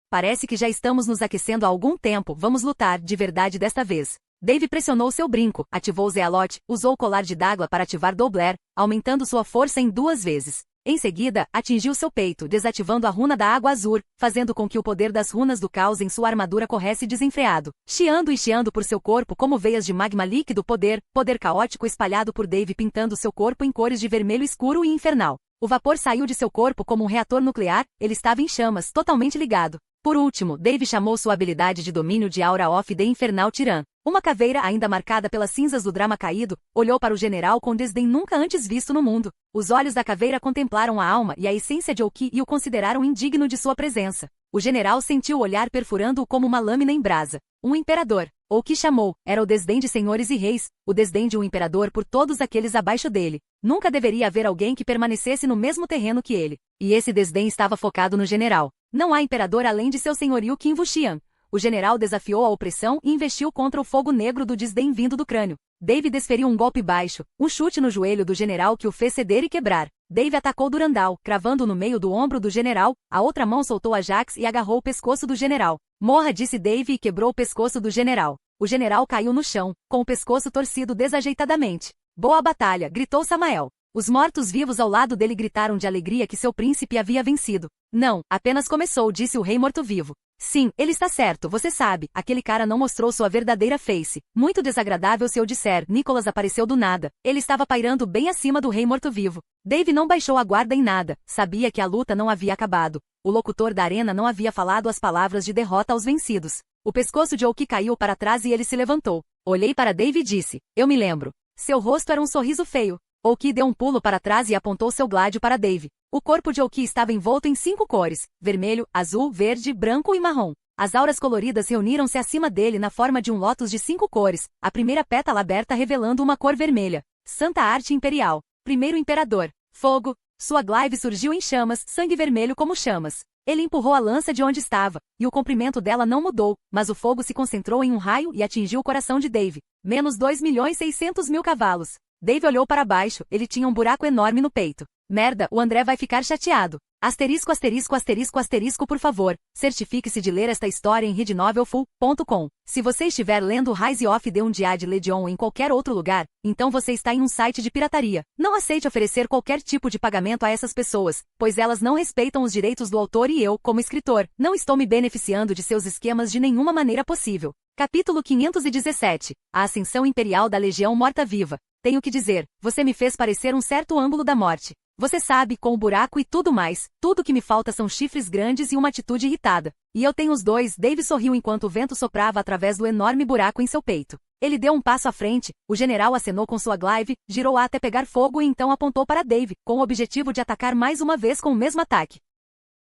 Parece que já estamos nos aquecendo há algum tempo, vamos lutar de verdade desta vez. Dave pressionou seu brinco, ativou Zealot, usou o colar de Dagla para ativar Doubler, aumentando sua força em 2 vezes. Em seguida, atingiu seu peito, desativando a runa da Água Azul, fazendo com que o poder das runas do caos em sua armadura corresse desenfreado, chiando e chiando por seu corpo como veias de magma líquido, poder caótico espalhado por Dave pintando seu corpo em cores de vermelho escuro e infernal. O vapor saiu de seu corpo como um reator nuclear, ele estava em chamas, totalmente ligado. Por último, Dave chamou sua habilidade de domínio de Aura of the Infernal Tyrann. Uma caveira ainda marcada pelas cinzas do drama caído, olhou para o general com desdém nunca antes visto no mundo. Os olhos da caveira contemplaram a alma e a essência de Oki e o consideraram indigno de sua presença. O general sentiu o olhar perfurando-o como uma lâmina em brasa. Um imperador. Oki chamou, era o desdém de senhores e reis, o desdém de um imperador por todos aqueles abaixo dele. Nunca deveria haver alguém que permanecesse no mesmo terreno que ele. E esse desdém estava focado no general. Não há imperador além de seu senhorio Qin Wuxian. O general desafiou a opressão e investiu contra o fogo negro do desdém vindo do crânio. Dave desferiu um golpe baixo, um chute no joelho do general que o fez ceder e quebrar. Dave atacou Durandal, cravando no meio do ombro do general, a outra mão soltou Ajax e agarrou o pescoço do general. Morra, disse Dave e quebrou o pescoço do general. O general caiu no chão, com o pescoço torcido desajeitadamente. Boa batalha, gritou Samael. Os mortos-vivos ao lado dele gritaram de alegria que seu príncipe havia vencido. Não, apenas começou, disse o rei morto-vivo. Sim, ele está certo, você sabe, aquele cara não mostrou sua verdadeira face. Muito desagradável se eu disser, Nicholas apareceu do nada. Ele estava pairando bem acima do rei morto-vivo. Dave não baixou a guarda em nada, sabia que a luta não havia acabado. O locutor da arena não havia falado as palavras de derrota aos vencidos. O pescoço de Oki caiu para trás e ele se levantou. Olhei para Dave e disse, eu me lembro. Seu rosto era um sorriso feio. Oki deu um pulo para trás e apontou seu gládio para Dave. O corpo de Oki estava envolto em 5 cores: vermelho, azul, verde, branco e marrom. As auras coloridas reuniram-se acima dele na forma de um lótus de 5 cores, a primeira pétala aberta revelando uma cor vermelha. Santa Arte Imperial. Primeiro Imperador. Fogo. Sua glaive surgiu em chamas, sangue vermelho como chamas. Ele empurrou a lança de onde estava, e o comprimento dela não mudou, mas o fogo se concentrou em um raio e atingiu o coração de Dave. Menos 2.600.000 cavalos. Dave olhou para baixo, ele tinha um buraco enorme no peito. Merda, o André vai ficar chateado. Asterisco, asterisco, asterisco, asterisco, por favor. Certifique-se de ler esta história em readnovelfull.com. Se você estiver lendo Rise of the Undead Legion em qualquer outro lugar, então você está em um site de pirataria. Não aceite oferecer qualquer tipo de pagamento a essas pessoas, pois elas não respeitam os direitos do autor e eu, como escritor, não estou me beneficiando de seus esquemas de nenhuma maneira possível. Capítulo 517. A Ascensão Imperial da Legião Morta-Viva. Tenho que dizer, você me fez parecer um certo ângulo da morte. Você sabe, com o buraco e tudo mais, tudo que me falta são chifres grandes e uma atitude irritada. E eu tenho os dois. Dave sorriu enquanto o vento soprava através do enorme buraco em seu peito. Ele deu um passo à frente, o general acenou com sua glaive, girou-a até pegar fogo e então apontou para Dave, com o objetivo de atacar mais uma vez com o mesmo ataque.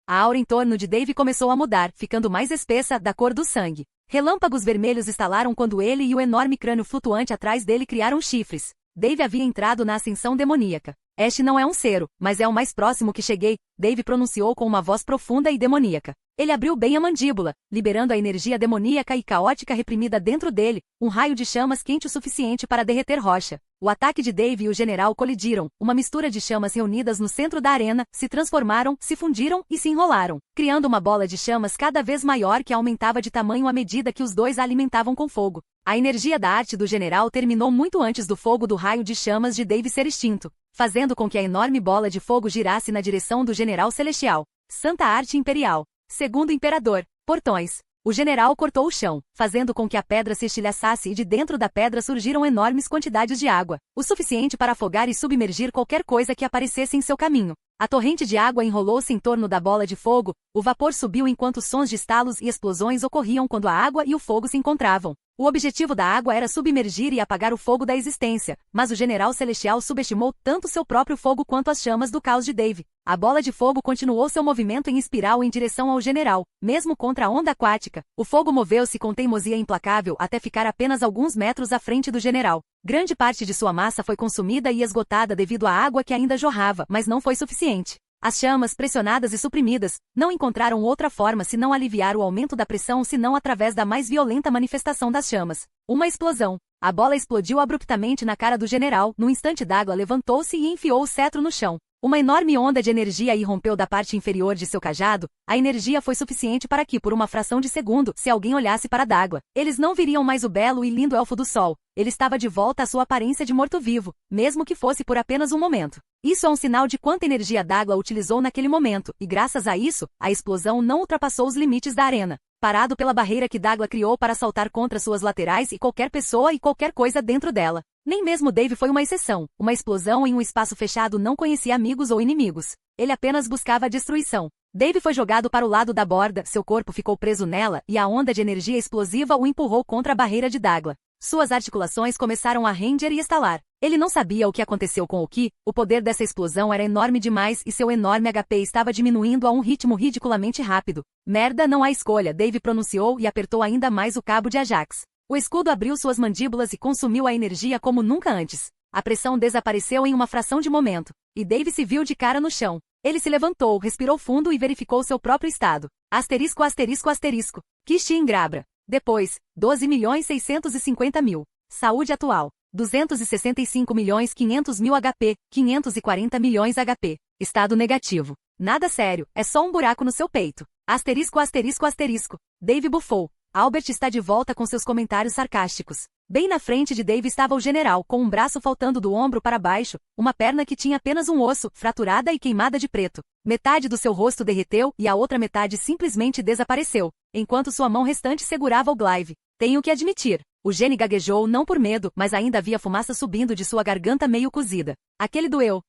A aura em torno de Dave começou a mudar, ficando mais espessa, da cor do sangue. Relâmpagos vermelhos estalaram quando ele e o enorme crânio flutuante atrás dele criaram chifres. Dave havia entrado na ascensão demoníaca. Este não é um cero, mas é o mais próximo que cheguei, Dave pronunciou com uma voz profunda e demoníaca. Ele abriu bem a mandíbula, liberando a energia demoníaca e caótica reprimida dentro dele, um raio de chamas quente o suficiente para derreter rocha. O ataque de Dave e o general colidiram, uma mistura de chamas reunidas no centro da arena, se transformaram, se fundiram e se enrolaram, criando uma bola de chamas cada vez maior que aumentava de tamanho à medida que os dois a alimentavam com fogo. A energia da arte do general terminou muito antes do fogo do raio de chamas de Dave ser extinto, fazendo com que a enorme bola de fogo girasse na direção do general celestial. Santa Arte Imperial. Segundo Imperador. Portões. O general cortou o chão, fazendo com que a pedra se estilhaçasse e de dentro da pedra surgiram enormes quantidades de água, o suficiente para afogar e submergir qualquer coisa que aparecesse em seu caminho. A torrente de água enrolou-se em torno da bola de fogo, o vapor subiu enquanto sons de estalos e explosões ocorriam quando a água e o fogo se encontravam. O objetivo da água era submergir e apagar o fogo da existência, mas o general celestial subestimou tanto seu próprio fogo quanto as chamas do caos de Dave. A bola de fogo continuou seu movimento em espiral em direção ao general, mesmo contra a onda aquática. O fogo moveu-se com teimosia implacável até ficar apenas alguns metros à frente do general. Grande parte de sua massa foi consumida e esgotada devido à água que ainda jorrava, mas não foi suficiente. As chamas, pressionadas e suprimidas, não encontraram outra forma senão aliviar o aumento da pressão senão através da mais violenta manifestação das chamas. Uma explosão. A bola explodiu abruptamente na cara do general, no instante d'água levantou-se e enfiou o cetro no chão. Uma enorme onda de energia irrompeu da parte inferior de seu cajado, a energia foi suficiente para que por uma fração de segundo, se alguém olhasse para a d'água, eles não viriam mais o belo e lindo elfo do sol. Ele estava de volta à sua aparência de morto-vivo, mesmo que fosse por apenas um momento. Isso é um sinal de quanta energia d'água utilizou naquele momento, e graças a isso, a explosão não ultrapassou os limites da arena. Parado pela barreira que d'água criou para saltar contra suas laterais e qualquer pessoa e qualquer coisa dentro dela. Nem mesmo Dave foi uma exceção. Uma explosão em um espaço fechado não conhecia amigos ou inimigos. Ele apenas buscava a destruição. Dave foi jogado para o lado da borda, seu corpo ficou preso nela e a onda de energia explosiva o empurrou contra a barreira de d'água. Suas articulações começaram a ranger e estalar. Ele não sabia o que aconteceu com Oki, o poder dessa explosão era enorme demais e seu enorme HP estava diminuindo a um ritmo ridiculamente rápido. Merda, não há escolha, Dave pronunciou e apertou ainda mais o cabo de Ajax. O escudo abriu suas mandíbulas e consumiu a energia como nunca antes. A pressão desapareceu em uma fração de momento, e Dave se viu de cara no chão. Ele se levantou, respirou fundo e verificou seu próprio estado. Asterisco, asterisco, asterisco. Kishi Ingrabra. Depois, 12.650.000. Saúde atual. 265.500.000 HP, 540 milhões HP. Estado negativo. Nada sério, é só um buraco no seu peito. Asterisco, asterisco, asterisco. Dave bufou. Albert está de volta com seus comentários sarcásticos. Bem na frente de Dave estava o general, com um braço faltando do ombro para baixo, uma perna que tinha apenas um osso, fraturada e queimada de preto. Metade do seu rosto derreteu e a outra metade simplesmente desapareceu, enquanto sua mão restante segurava o glaive. Tenho que admitir. O gene gaguejou não por medo, mas ainda havia fumaça subindo de sua garganta meio cozida. Aquele doeu.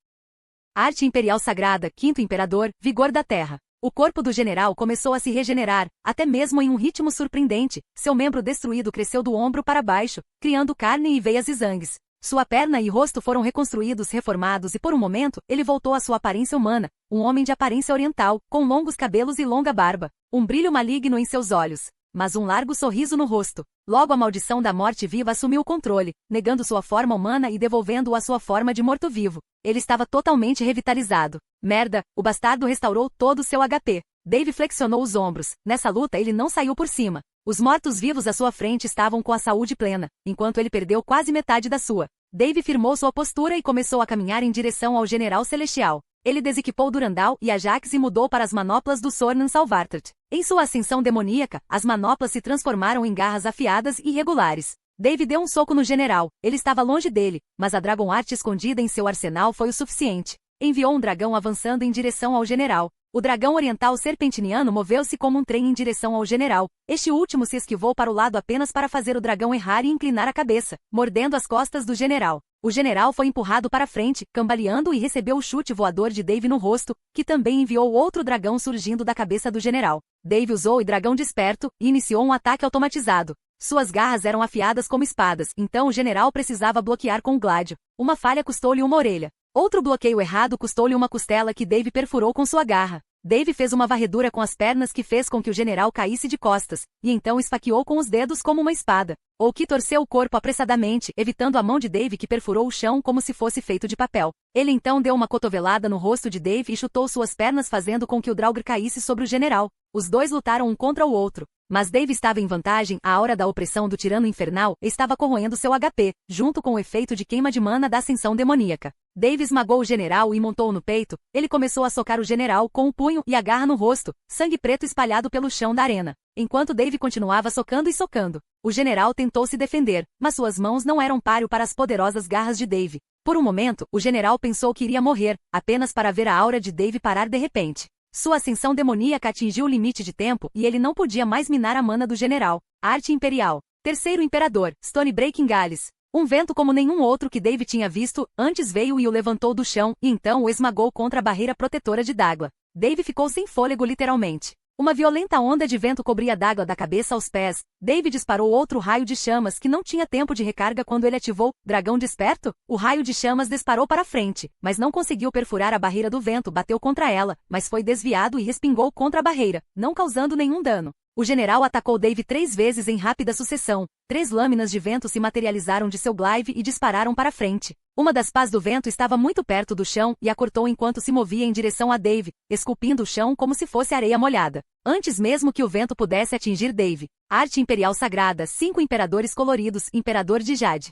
Arte Imperial Sagrada, Quinto Imperador, Vigor da Terra. O corpo do general começou a se regenerar, até mesmo em um ritmo surpreendente. Seu membro destruído cresceu do ombro para baixo, criando carne e veias e zangues. Sua perna e rosto foram reconstruídos, reformados e por um momento, ele voltou à sua aparência humana, um homem de aparência oriental, com longos cabelos e longa barba, um brilho maligno em seus olhos, mas um largo sorriso no rosto. Logo a maldição da morte-viva assumiu o controle, negando sua forma humana e devolvendo-o à sua forma de morto-vivo. Ele estava totalmente revitalizado. Merda, o bastardo restaurou todo o seu HP. Dave flexionou os ombros. Nessa luta ele não saiu por cima. Os mortos-vivos à sua frente estavam com a saúde plena, enquanto ele perdeu quase metade da sua. Dave firmou sua postura e começou a caminhar em direção ao General Celestial. Ele desequipou Durandal e Ajax e mudou para as manoplas do Sornan Salvartert. Em sua ascensão demoníaca, as manoplas se transformaram em garras afiadas e irregulares. Dave deu um soco no general. Ele estava longe dele, mas a Dragon Art escondida em seu arsenal foi o suficiente. Enviou um dragão avançando em direção ao general. O dragão oriental serpentiniano moveu-se como um trem em direção ao general. Este último se esquivou para o lado apenas para fazer o dragão errar e inclinar a cabeça, mordendo as costas do general. O general foi empurrado para frente, cambaleando e recebeu o chute voador de Dave no rosto, que também enviou outro dragão surgindo da cabeça do general. Dave usou o dragão desperto e iniciou um ataque automatizado. Suas garras eram afiadas como espadas, então o general precisava bloquear com o gládio. Uma falha custou-lhe uma orelha. Outro bloqueio errado custou-lhe uma costela que Dave perfurou com sua garra. Dave fez uma varredura com as pernas que fez com que o general caísse de costas, e então esfaqueou com os dedos como uma espada. Ou que torceu o corpo apressadamente, evitando a mão de Dave que perfurou o chão como se fosse feito de papel. Ele então deu uma cotovelada no rosto de Dave e chutou suas pernas fazendo com que o Draugr caísse sobre o general. Os dois lutaram um contra o outro. Mas Dave estava em vantagem, a aura da opressão do tirano infernal estava corroendo seu HP, junto com o efeito de queima de mana da ascensão demoníaca. Dave esmagou o general e montou no peito. Ele começou a socar o general com o punho e a garra no rosto, sangue preto espalhado pelo chão da arena. Enquanto Dave continuava socando e socando, o general tentou se defender, mas suas mãos não eram páreo para as poderosas garras de Dave. Por um momento, o general pensou que iria morrer, apenas para ver a aura de Dave parar de repente. Sua ascensão demoníaca atingiu o limite de tempo e ele não podia mais minar a mana do general. Arte Imperial. Terceiro Imperador, Stonebreaking Gales. Um vento como nenhum outro que Dave tinha visto, antes veio e o levantou do chão, e então o esmagou contra a barreira protetora de Dagla. Dave ficou sem fôlego literalmente. Uma violenta onda de vento cobria Dagla da cabeça aos pés. Dave disparou outro raio de chamas que não tinha tempo de recarga quando ele ativou Dragão Desperto. O raio de chamas disparou para frente, mas não conseguiu perfurar a barreira do vento, bateu contra ela, mas foi desviado e respingou contra a barreira, não causando nenhum dano. O general atacou Dave 3 vezes em rápida sucessão. 3 lâminas de vento se materializaram de seu glaive e dispararam para frente. Uma das pás do vento estava muito perto do chão e a cortou enquanto se movia em direção a Dave, esculpindo o chão como se fosse areia molhada. Antes mesmo que o vento pudesse atingir Dave. Arte Imperial Sagrada, 5 imperadores coloridos, Imperador de Jade.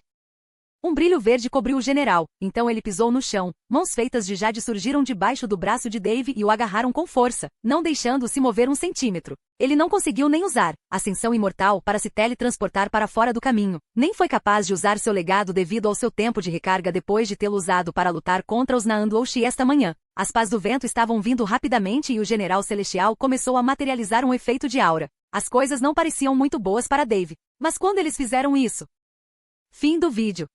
Um brilho verde cobriu o general, então ele pisou no chão. Mãos feitas de jade surgiram debaixo do braço de Dave e o agarraram com força, não deixando-o se mover 1 centímetro. Ele não conseguiu nem usar Ascensão Imortal para se teletransportar para fora do caminho. Nem foi capaz de usar seu legado devido ao seu tempo de recarga depois de tê-lo usado para lutar contra os Naandloushi esta manhã. As pás do vento estavam vindo rapidamente e o General Celestial começou a materializar um efeito de aura. As coisas não pareciam muito boas para Dave. Mas quando eles fizeram isso? Fim do vídeo.